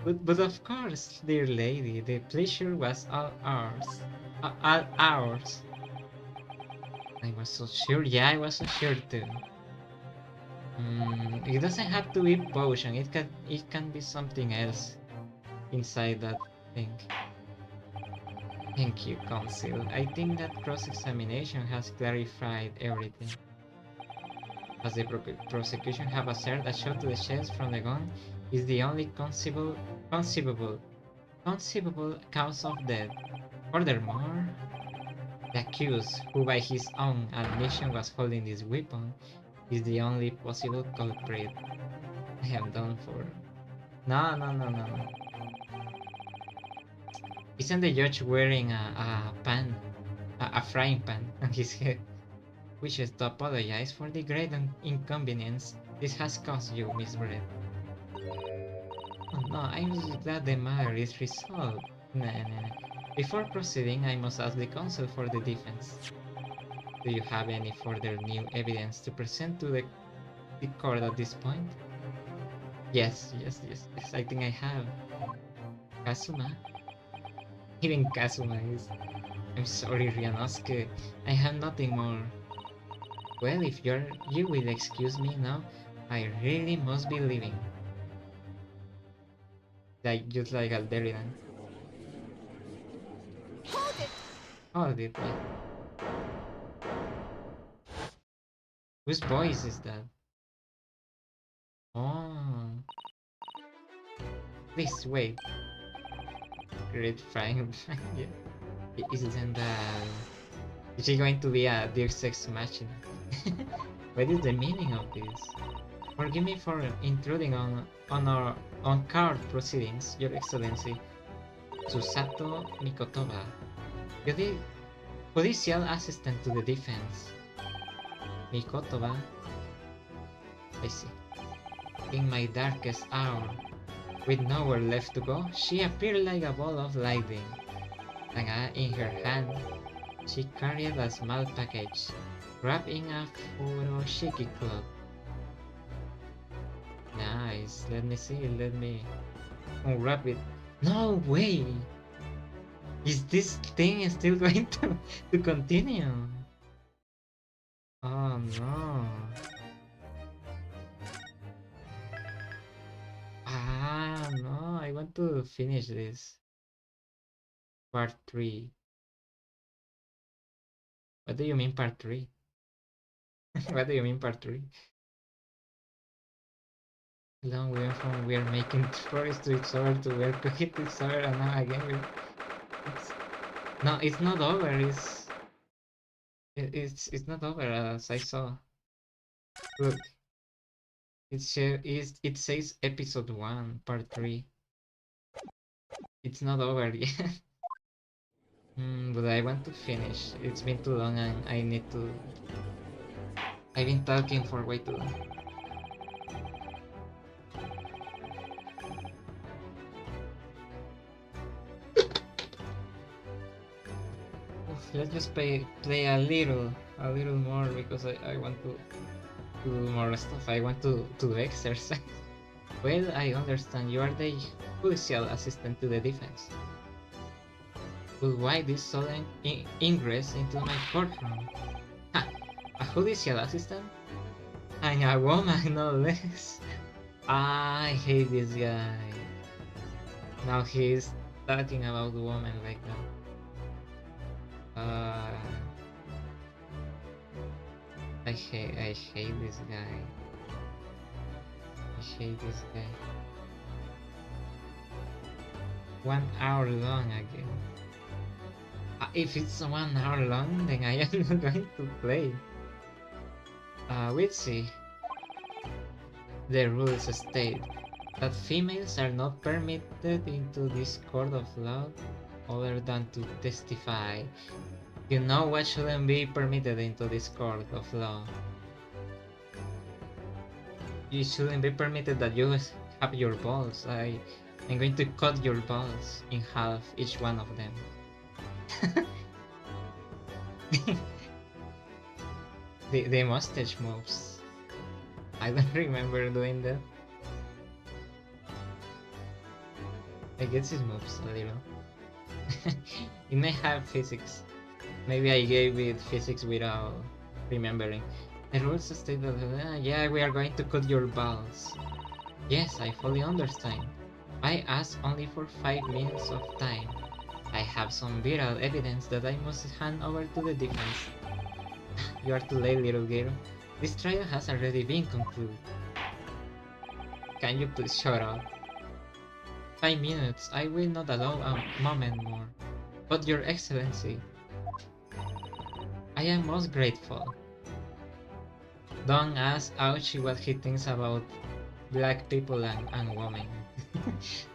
but of course, dear lady, the pleasure was all ours. All ours. I was so sure. Yeah, I was so sure too. It doesn't have to be potion. It can be something else inside that thing. Thank you, Counsel. I think that cross-examination has clarified everything. As the prosecution have asserted, a shot to the chest from the gun is the only conceivable cause of death. Furthermore, the accused, who by his own admission was holding this weapon, is the only possible culprit. I am done for. No. Isn't the judge wearing a frying pan on his head? Wishes to apologize for the great inconvenience this has caused you, Miss Brett. Oh no, I'm glad the matter is resolved. Nah. Before proceeding, I must ask the counsel for the defense. Do you have any further new evidence to present to the court at this point? Yes, I think I have. Kazuma? Even Kazuma is... I'm sorry, Ryanosuke. I have nothing more. Well, if you will excuse me now, I really must be leaving. Just like Alderian. Hold it! Hold it, yeah. Whose voice is that? Oh. Please wait. Great Frank. Yeah. Isn't that... Is she going to be a dear sex machine? What is the meaning of this? Forgive me for intruding on our on-card proceedings, Your Excellency. Susato Mikotoba, Judicial Assistant to the Defense. Mikotoba. I see. In my darkest hour, with nowhere left to go, she appeared like a ball of lightning. And in her hand, she carried a small package, wrapped in a furoshiki cloth. Nice. Let me see. Let me unwrap it. No way! Is this thing still going to continue? Oh no. Ah no, I want to finish this. Part 3. What do you mean part 3? What do you mean part 3? Long way from we're making stories to each other to we're to hit each other and now again no, it's not over. It's not over as I saw. Look, it says episode 1, part 3. It's not over yet. But I want to finish. It's been too long and I need to... I've been talking for way too long. Let's just play a little more because I want to do more stuff. I want to exercise. Well, I understand you are the judicial assistant to the defense. But why this sudden ingress into my courtroom? Ha! A judicial assistant? I'm a woman, no less. I hate this guy. Now he's talking about women like that. I hate this guy. I hate this guy. 1 hour long again. If it's 1 hour long, then I am not going to play. We'll see. The rules state that females are not permitted into this court of law other than to testify. You know what shouldn't be permitted into this court of law. You shouldn't be permitted that you have your balls. I'm going to cut your balls in half, each one of them. the mustache moves. I don't remember doing that. I guess it moves a little. It may have physics. Maybe I gave it physics without remembering. The rules state that, yeah, we are going to cut your balls. Yes, I fully understand. I asked only for 5 minutes of time. I have some viral evidence that I must hand over to the defense. You are too late, little girl. This trial has already been concluded. Can you please shut up? 5 minutes, I will not allow a moment more. But Your Excellency, I am most grateful. Don't ask Auchi what he thinks about black people and women.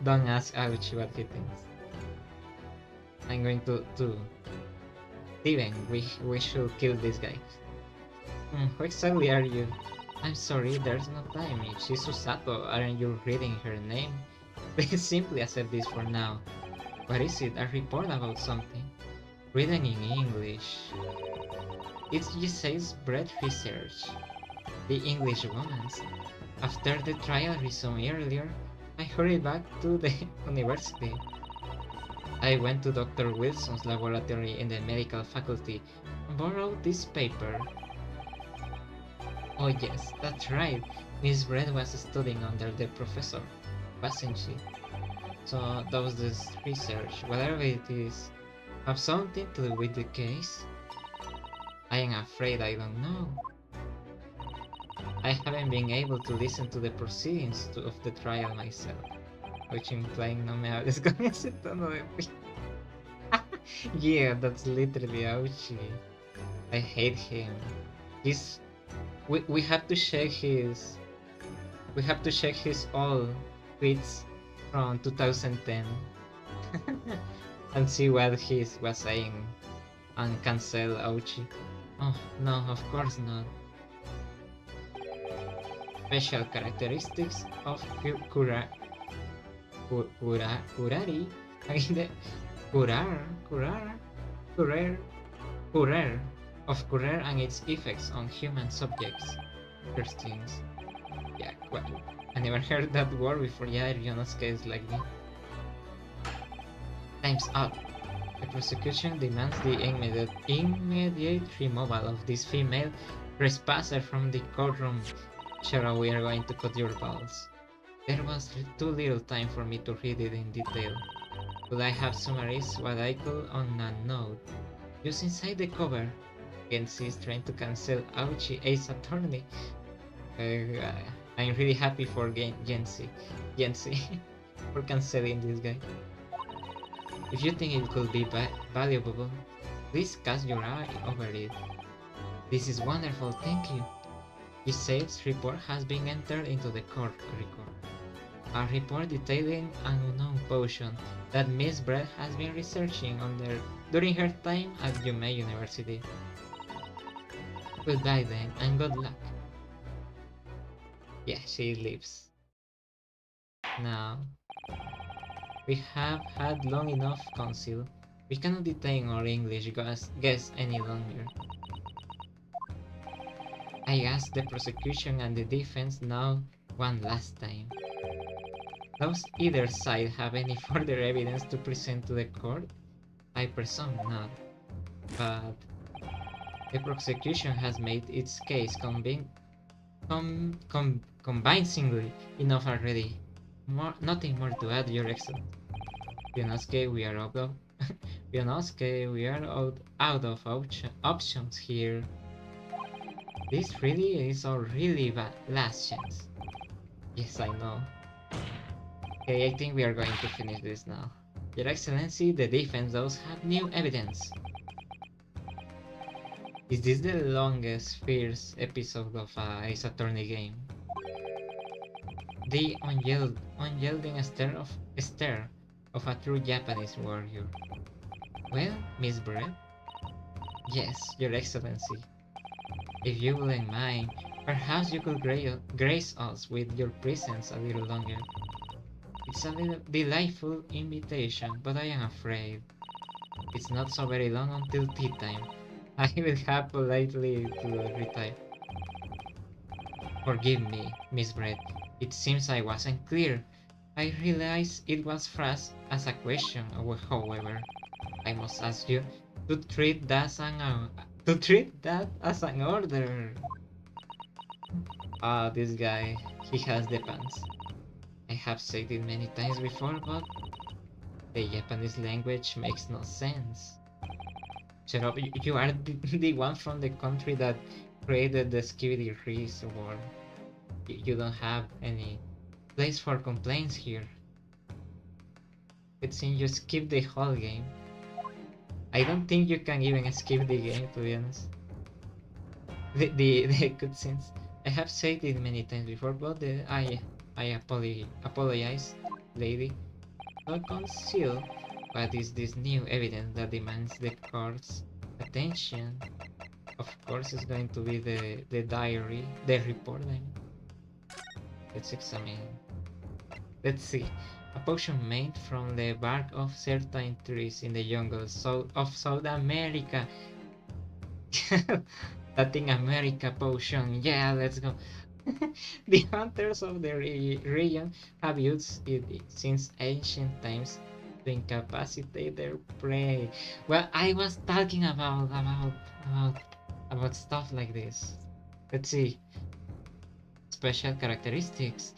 Don't ask Auchi what he thinks. I'm going to Steven, we should kill this guy. Who exactly are you? I'm sorry, there's no time. If she's Susato, aren't you reading her name? Please simply accept this for now. What is it? A report about something? Written in English. It just says bread research. The English romance. After the trial resumed earlier, I hurried back to the university. I went to Dr. Wilson's laboratory in the medical faculty and borrowed this paper. Oh yes, that's right. Miss Brett was studying under the professor, wasn't she? So that was this research. Whatever it is, have something to do with the case? I am afraid I don't know. I haven't been able to listen to the proceedings of the trial myself, which implying no me hables con ese tono de Yeah, that's literally Ouchie. I hate him. He's we have to check his all tweets from 2010 and see what he was saying and cancel Ouchie. Oh no, of course not. Special characteristics of Kurari. I mean the Kurer of Kurer and its effects on human subjects. First things. Yeah, well, I never heard that word before. Yeah, Rionosuke is like me. Time's up. The prosecution demands the immediate removal of this female trespasser from the courtroom. Sure, we are going to cut your balls. There was too little time for me to read it in detail. Could I have summarized what I could on a note? Just inside the cover, Gensi is trying to cancel Ouchi Ace Attorney. I'm really happy for Gensi for canceling this guy. If you think it could be valuable, please cast your eye over it. This is wonderful, thank you. Giselle's report has been entered into the court record. A report detailing an unknown potion that Miss Brett has been researching during her time at Yumei University. Goodbye then, and good luck. Yeah, she leaves. Now, we have had long enough counsel. We cannot detain our English guests any longer. I ask the prosecution and the defense now one last time. Does either side have any further evidence to present to the court? I presume not, but the prosecution has made its case convincingly enough already. Nothing more to add, Your Excellency. Rionosuke, we are out of Rionosuke, we are out of options here. This really is our really last chance. Yes, I know. Okay, I think we are going to finish this now. Your Excellency, the defense does have new evidence. Is this the longest first episode of Ace Attorney game? The unyielding stare of a true Japanese warrior. Well, Miss Brett? Yes, Your Excellency. If you wouldn't mind, perhaps you could grace us with your presence a little longer. It's a delightful invitation, but I am afraid it's not so very long until tea time. I will have politely to retire. Forgive me, Miss Brett. It seems I wasn't clear. I realize it was phrased as a question, however. I must ask you to treat that as an order. Ah, this guy, he has the pants. I have said it many times before, but the Japanese language makes no sense. Shut up, you are the one from the country that created the Skibidi Reese war. You don't have any place for complaints here. It seems you skipped the whole game. I don't think you can even skip the game, to be honest. The cutscenes. I have said it many times before, but I apologize, lady. Don't conceal what is this new evidence that demands the court's attention. Of course, it's going to be the diary, the report. Let's examine. Let's see. A potion made from the bark of certain trees in the jungles of South America. Latin America potion. Yeah, let's go. The hunters of the region have used it since ancient times to incapacitate their prey. Well, I was talking about stuff like this. Let's see. Special characteristics: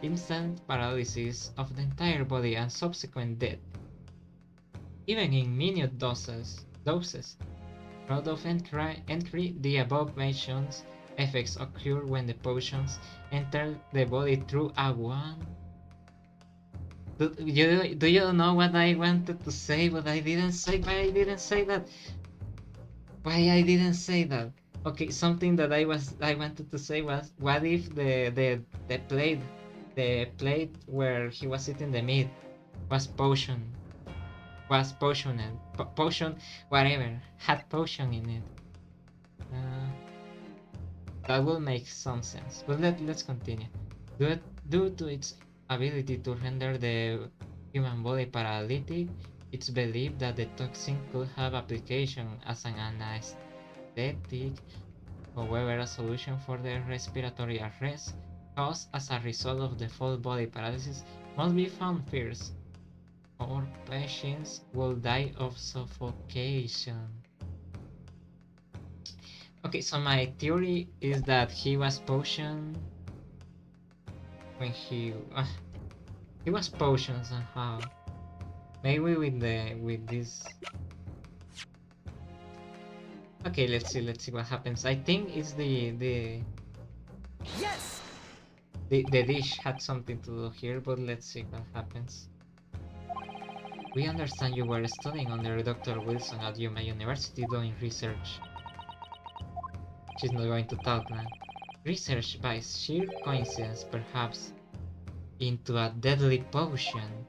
instant paralysis of the entire body and subsequent death, even in minute doses. Route of entry: the above mentioned effects occur when the potions enter the body through a wound. Do you know what I wanted to say, but I didn't say? Why I didn't say that? Why I didn't say that? Okay, something that I wanted to say was, what if the plate where he was eating the meat was potioned, potion, whatever, had potion in it. That will make some sense, but let's continue. Due to its ability to render the human body paralytic, it's believed that the toxin could have application as an anesthetic. However, a solution for the respiratory arrest caused as a result of the full body paralysis must be found first, or patients will die of suffocation. Okay, so my theory is that he was potioned when he was potioned somehow. Maybe with this. Okay, let's see what happens. I think it's Yes. the dish had something to do here, but let's see what happens. We understand you were studying under Dr. Wilson at Yuma University doing research. She's not going to talk now. Research by sheer coincidence, perhaps, into a deadly potion.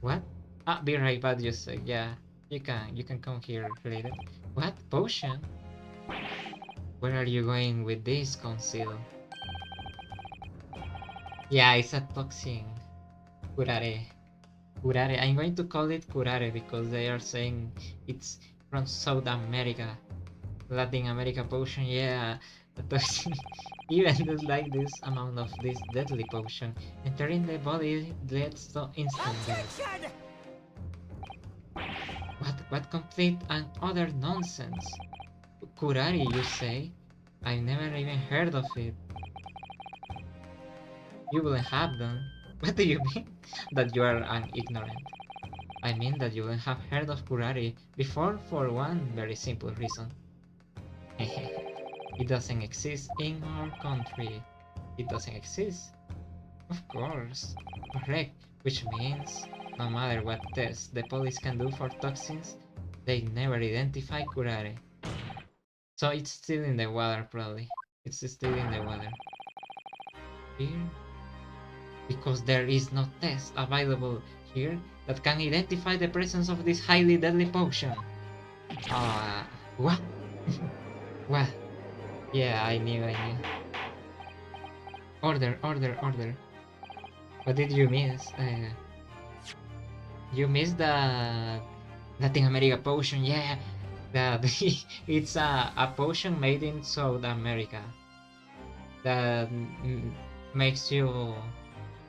What? Ah, be right back, you say. Yeah, you can come here later. What? Potion? Where are you going with this, Conceal? Yeah, it's a toxin. Curare. Curare. I'm going to call it curare because they are saying it's from South America. Latin America potion, yeah. A toxin. Even just like this amount of this deadly potion entering the body leads to instant death. Attention. What complete and utter nonsense. Kurari, you say? I've never even heard of it. You wouldn't have done. What do you mean? That you are an ignorant? I mean that you wouldn't have heard of Kurari before for one very simple reason. It doesn't exist in our country. It doesn't exist? Of course. Correct. Which means, no matter what tests the police can do for toxins, they never identify curare. So it's still in the water, probably. It's still in the water. Here? Because there is no test available here that can identify the presence of this highly deadly potion. What? What? Yeah, I knew. Order. What did you miss? You missed the Latin America potion, yeah. It's a potion made in South America that makes you.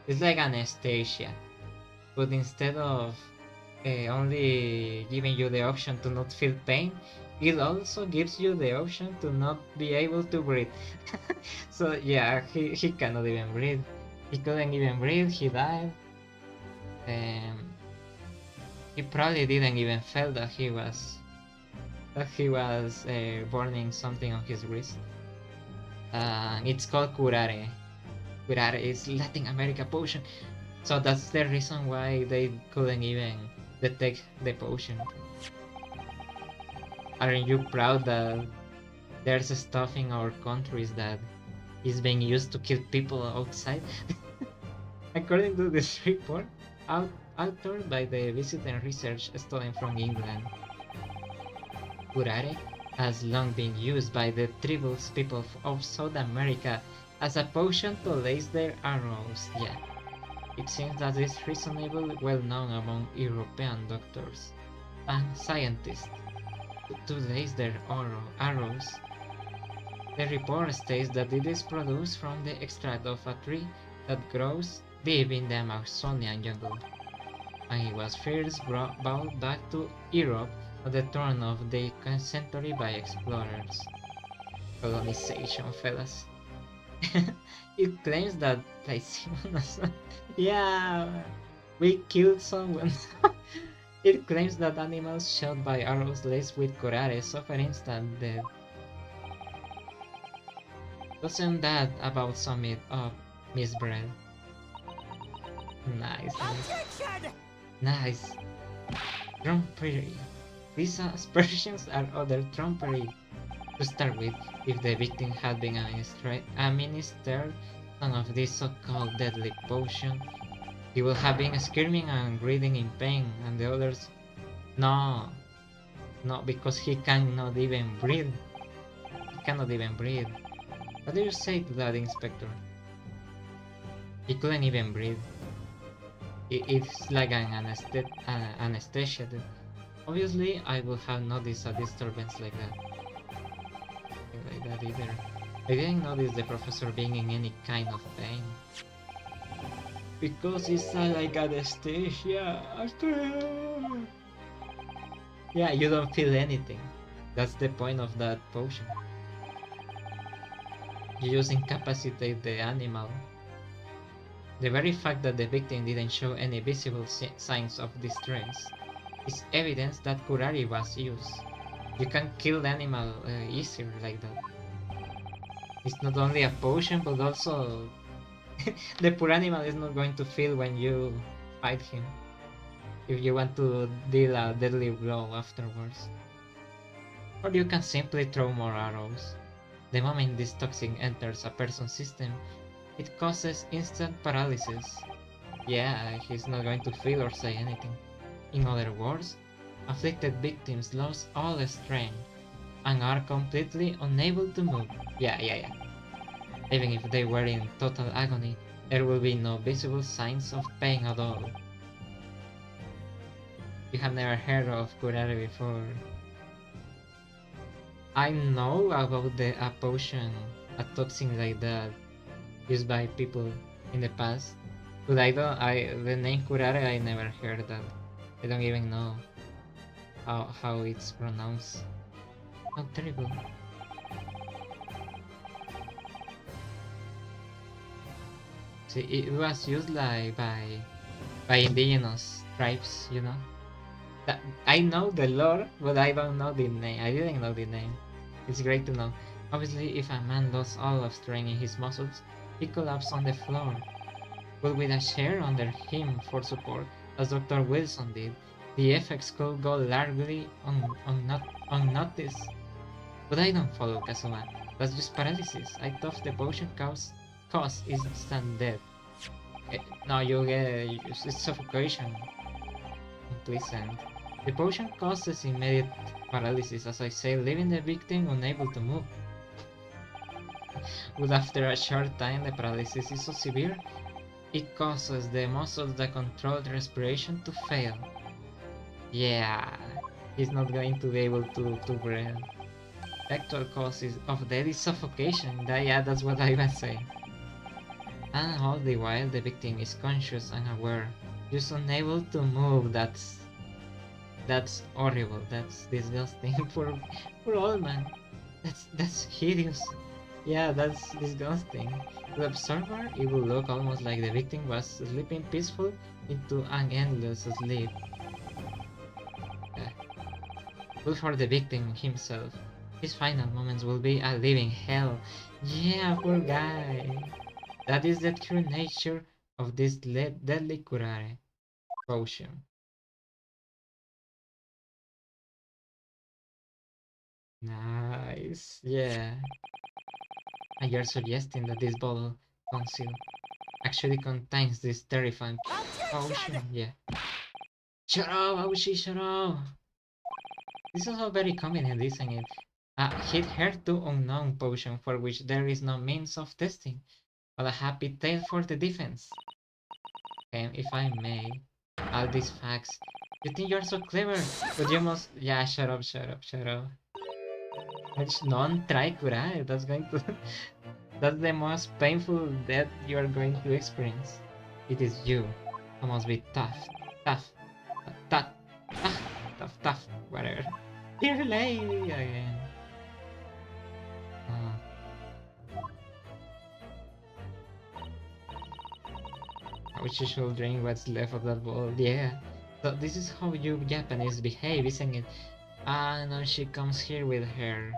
It's like anesthesia, but instead of only giving you the option to not feel pain, it also gives you the option to not be able to breathe. So yeah, he cannot even breathe. He couldn't even breathe. He died. He probably didn't even feel that he was burning something on his wrist. It's called curare. Curare is Latin America potion, so that's the reason why they couldn't even detect the potion. Aren't you proud that there's stuff in our countries that is being used to kill people outside? According to this report, authored by the Visiting Research Student from England, curare has long been used by the tribal people of South America as a potion to lace their arrows. Yeah, it seems that is reasonably well known among European doctors and scientists to lace their arrows. The report states that it is produced from the extract of a tree that grows deep in the Amazonian jungle, and it was first brought back to Europe at the turn of the century by explorers. Colonization, fellas. It claims that yeah, we killed someone. It claims that animals shot by arrows laced with curare suffer instant death. Doesn't that about sum it up, Miss Brell? Nice, nice. Objection! Nice. Trumpery. These aspersions are other trumpery. To start with, if the victim had been administered some of this so-called deadly potion, he would have been screaming and breathing in pain, and the others, no, because he cannot even breathe. He cannot even breathe. What do you say to that, Inspector? He couldn't even breathe. It's like an anesthesia. Obviously, I would have noticed a disturbance like that. Like that either. I didn't notice the professor being in any kind of pain. Because it's like anesthesia. Yeah, you don't feel anything. That's the point of that potion. You just incapacitate the animal. The very fact that the victim didn't show any visible signs of distress is evidence that curare was used. You can kill the animal easier like that. It's not only a potion, but also the poor animal is not going to feel when you fight him. If you want to deal a deadly blow afterwards. Or you can simply throw more arrows. The moment this toxin enters a person's system, it causes instant paralysis. Yeah, he's not going to feel or say anything. In other words, afflicted victims lose all strength and are completely unable to move. Yeah. Even if they were in total agony, there will be no visible signs of pain at all. You have never heard of curare before. I know about a potion, a toxin like that, used by people in the past, but the name curare I never heard that. I don't even know how it's pronounced. How terrible. See, it was used like by indigenous tribes, you know. That I know the lore, but I don't know the name. I didn't know the name. It's great to know. Obviously, if a man lost all of strength in his muscles, he collapsed on the floor. But with a chair under him for support, as Dr. Wilson did, the effects could go largely unnoticed. But I don't follow Kazuma. That's just paralysis. I thought the potion cause instant death. No, you get it's suffocation. Unpleasant. The potion causes immediate paralysis, as I say, leaving the victim unable to move. But after a short time, the paralysis is so severe, it causes the muscles that control the respiration to fail. Yeah, he's not going to be able to breathe. The actual cause of death is suffocation. That's what I was saying. And all the while, the victim is conscious and aware, just unable to move. That's horrible. That's disgusting for all, man. That's hideous. Yeah, that's disgusting. To the observer, it will look almost like the victim was sleeping peaceful into an endless sleep. But for the victim himself, his final moments will be a living hell. Yeah, poor guy. That is the true nature of this deadly curare potion. Nice, yeah. And you're suggesting that this bottle actually contains this terrifying potion? Yeah. Shut up, Aushi, shut up! This is all very convenient, isn't it? A hitherto unknown potion for which there is no means of testing, but a happy tale for the defense. If I may, all these facts. You think you're so clever, but you must. Yeah, shut up, shut up, shut up. Non try curare. That's going to. That's the most painful death you are going to experience. It is you who must be tough, tough, tough, tough, tough, tough, whatever. Dear lady again. Uh, which you should drink what's left of that bowl. Yeah. So this is how you Japanese behave, isn't it? Ah, no, she comes here with her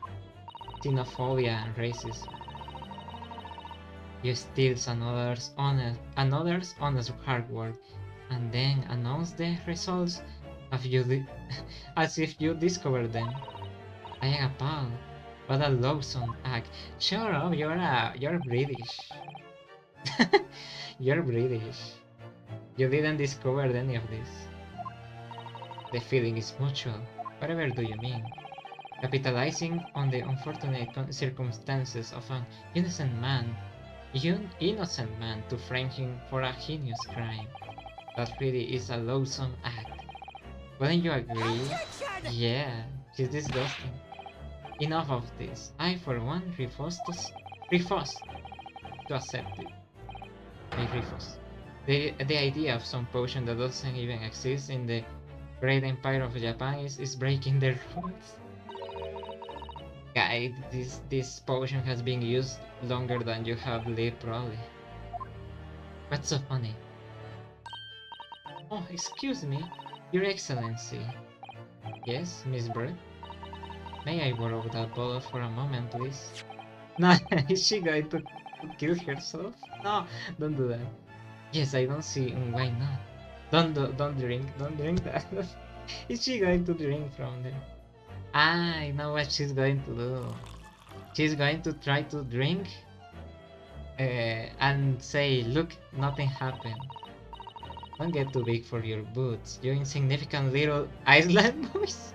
xenophobia and racism. You steal another's honest hard work, and then announce the results as if you discovered them. I am appalled. What a loathsome act. Shut up, you're British. You're British. You didn't discover any of this. The feeling is mutual. Whatever do you mean? Capitalizing on the unfortunate circumstances of an innocent man to frame him for a heinous crime. That really is a loathsome act. Wouldn't you agree? Objection! Yeah, it's disgusting. Enough of this. I, for one, refuse to accept it. I refuse. The idea of some potion that doesn't even exist in the great empire of Japan is breaking the rules. Guy, this potion has been used longer than you have lived, probably. What's so funny? Oh, excuse me, Your Excellency. Yes, Miss Bird? May I borrow that bottle for a moment, please? No, is she going to kill herself? No, don't do that. Yes, I don't see why not. Don't drink that. Is she going to drink from there? Ah, I know what she's going to do. She's going to try to drink and say, look, nothing happened. Don't get too big for your boots, you insignificant little Iceland boys.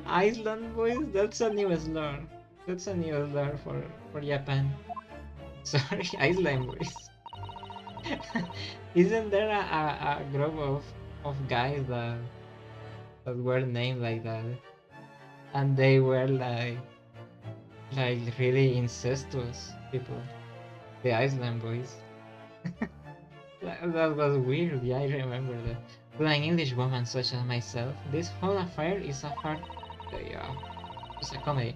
Iceland boys? That's a new slur. That's a new slur for Japan. Sorry, Iceland boys. Isn't there a group of guys that were named like that? And they were like really incestuous people. The Iceland boys. That was weird, yeah, I remember that. To an English woman such as myself, this whole affair is a hard... yeah, it's a comedy.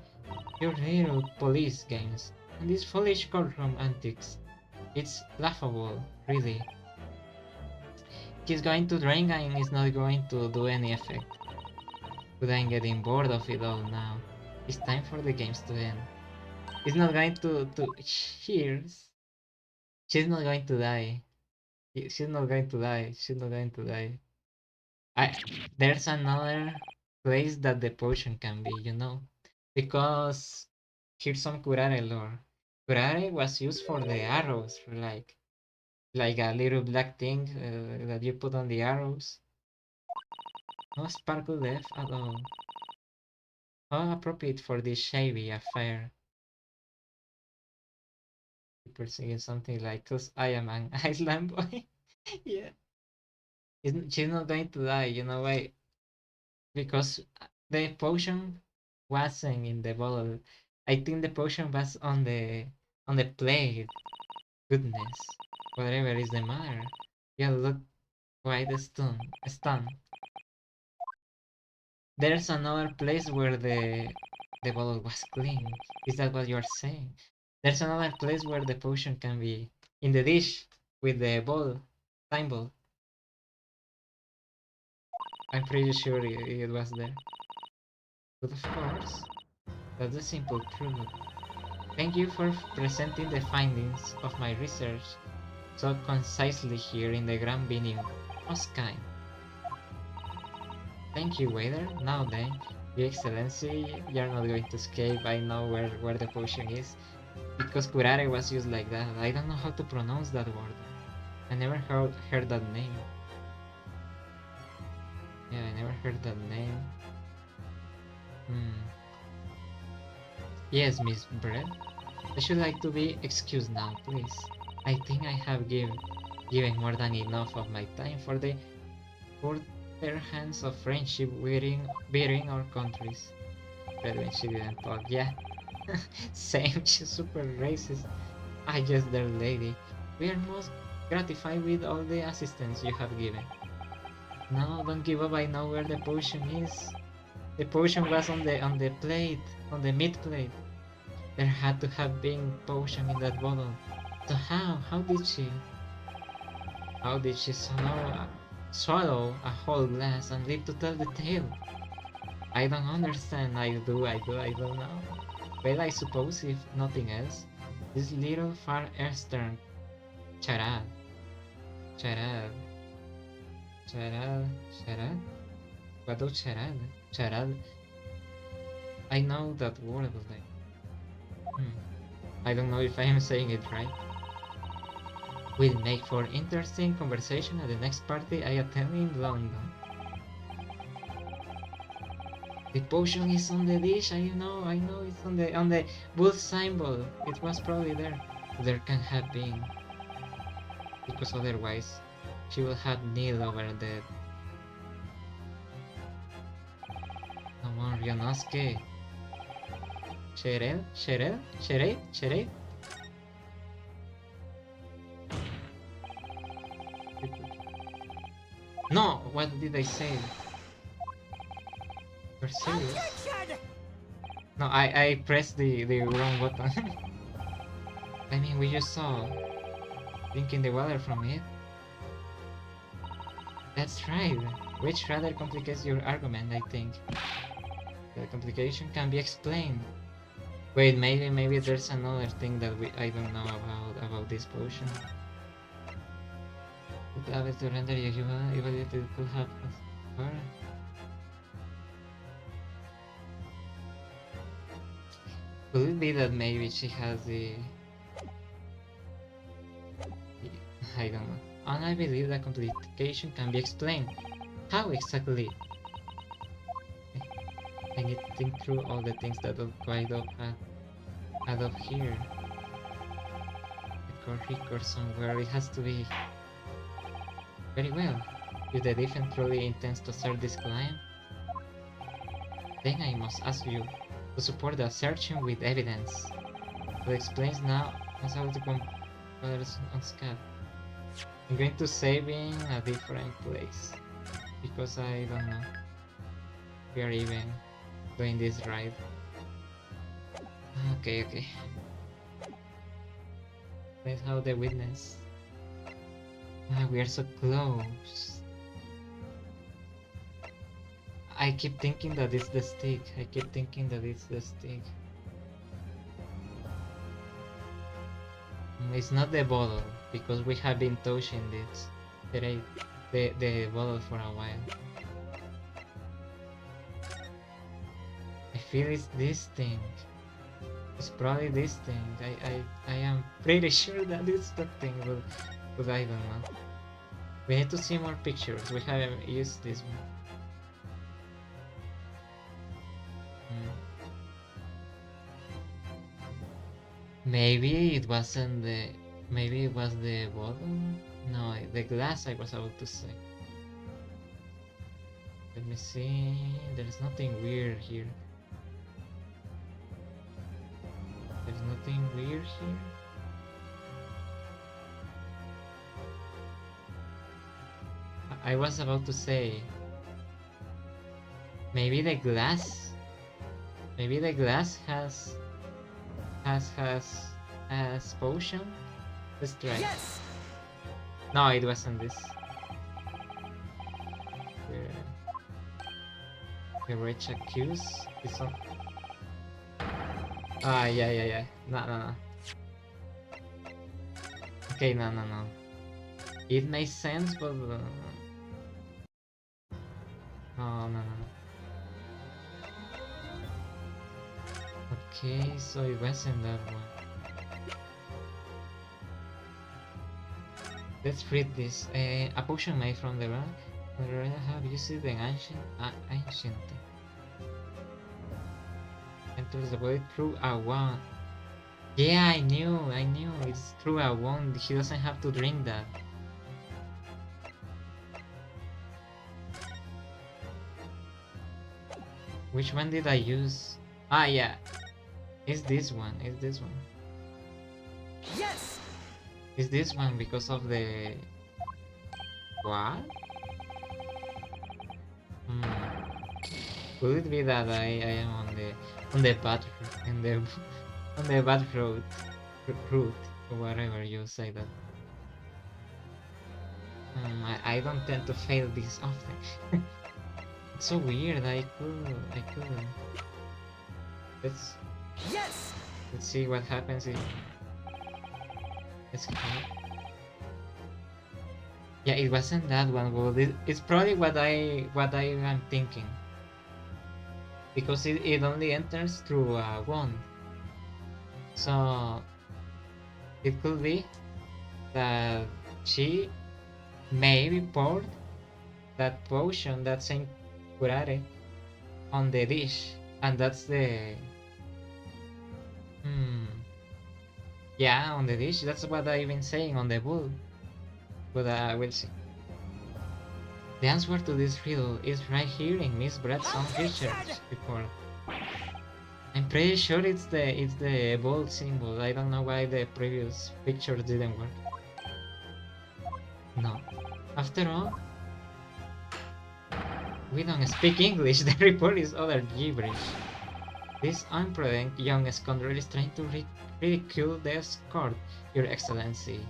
Your little police games, and these foolish courtroom antics. It's laughable, really. He's going to drink and it's not going to do any effect. But I'm getting bored of it all now. It's time for the games to end. It's not going to cheers. She's not going to die. She's not going to die. She's not going to die. There's another place that the potion can be, you know, because here's some curare lore. Curare was used for the arrows, like a little black thing that you put on the arrows. No sparkle left at all. How appropriate for this shabby affair. People saying something like, "Cause I am an Iceland boy." Yeah, she's not going to die, you know why? Because the potion wasn't in the bottle. I think the potion was on the plate. Goodness, whatever is the matter? You look quite stunned. There's another place where the bottle was clean. Is that what you're saying? There's another place where the potion can be in the dish with the bowl, time bowl. I'm pretty sure it was there. But of course, that's the simple truth. Thank you for presenting the findings of my research so concisely here in the Grand Venue. Most kind. Thank you, waiter. Now then, Your Excellency, you're not going to escape. I know where the potion is. Because curare was used like that. I don't know how to pronounce that word. I never heard that name. Yeah, I never heard that name. Yes, Miss Brett. I should like to be excused now, please. I think I have given more than enough of my time for the furtherance of friendship between our countries. But when she didn't talk, yeah. Same, she's super racist. I just their lady. We are most gratified with all the assistance you have given. No, don't give up, I know where the potion is. The potion was on the plate, on the meat plate. There had to have been potion in that bottle. So how? How did she swallow a whole glass and live to tell the tale? I don't understand. I don't know. Well, I suppose if nothing else, this little Far Eastern charade, charade, charade, charade. What do charade? Charade. I know that word, like. I don't know if I am saying it right. Will make for interesting conversation at the next party I attend in London. The potion is on the dish. I know it's on the bull symbol. It was probably there. There can have been, because otherwise she will have kneel over dead. Come on, Ryonosuke. Sherel? No, what did I say? You're serious? Objection! No, I pressed the wrong button. I mean, we just saw drinking the water from it. That's right, which rather complicates your argument, I think. The complication can be explained. Wait, maybe there's another thing that I don't know about this potion. The to render you evaluated could have her. Could it be that maybe she has the I don't know. And I believe that complication can be explained. How exactly? I need to think through all the things that don't quite add up here. The core record somewhere, it has to be. Very well. If the defense truly intends to start this climb, then I must ask you to support the assertion with evidence. That explains now how to compare on Scat. I'm going to save in a different place because I don't know. We are even doing this right. Okay. Let's have the witness. We are so close. I keep thinking that it's the stick. It's not the bottle because we have been touching this the bottle for a while. I feel it's this thing. It's probably this thing. I am pretty sure that it's that thing, but I don't know. We need to see more pictures. We haven't used this one. Maybe it wasn't the. Maybe it was the bottle. No, the glass. I was about to say. Let me see. There's nothing weird here. There's nothing weird here. I was about to say. Maybe the glass. Maybe the glass has potion. Let's try. Yes! No, it wasn't this. The rich accuse is on. Ah, yeah. No. Okay, no. It makes sense, but no. Okay, so it wasn't that one. Let's read this. A potion made from the rock. Have used the ancient enters the body through a wand. Yeah, I knew. It's through a wand. He doesn't have to drink that. Which one did I use? Ah, yeah. It's this one. It's this one. Yes. It's this one because of the... What? Could it be that I am on the bad in the on the bad route or whatever you say that? I don't tend to fail this often. It's so weird. I could. Let's Yes. let's see what happens if it's yeah, it wasn't that one. Well, it's probably what I am thinking because it only enters through a wand. So it could be that she maybe poured that potion, that same curare, on the dish, and that's the yeah, on the dish. That's what I've been saying on the bowl, but we'll see. The answer to this riddle is right here in Miss Brett's own research report. I'm pretty sure it's the bowl symbol. I don't know why the previous pictures didn't work. No. After all, we don't speak English. The report is other gibberish. This imprudent young scoundrel is trying to ridicule the escort, Your Excellency.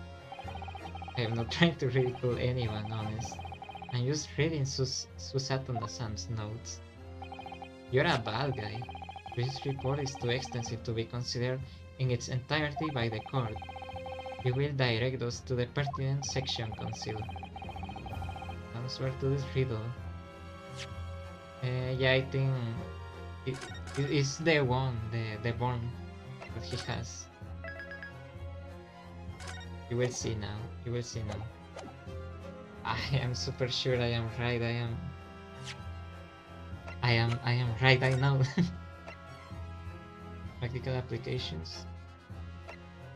I am not trying to ridicule anyone, honest. I'm just reading Susatona-san's notes. You're a bad guy. This report is too extensive to be considered in its entirety by the court. You will direct us to the pertinent section, Conceal. Answer to this riddle. Yeah, I think it's the one, the bomb that he has. You will see now. You will see now. I am super sure I am right. I am right. I know. Practical applications.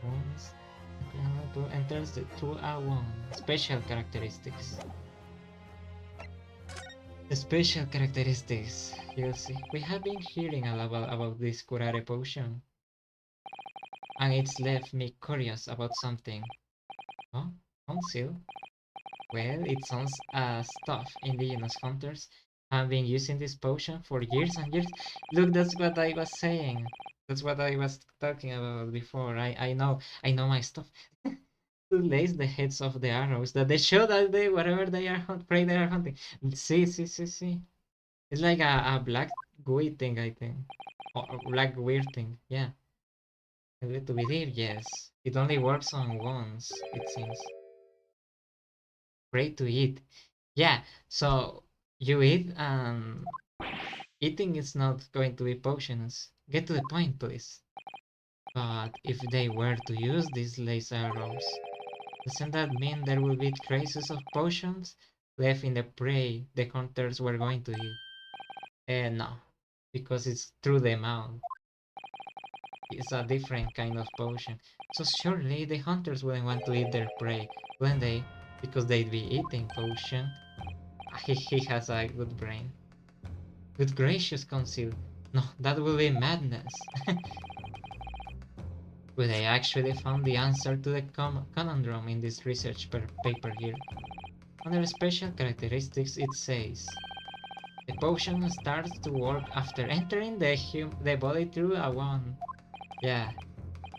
Once enters the 2A1 special characteristics. The special characteristics. You'll see. We have been hearing a lot about this curare potion, and it's left me curious about something. Oh, Conceal. Well, it sounds as tough indigenous hunters have been using this potion for years and years. Look, that's what I was saying. That's what I was talking about before. I know my stuff. To lace the heads of the arrows that they show that they whatever they are prey they are hunting. See. It's like a black gooey thing, I think. Or black weird thing, yeah. A little to believe, yes. It only works on once, it seems. Great to eat. Yeah, so you eat and eating is not going to be potions. Get to the point, please. But if they were to use these laser arrows, doesn't that mean there will be traces of potions left in the prey the hunters were going to eat? No, because it's through the mouth. It's a different kind of potion. So surely the hunters wouldn't want to eat their prey, wouldn't they? Because they'd be eating potion. He has a good brain. Good gracious, Conceal. No, that will be madness. But I actually found the answer to the conundrum in this research paper here. Under special characteristics, it says the potion starts to work after entering the body through a wand. Yeah,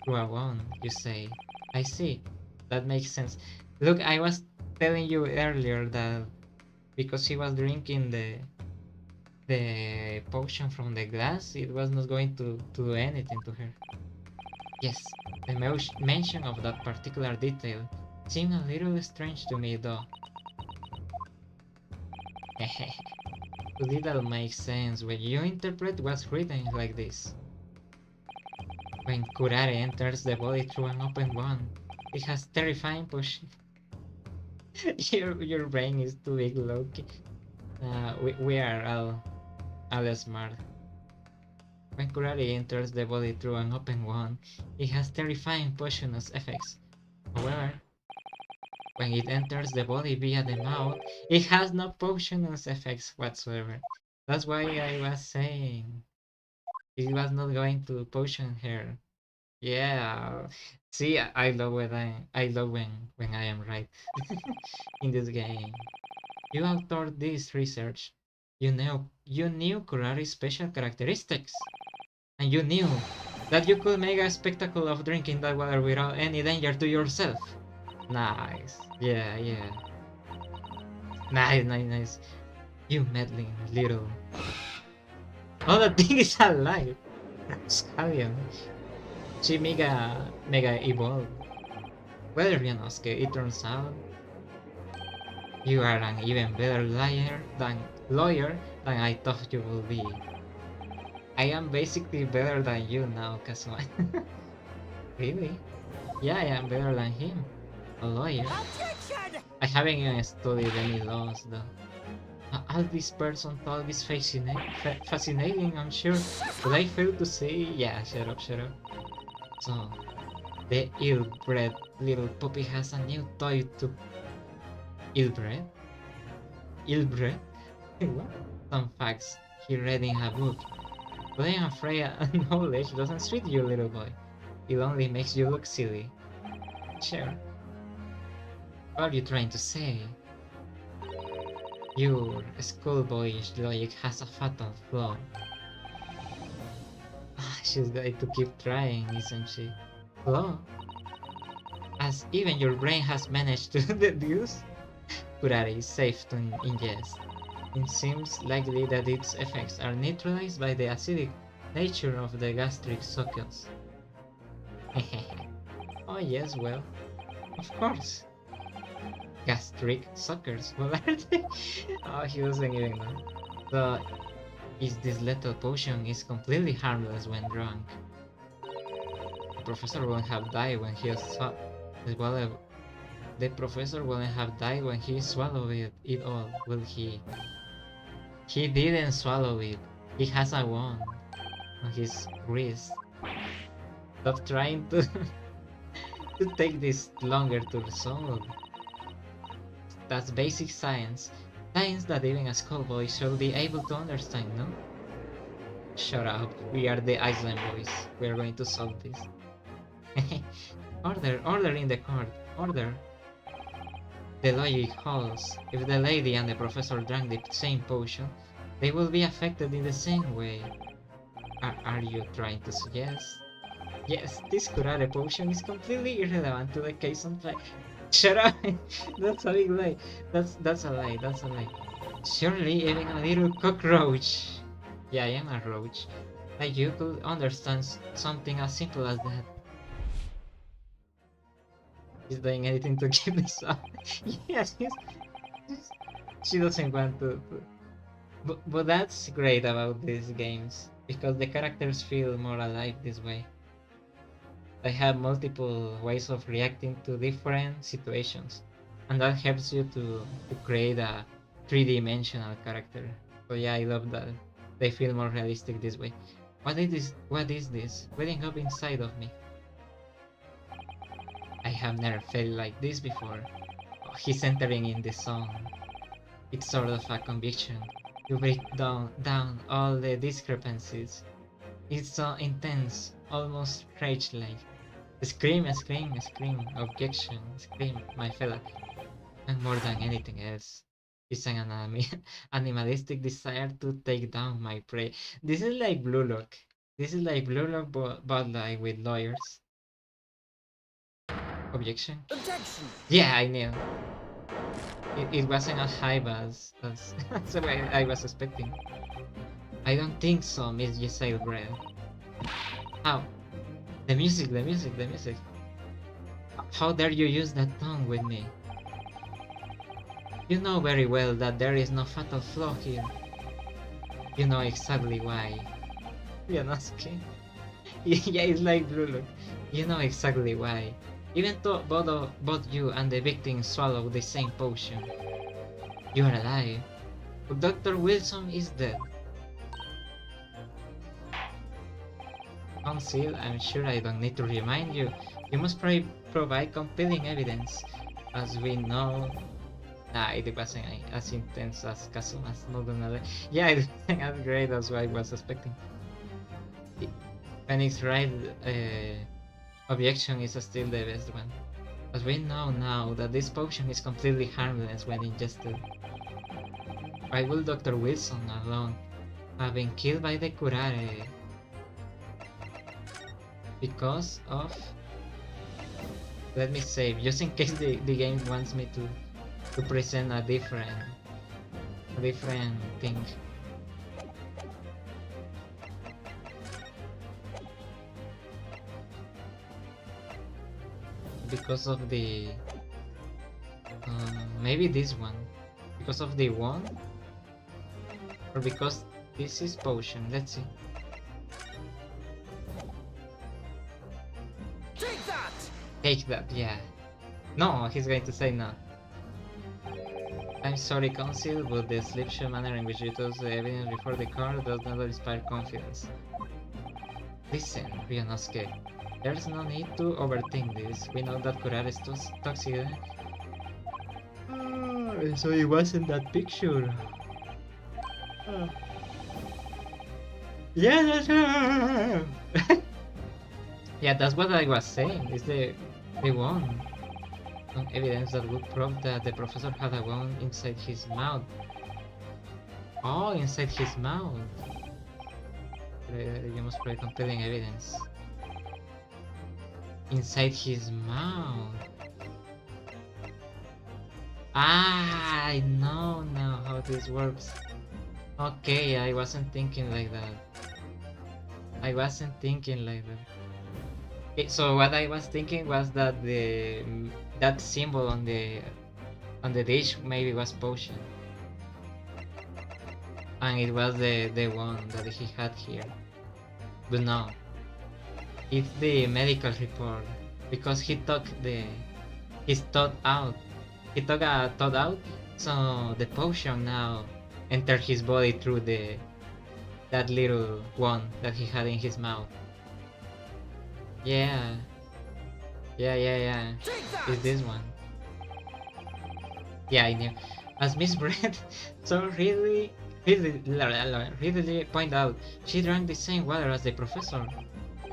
through a wand, you say. I see. That makes sense. Look, I was telling you earlier that because he was drinking the potion from the glass, it was not going to do anything to her. Yes, the mention of that particular detail seemed a little strange to me, though. But it all makes sense when you interpret what's written like this. When curare enters the body through an open wound, it has terrifying push. your brain is too big, Loki. We are all smart. When Kurari enters the body through an open wound, it has terrifying poisonous effects. However, when it enters the body via the mouth, it has no poisonous effects whatsoever. That's why I was saying it was not going to poison her. Yeah. See, I love when I am right in this game. You authored this research. You knew Kurari's special characteristics, and you knew that you could make a spectacle of drinking that water without any danger to yourself. Nice. Yeah, yeah. Nice, nice, nice. You meddling little. Oh, that thing is alive. Scallion. She mega evolved. Well, Ryanosuke, it turns out you are an even better lawyer than I thought you would be. I am basically better than you now, Kazuma. Really? Yeah, I am better than him. A lawyer. Objection! I haven't even studied any laws though. All this person thought is fascinating, I'm sure. But I fail to say, yeah, shut up, shut up. So, the ill-bred little puppy has a new toy to... Ill-bred? Ill-bred? What? Some facts he read in a book. But I'm afraid knowledge doesn't suit you, little boy. It only makes you look silly. Sure. What are you trying to say? Your schoolboyish logic has a fatal flaw. She's going to keep trying, isn't she? Flaw? As even your brain has managed to deduce? Kurare is safe to ingest. It seems likely that its effects are neutralized by the acidic nature of the gastric suckers. Oh yes, well, of course. Gastric suckers, what are they? Oh, he doesn't even know. So, this lethal potion is completely harmless when drunk. The professor won't have died when he swallowed. The professor wouldn't have died when he swallowed it all, will he? He didn't swallow it. He has a wound on his wrist. Stop trying to to take this longer to resolve. That's basic science. Science that even a schoolboy should be able to understand, no? Shut up. We are the Iceland boys. We are going to solve this. Order in the court. Order. The logic holds. If the lady and the professor drank the same potion, they will be affected in the same way. Are you trying to suggest? Yes, this Kurare potion is completely irrelevant to the case on play. Shut up! That's a big lie. That's a lie. That's a lie. Surely even a little cockroach. Yeah, I am a roach. Like you could understand something as simple as that. He's doing anything to keep this up. Yes, she doesn't want to. But that's great about these games because the characters feel more alive this way. They have multiple ways of reacting to different situations, and that helps you to create a three-dimensional character. So yeah, I love that. They feel more realistic this way. What is this? What is this? Welling up inside of me. I have never felt like this before. Oh, he's entering in the zone. It's sort of a conviction. You break down all the discrepancies. It's so intense, almost rage-like. Scream, scream, scream, objection, scream, my fella. And more than anything else, it's an animalistic desire to take down my prey. This is like Blue Lock. This is like Blue Lock, but like with lawyers. Objection? Objection! Yeah, I knew. It wasn't as high as that's what I was expecting. I don't think so, Miss Giselle Bread. How? The music. How dare you use that tongue with me? You know very well that there is no fatal flaw here. You know exactly why. You're not scared. Yeah, it's like Blue Look. You know exactly why. Even though both you and the victim swallow the same potion. You are alive. But Dr. Wilson is dead. Council, I'm sure I don't need to remind you. You must provide compelling evidence. As we know... Nah, it wasn't as intense as Kazuma's, not gonna lie. Yeah, it wasn't as great as I was expecting. Phoenix Wright objection is still the best one. As we know now that this potion is completely harmless when ingested. Why will Dr. Wilson alone have been killed by the curare? Because of... Let me save, just in case the game wants me to present a different thing. Because of the... maybe this one. Because of the one? Or because this is potion, let's see. Take that! Take that, yeah. No, he's going to say no. I'm sorry, Council, but the slipshod manner in which you toss the evidence before the court does not inspire confidence. Listen, Ryunosuke, there's no need to overthink this. We know that Kurare is toxic. So it wasn't that picture. Yeah, that's yeah, that's what I was saying. Is the one. No evidence that would prove that the professor had a wound inside his mouth. Oh, inside his mouth. You must provide compelling evidence. Inside his mouth. Ah, I know now how this works. Okay, I wasn't thinking like that. Okay, so what I was thinking was that that symbol on the dish maybe was potion, and it was the one that he had here. But no, it's the medical report because he took his thought out. He took a thought out, so the potion now entered his body through that little one that he had in his mouth. Yeah. It's this one. Yeah, I knew. As Miss Brett so really point out, she drank the same water as the professor.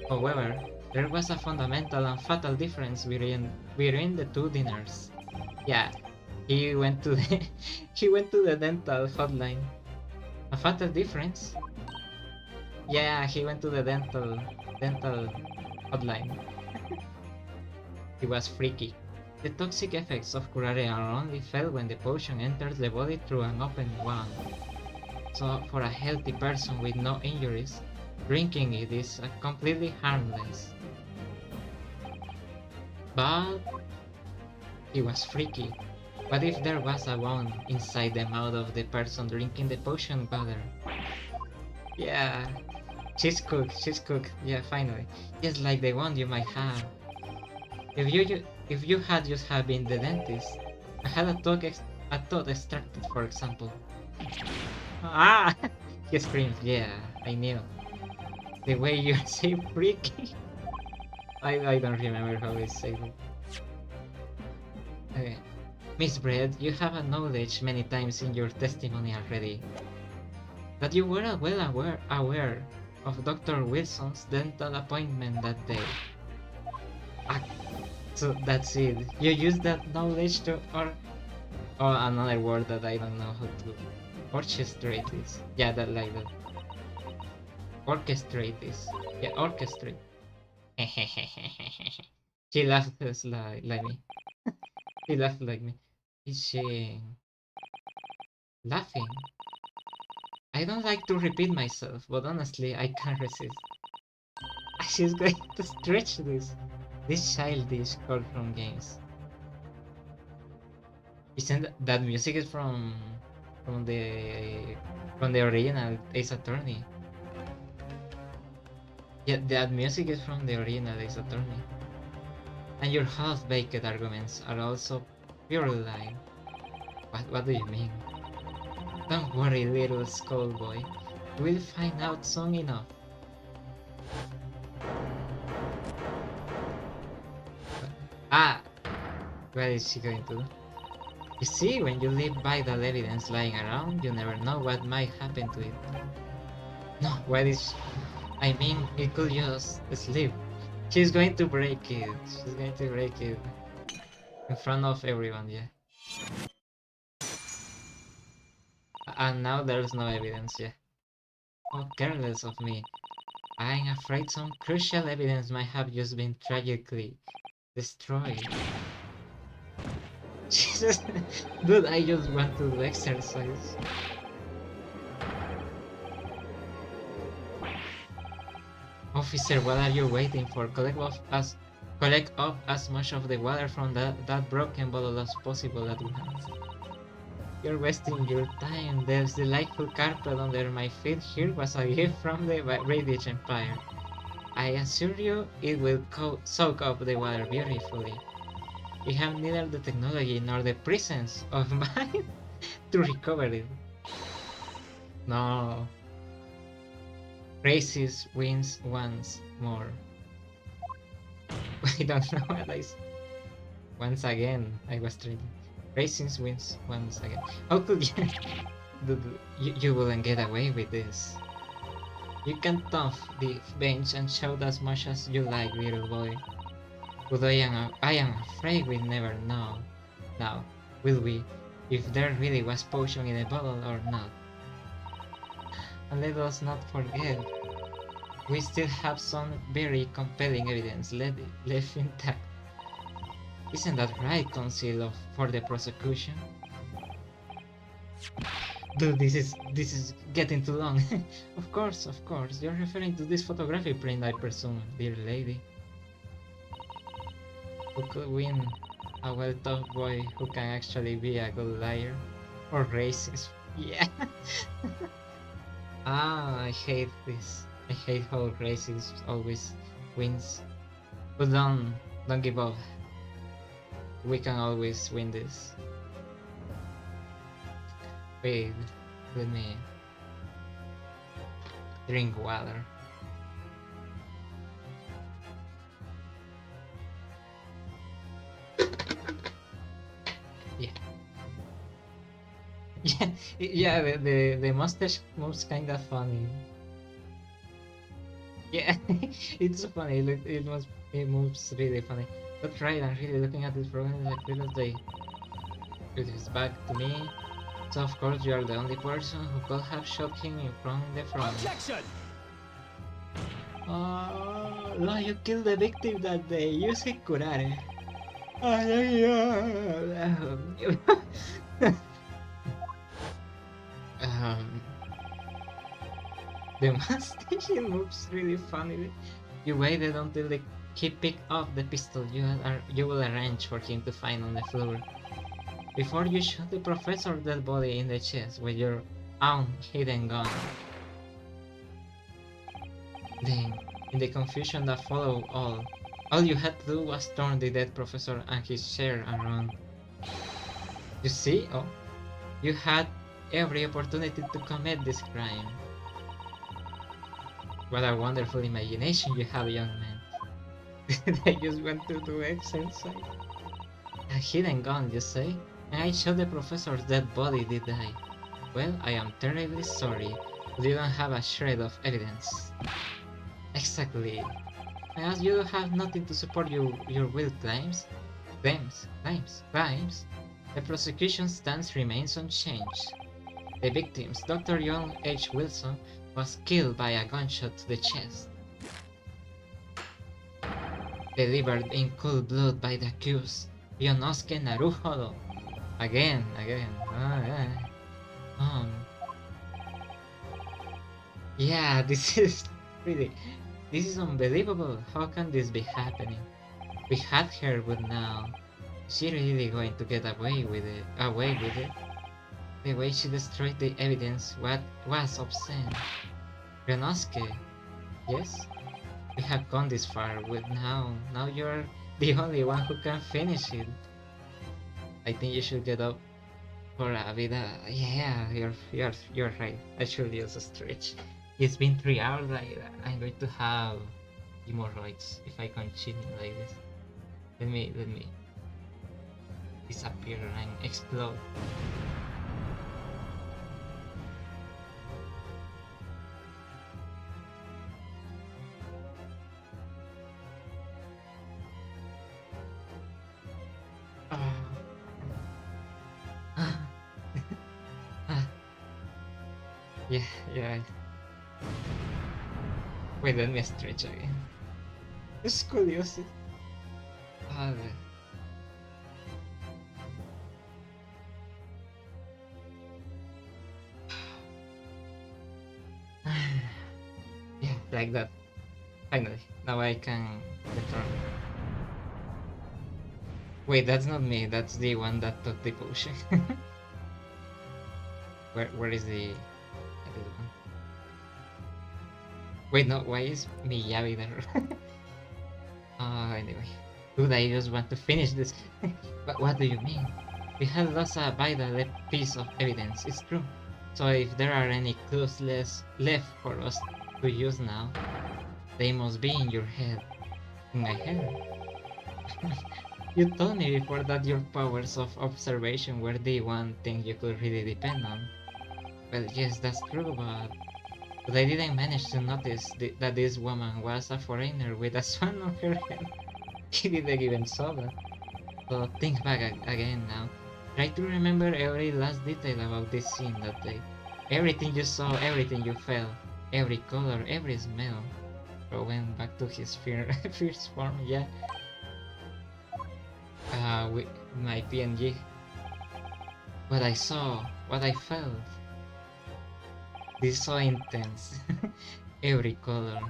However, there was a fundamental and fatal difference between the two dinners. Yeah, he went to the dental hotline. A fatal difference? Yeah, he went to the dental hotline. He was freaky. The toxic effects of curare are only felt when the potion enters the body through an open wound. So, for a healthy person with no injuries, drinking it is completely harmless. But he was freaky. What if there was a wound inside the mouth of the person drinking the potion water? Yeah, she's cooked. Yeah, finally. Just like the one you might have. If you had just have been the dentist, I had a tooth extracted, for example. Ah! He screams. Yeah, I knew. The way you say freaky. I don't remember how it's said. Okay. Miss Brett, you have acknowledged many times in your testimony already that you were well aware of Dr. Wilson's dental appointment that day. So that's it. You use that knowledge to or another word that I don't know how to orchestrate this. Yeah, that like that. Orchestrate this. Yeah, orchestrate. She laughed like me. She laughed like me. Is she laughing? I don't like to repeat myself, but honestly, I can't resist. She's going to stretch this childish courtroom games. Isn't that music is from the original Ace Attorney? Yeah, that music is from the original Ace Attorney. And your half-baked arguments are also pure lie. What do you mean? Don't worry, little schoolboy. We'll find out soon enough. Ah, what is she going to do? You see, when you leave vital evidence lying around, you never know what might happen to it. No, what is... I mean, it could just sleep. She's going to break it. She's going to break it. In front of everyone, yeah. And now there's no evidence, yeah. How careless of me. I'm afraid some crucial evidence might have just been tragically destroyed. Jesus, dude, I just want to do exercise. Officer, what are you waiting for? Collect up as much of the water from that broken bottle as possible at once. You're wasting your time. There's delightful carpet under my feet here was a gift from the Radiant Empire. I assure you it will soak up the water beautifully. We have neither the technology nor the presence of mind to recover it. No. Races wins once more. I don't know what I said. Once again, I was trying. Racing wins once again. How could you? You wouldn't get away with this. You can thump the bench and shout as much as you like, little boy. But I am afraid we'll never know. Now, will we? If there really was potion in the bottle or not. And let us not forget, we still have some very compelling evidence left intact. Isn't that right, Counsel for the prosecution? Dude, this is getting too long. Of course, you're referring to this photographic print, I presume, dear lady. Who could win? A well-taught boy who can actually be a good liar? Or racist? Yeah. I hate this. I hate how racist always wins. But don't give up. We can always win this. Wait, let me drink water. Yeah. Yeah, the mustache moves kinda funny. Yeah, it's funny. Look, it moves really funny. But right, I'm really looking at this program like little day. It is back to me. So of course you are the only person who could have shot him from the front. Objection! No, you killed the victim that day. Use a curare. um, the mustache moves really funnily. You waited until he picked up the pistol you will arrange for him to find on the floor. Before you shot the professor's dead body in the chest with your own hidden gun. Then, in the confusion that followed all you had to do was turn the dead professor and his chair around. You see? Oh, you had every opportunity to commit this crime. What a wonderful imagination you have, young man. I just want to do exercise. A hidden gun, you say? And I shot the professor's dead body, did I? Well, I am terribly sorry, but you don't have a shred of evidence. Exactly. And as you have nothing to support your will claims, the prosecution's stance remains unchanged. The victims, Dr. John H. Wilson, was killed by a gunshot to the chest. Delivered in cold blood by the accused, Yonosuke Naruhodo. Again. Yeah, this is unbelievable. How can this be happening? We had her, but now is she really going to get away with it? The way she destroyed the evidence was obscene. Yonosuke, yes, we have gone this far, but now you're the only one who can finish it. I think you should get up for a bit. Yeah, you're right. I should use a stretch. It's been 3 hours. I'm going to have hemorrhoids if I continue like this. Let me disappear and explode. Yeah, yeah. Wait, let me stretch again. Scoliosis. Ah, yeah, like that. Finally, now I can return. Wait, that's not me. That's the one that took the potion. Where is the other one? Wait, no. Why is Miyabi there? Anyway, dude, I just want to finish this. But what do you mean? We have lost a vital piece of evidence. It's true. So if there are any clues left for us to use now, they must be in your head. In my head. You told me before that your powers of observation were the one thing you could really depend on. Well, yes, that's true, but I didn't manage to notice that this woman was a foreigner with a swan on her head. He didn't even saw that. So think back again now. Try to remember every last detail about this scene that day. Everything you saw, everything you felt, every color, every smell. Went back to his fierce form, yeah. With my PNG. What I saw, what I felt. This is so intense. Every color.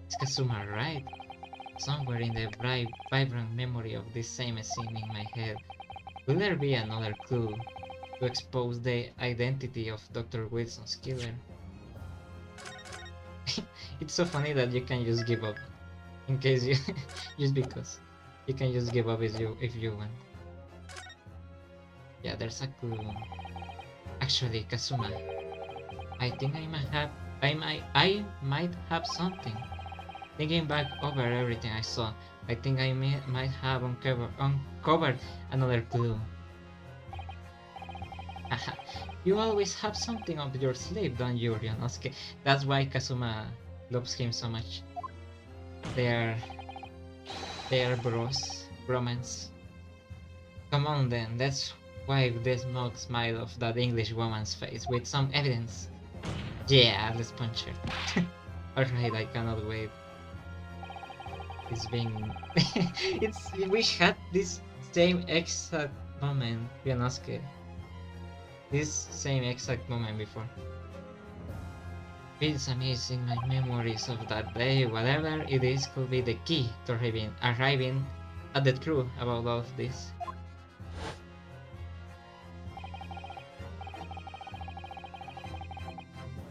It's Kazuma, right? Somewhere in the bright, vibrant memory of this same scene in my head. Will there be another clue to expose the identity of Dr. Wilson's killer? It's so funny that you can just give up. In case you just because you can just give up if you want. Yeah, there's a clue. Actually, Kazuma, I think I might have something. Thinking back over everything I saw, I think I might have uncovered another clue. You always have something up your sleeve, don't you, Ryonosuke? That's why Kazuma loves him so much. They're bros, bromance. Come on then, let's wipe the smug smile of that English woman's face with some evidence. Yeah, let's punch her. Alright, I cannot wait. It's been... we had this same exact moment, Ryonosuke. This same exact moment before. It's amazing my memories of that day. Whatever it is could be the key to arriving at the truth about all of this.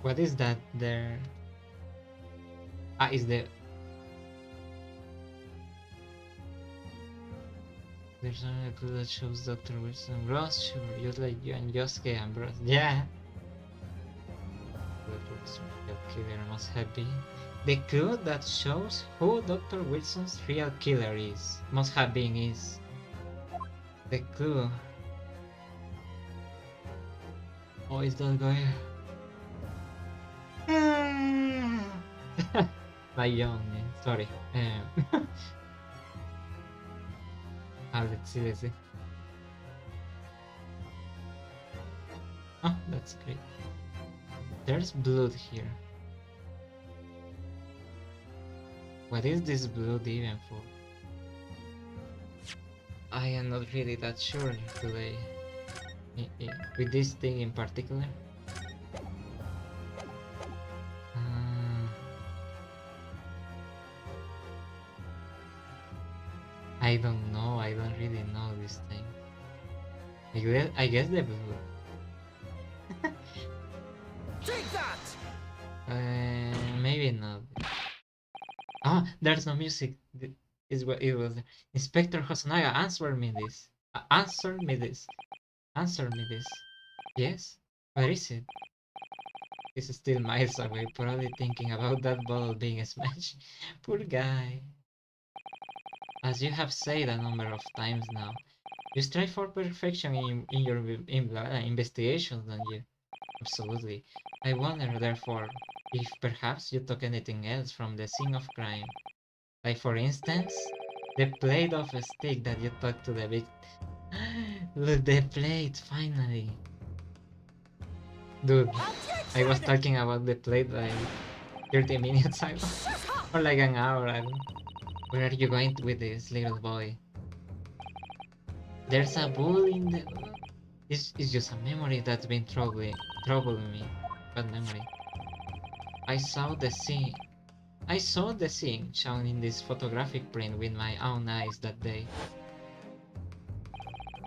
What is that there? Is the... There's a clue that shows Dr. Wilson. Bros, sure, just like you and Yosuke and Bros. Yeah. Dr. Wilson's real killer must have been. The clue that shows who Dr. Wilson's real killer is. Must have been is. The clue. Oh, is that guy? My young, sorry. Let's see. Oh, that's great. There's blood here. What is this blood even for? I am not really that sure today. With this thing in particular. I don't know, I don't really know this thing. I guess the blue. Take that! Maybe not. Ah, there's no music. Is what it was. Inspector Hosonaga, answer me this. Answer me this. Answer me this. Yes? Where is it? He's still miles away, probably thinking about that bottle being smashed. Poor guy. As you have said a number of times now, you strive for perfection in your investigations, don't you? Absolutely. I wonder, therefore, if perhaps you took anything else from the scene of crime. Like, for instance, the plate of a stick that you took to the big... Look, the plate, finally. Dude, I was talking about the plate like 30 minutes ago. Or like an hour ago. Where are you going with this, little boy? There's a bull in the... It's just a memory that's been troubling me. What memory? I saw the scene. I saw the scene shown in this photographic print with my own eyes that day.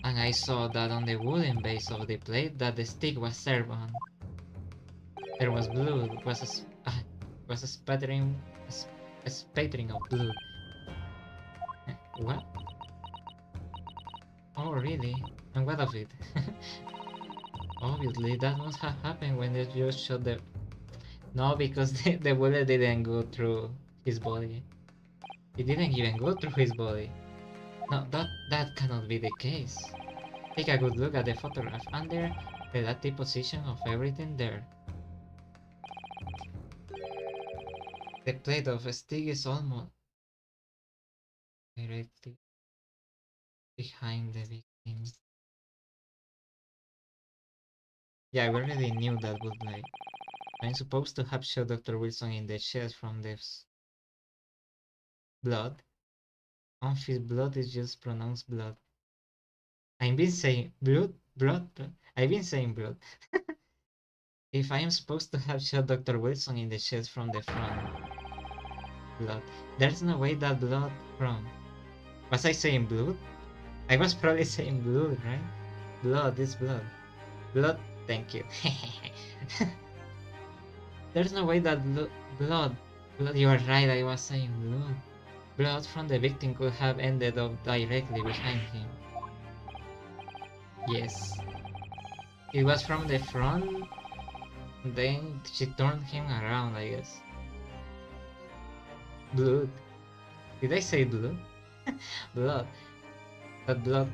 And I saw that on the wooden base of the plate that the stick was served on. There was blood, was a spattering, a spattering of blood. What? Oh, really? And what of it? Obviously, that must have happened when they just shot the... No, because the bullet didn't go through his body. It didn't even go through his body. No, that cannot be the case. Take a good look at the photograph under the relative position of everything there. The plate of a stick is almost directly behind the victim. Yeah, we already knew that would lie. I'm supposed to have shot Dr. Wilson in the chest from this blood. On his blood is just pronounced blood. I've been saying blood. I've been saying blood. If I am supposed to have shot Dr. Wilson in the chest from the front, blood. There's no way that blood from... Was I saying blood? I was probably saying blood, right? Blood is blood. Blood, thank you. There's no way that blood, you are right, I was saying blood. Blood from the victim could have ended up directly behind him. Yes. It was from the front, then she turned him around, I guess. Blood. Did I say blood? Blood. But blood,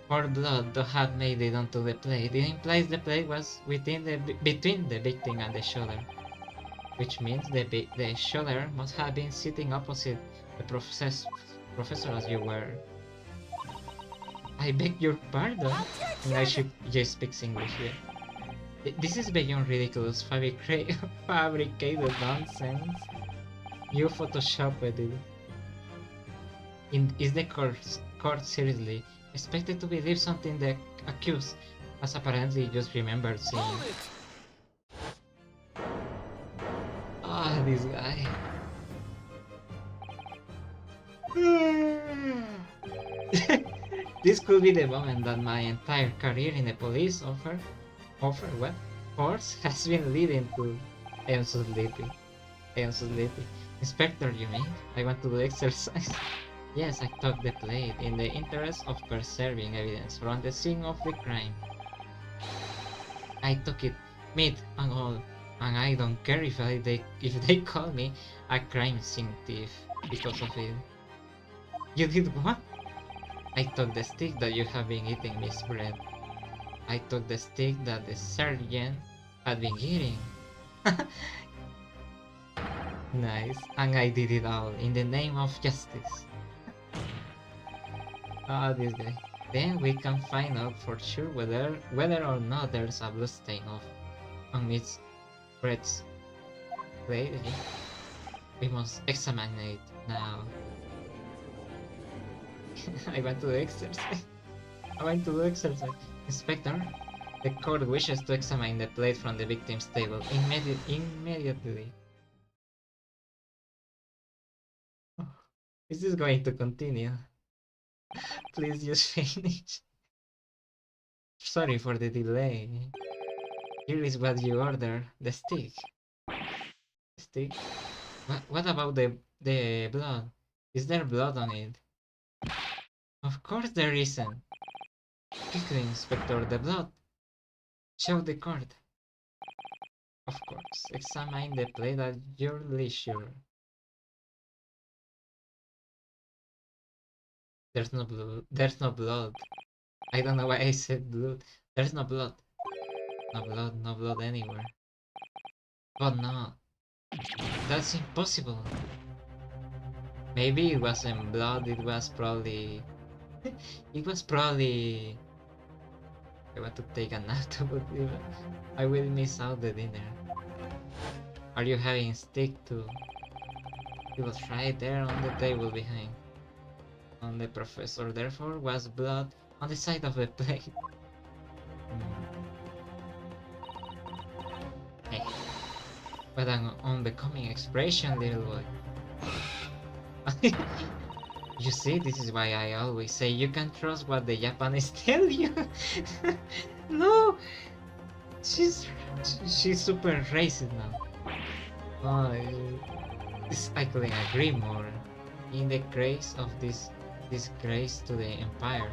or blood, to have made it onto the plate. It implies the plate was between the victim and the shoulder. Which means the shoulder must have been sitting opposite the professor as you were. I beg your pardon? And I should just speak English here. This is beyond ridiculous fabricated nonsense. You photoshopped it. Is the court seriously expected to believe something the accused has apparently just remembered seeing? Ah, this guy. This could be the moment that my entire career in the police force has been leading to. I am so sleepy. Inspector, you mean? I want to do exercise. Yes, I took the plate in the interest of preserving evidence from the scene of the crime. I took it, meat and all, and I don't care if they call me a crime scene thief because of it. You did what? I took the stick that you have been eating, Miss Brett. I took the stick that the sergeant had been eating. Nice, and I did it all in the name of justice. Ah, this guy. Then we can find out for sure whether or not there's a blood stain on Miss Brett's plate. We must examine it now. I want to do exercise. Inspector, the court wishes to examine the plate from the victim's table immediately. Is this going to continue? Please just finish. Sorry for the delay. Here is what you ordered. The stick. Stick? What about the blood? Is there blood on it? Of course there isn't. Quickly, Inspector, the blood. Show the court. Of course, examine the plate at your leisure. There's no blood. There's no blood. I don't know why I said blood. There's no blood. No blood, no blood anywhere. But no, that's impossible. Maybe it wasn't blood, it was probably... it was probably... I want to take a nap, but I will miss out the dinner. Are you having steak too? It was right there on the table behind. On the professor, therefore, was blood on the side of the plate. Hey. What an unbecoming expression, little boy. You see, this is why I always say you can trust what the Japanese tell you. No! She's super racist now. Oh, I couldn't agree more. In the grace of this disgrace to the empire.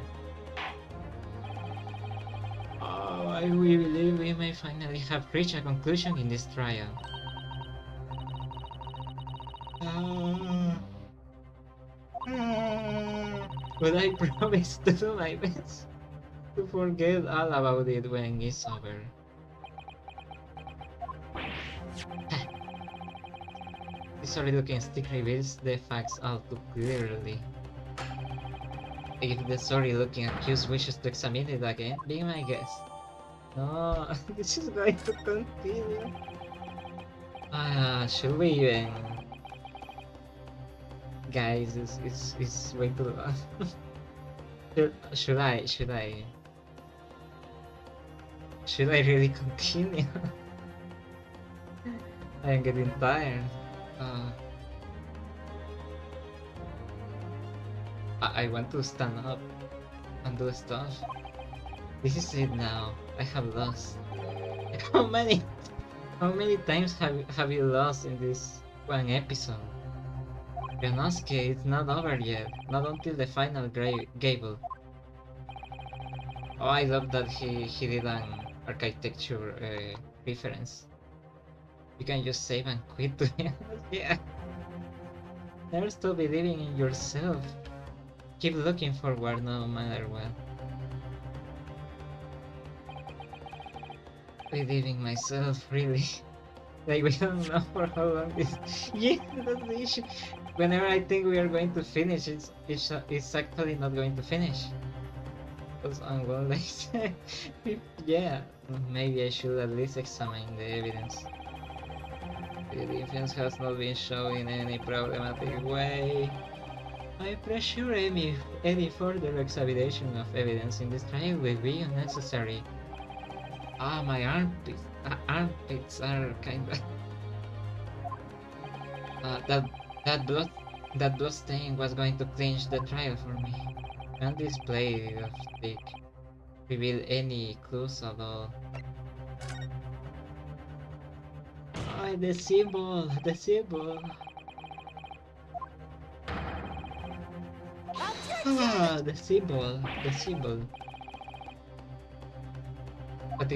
Oh, I really believe we may finally have reached a conclusion in this trial. But I promise to do my best to forget all about it when it's over. The sorry looking stick reveals the facts all too clearly. If the sorry looking accused wishes to examine it again, be my guest. No, this is going to continue. Should we even... Guys, it's way too long. Should I really continue? I am getting tired. I want to stand up and do stuff. This is it now. I have lost. How many times have you lost in this one episode? Yonosuke, it's not over yet. Not until the final gable. Oh, I love that he did an architecture reference. You can just save and quit to be honest. Yeah. Never stop believing in yourself. Keep looking forward no matter what. Believing myself, really. Like, we don't know for how long this... Yeah, that's the issue. Whenever I think we are going to finish, it's actually not going to finish. Because on one leg, yeah, maybe I should at least examine the evidence. The defense has not been shown in any problematic way. I presume any further examination of evidence in this trial will be unnecessary. Ah, my armpits are kinda... that blood stain was going to clinch the trial for me. Can this blade of stick reveal any clues at all? Ah, the symbol! The symbol! Ah, the symbol! The symbol! But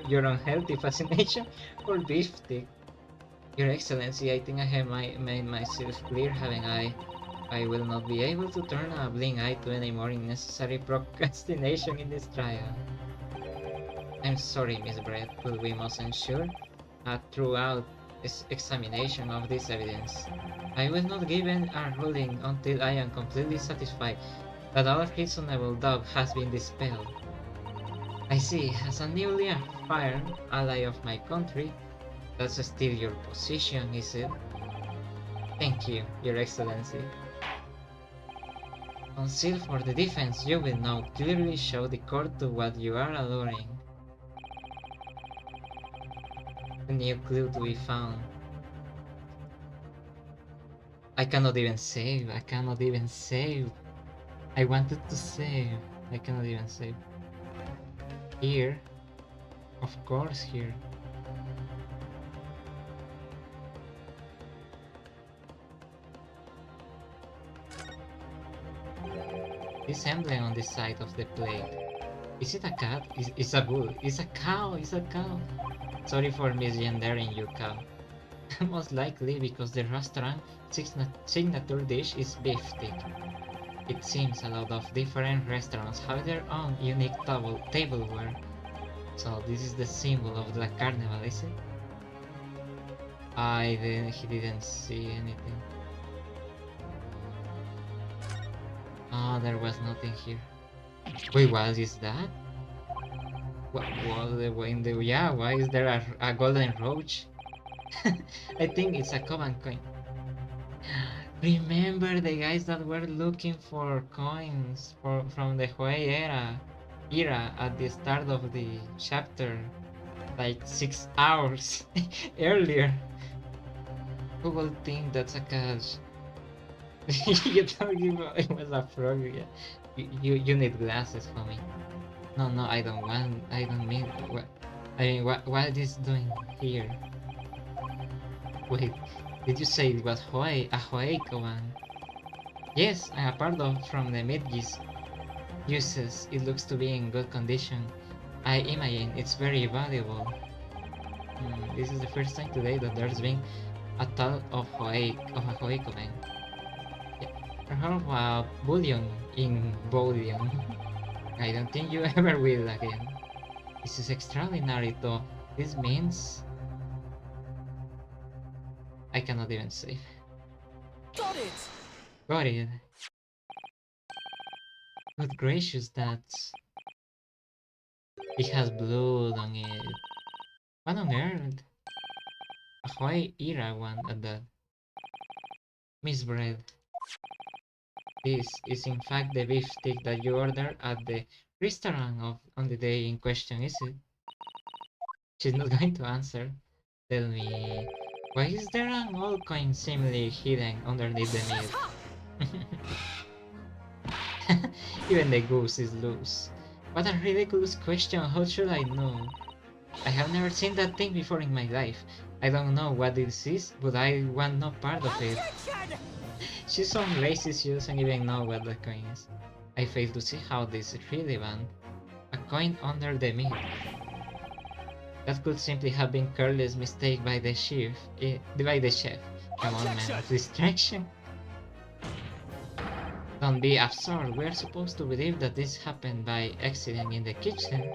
your unhealthy fascination for beef stick. Your Excellency, I think I have made myself clear, haven't I? I will not be able to turn a blind eye to any more unnecessary procrastination in this trial. I'm sorry, Miss Brett, but we must ensure a thorough examination of this evidence. I will not give a ruling until I am completely satisfied that all reasonable doubt has been dispelled. I see, as a newly affirmed ally of my country, that's still your position, is it? Thank you, Your Excellency. Conceal for the defense, you will now clearly show the court to what you are alluring. A new clue to be found. I cannot even save. I cannot even save. I wanted to save. I cannot even save. Here. Of course, here. This emblem on the side of the plate. Is it a cat? It's a bull. It's a cow. It's a cow. Sorry for misgendering you, cow. Most likely because the restaurant signature dish is beef stick. It seems a lot of different restaurants have their own unique tableware. So this is the symbol of the carnival, is it? He didn't see anything. Oh, there was nothing here. Wait, what is that? What yeah, why is there a golden roach? I think it's a common coin. Remember the guys that were looking for coins from the Huey era at the start of the chapter, like 6 hours earlier. Who will think that's a cash? You told me it was a frog. Yeah. You need glasses, homie. No, I don't mean what. I mean, what is doing here? Wait, did you say it was a Hoeikoban? Yes, a part of from the Midgis uses. It looks to be in good condition. I imagine it's very valuable. This is the first time today that there's been a ton of a Hoeikoban. I heard about bullion in bullion. I don't think you ever will again. This is extraordinary though. This means I cannot even say. Got it! Got it. Good gracious, that's... It has blood on it. What on earth? A Hawaii era one at that. Misbread. This is in fact the beef stick that you ordered at the restaurant on the day in question, is it? She's not going to answer. Tell me, why is there an old coin seemingly hidden underneath the meat? Even the goose is loose. What a ridiculous question, how should I know? I have never seen that thing before in my life. I don't know what this is, but I want no part of it. She's so racist she doesn't even know what the coin is. I fail to see how this is relevant. A coin under the meat. That could simply have been careless mistake by the chef. Come on, man, distraction. Don't be absurd. We're supposed to believe that this happened by accident in the kitchen.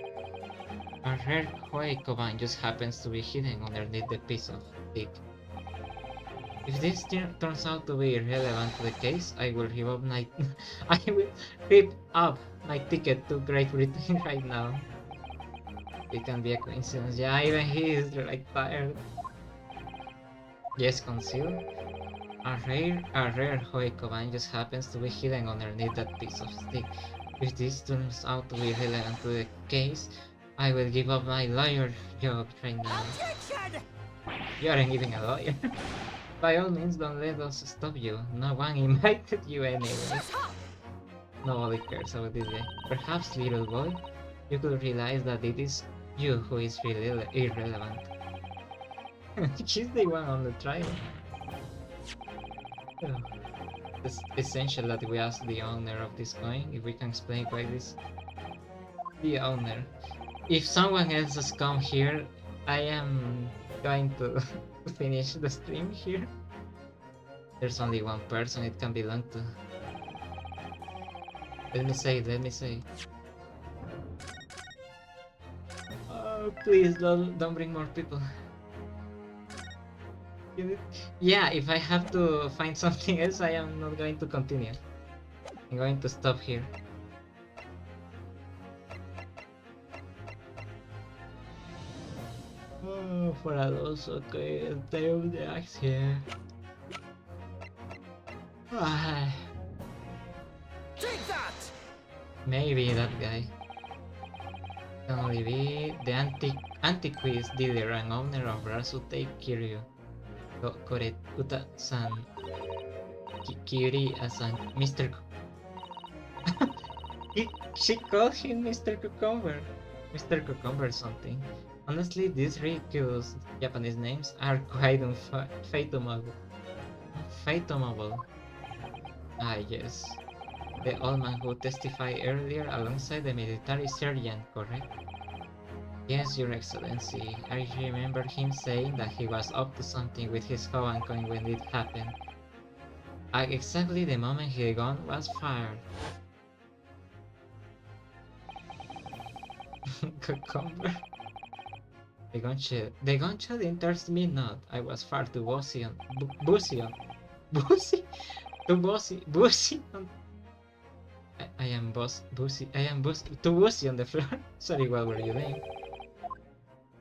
A rare Hoeikoban just happens to be hidden underneath the piece of steak. If this turns out to be irrelevant to the case, I will rip up my ticket to Great Britain right now. It can be a coincidence. Yeah, even he is like tired. Yes, conceal. A rare Hoeikoban just happens to be hidden underneath that piece of stick. If this turns out to be relevant to the case, I will give up my lawyer job right now. You aren't even a lawyer. By all means, don't let us stop you. No one invited you anyway. Nobody cares about this guy. Perhaps, little boy, you could realize that it is you who is really irrelevant. She's the one on the trial. It's essential that we ask the owner of this coin if we can explain why this... The owner. If someone else has come here, I am going to finish the stream here. There's only one person it can belong to. Let me say. Oh, please don't bring more people. Yeah, if I have to find something else, I am not going to continue. I'm going to stop here. Oh, for a loss, okay, take the axe here. Take that! Maybe that guy. Can only be the antiquities dealer and owner of Rasutei Kiryu. Kore Uta-san. Kiri-san. Mr. She called him Mr. Cucumber. Mr. Cucumber something. Honestly, these ridiculous Japanese names are quite unfathomable. Ah, yes. The old man who testified earlier alongside the military sergeant, correct? Yes, Your Excellency. I remember him saying that he was up to something with his Hovan coin when it happened. At exactly the moment his gun was fired. Cucumber. The gunshot interests me not. I was far too bossy on bossy too bossy on I am too bossy on the floor. Sorry, what were you doing?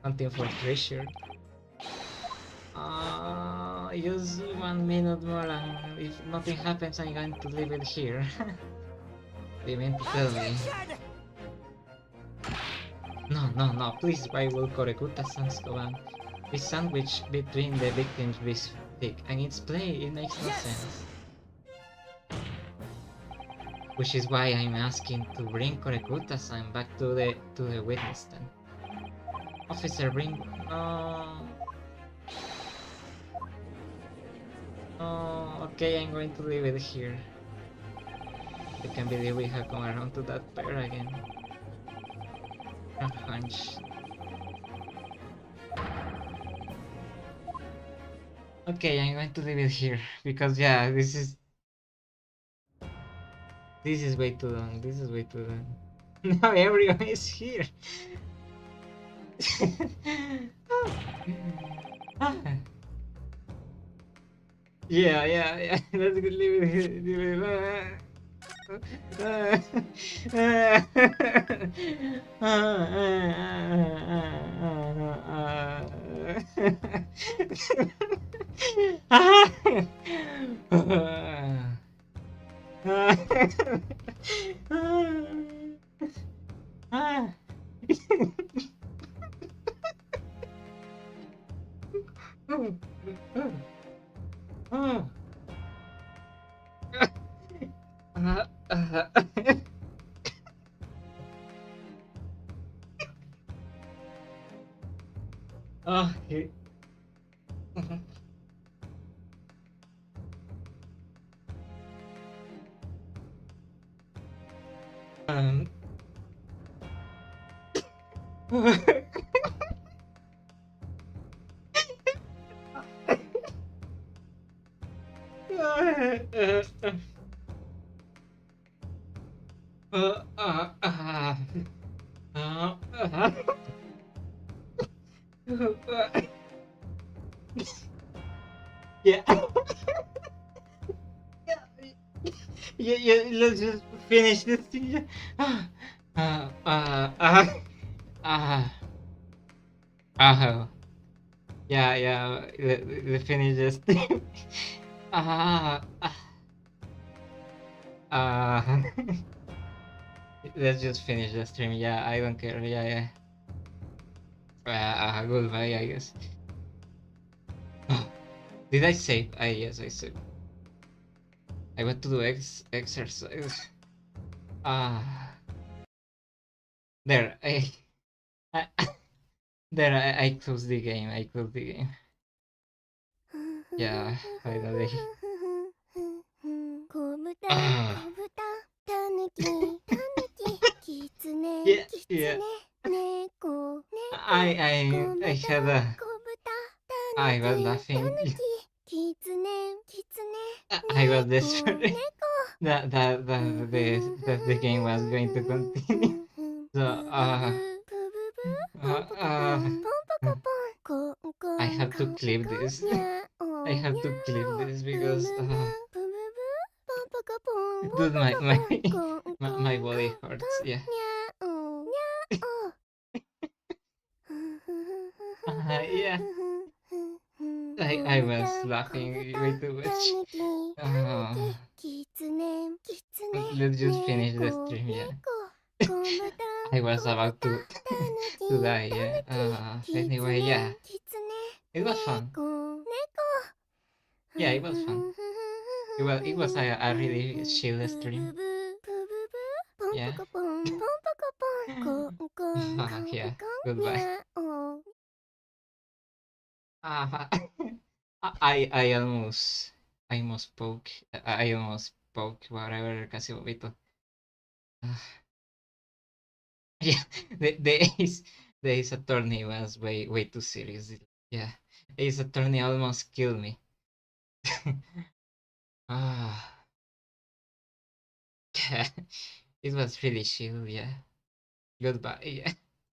Hunting for treasure. Just 1 minute more and if nothing happens I'm going to leave it here. They meant to tell me. No, please, why will Korekuta-san's Koban be sandwiched between the victim's stick and its play? It makes no sense. Which is why I'm asking to bring Korekuta-san back to the witness stand. Officer, bring... No... No... Okay, I'm going to leave it here. I can't believe we have come around to that pair again. A hunch. Okay, I'm going to leave it here because yeah, this is way too long. This is way too long. Now everyone is here. Yeah. Let's leave it here. Oh, um. Yeah. Yeah, let's just finish this thing. Yeah, let's finish this thing. Let's just finish the stream. Yeah, I don't care. Yeah. Goodbye, I guess. Did I save? Yes, I saved. I want to do exercise. There. I there. I closed the game. Yeah, finally. Ah. Yeah. I had a. I was laughing. I was desperate that the game was going to continue. So I have to clip this. I have to clip this because dude, my body hurts. Yeah. Yeah. I was laughing way too much. Let's just finish the stream. Yeah. I was about to die. Yeah. Anyway, yeah. It was fun. Yeah, it was fun. It was a really chill stream. Yeah. Yeah. Goodbye. I almost spoke. I almost poke, whatever, casi bobito. Yeah, the ace attorney was way too serious. Yeah, ace attorney almost killed me. Ah, yeah, it was really chill. Yeah, goodbye. Yeah.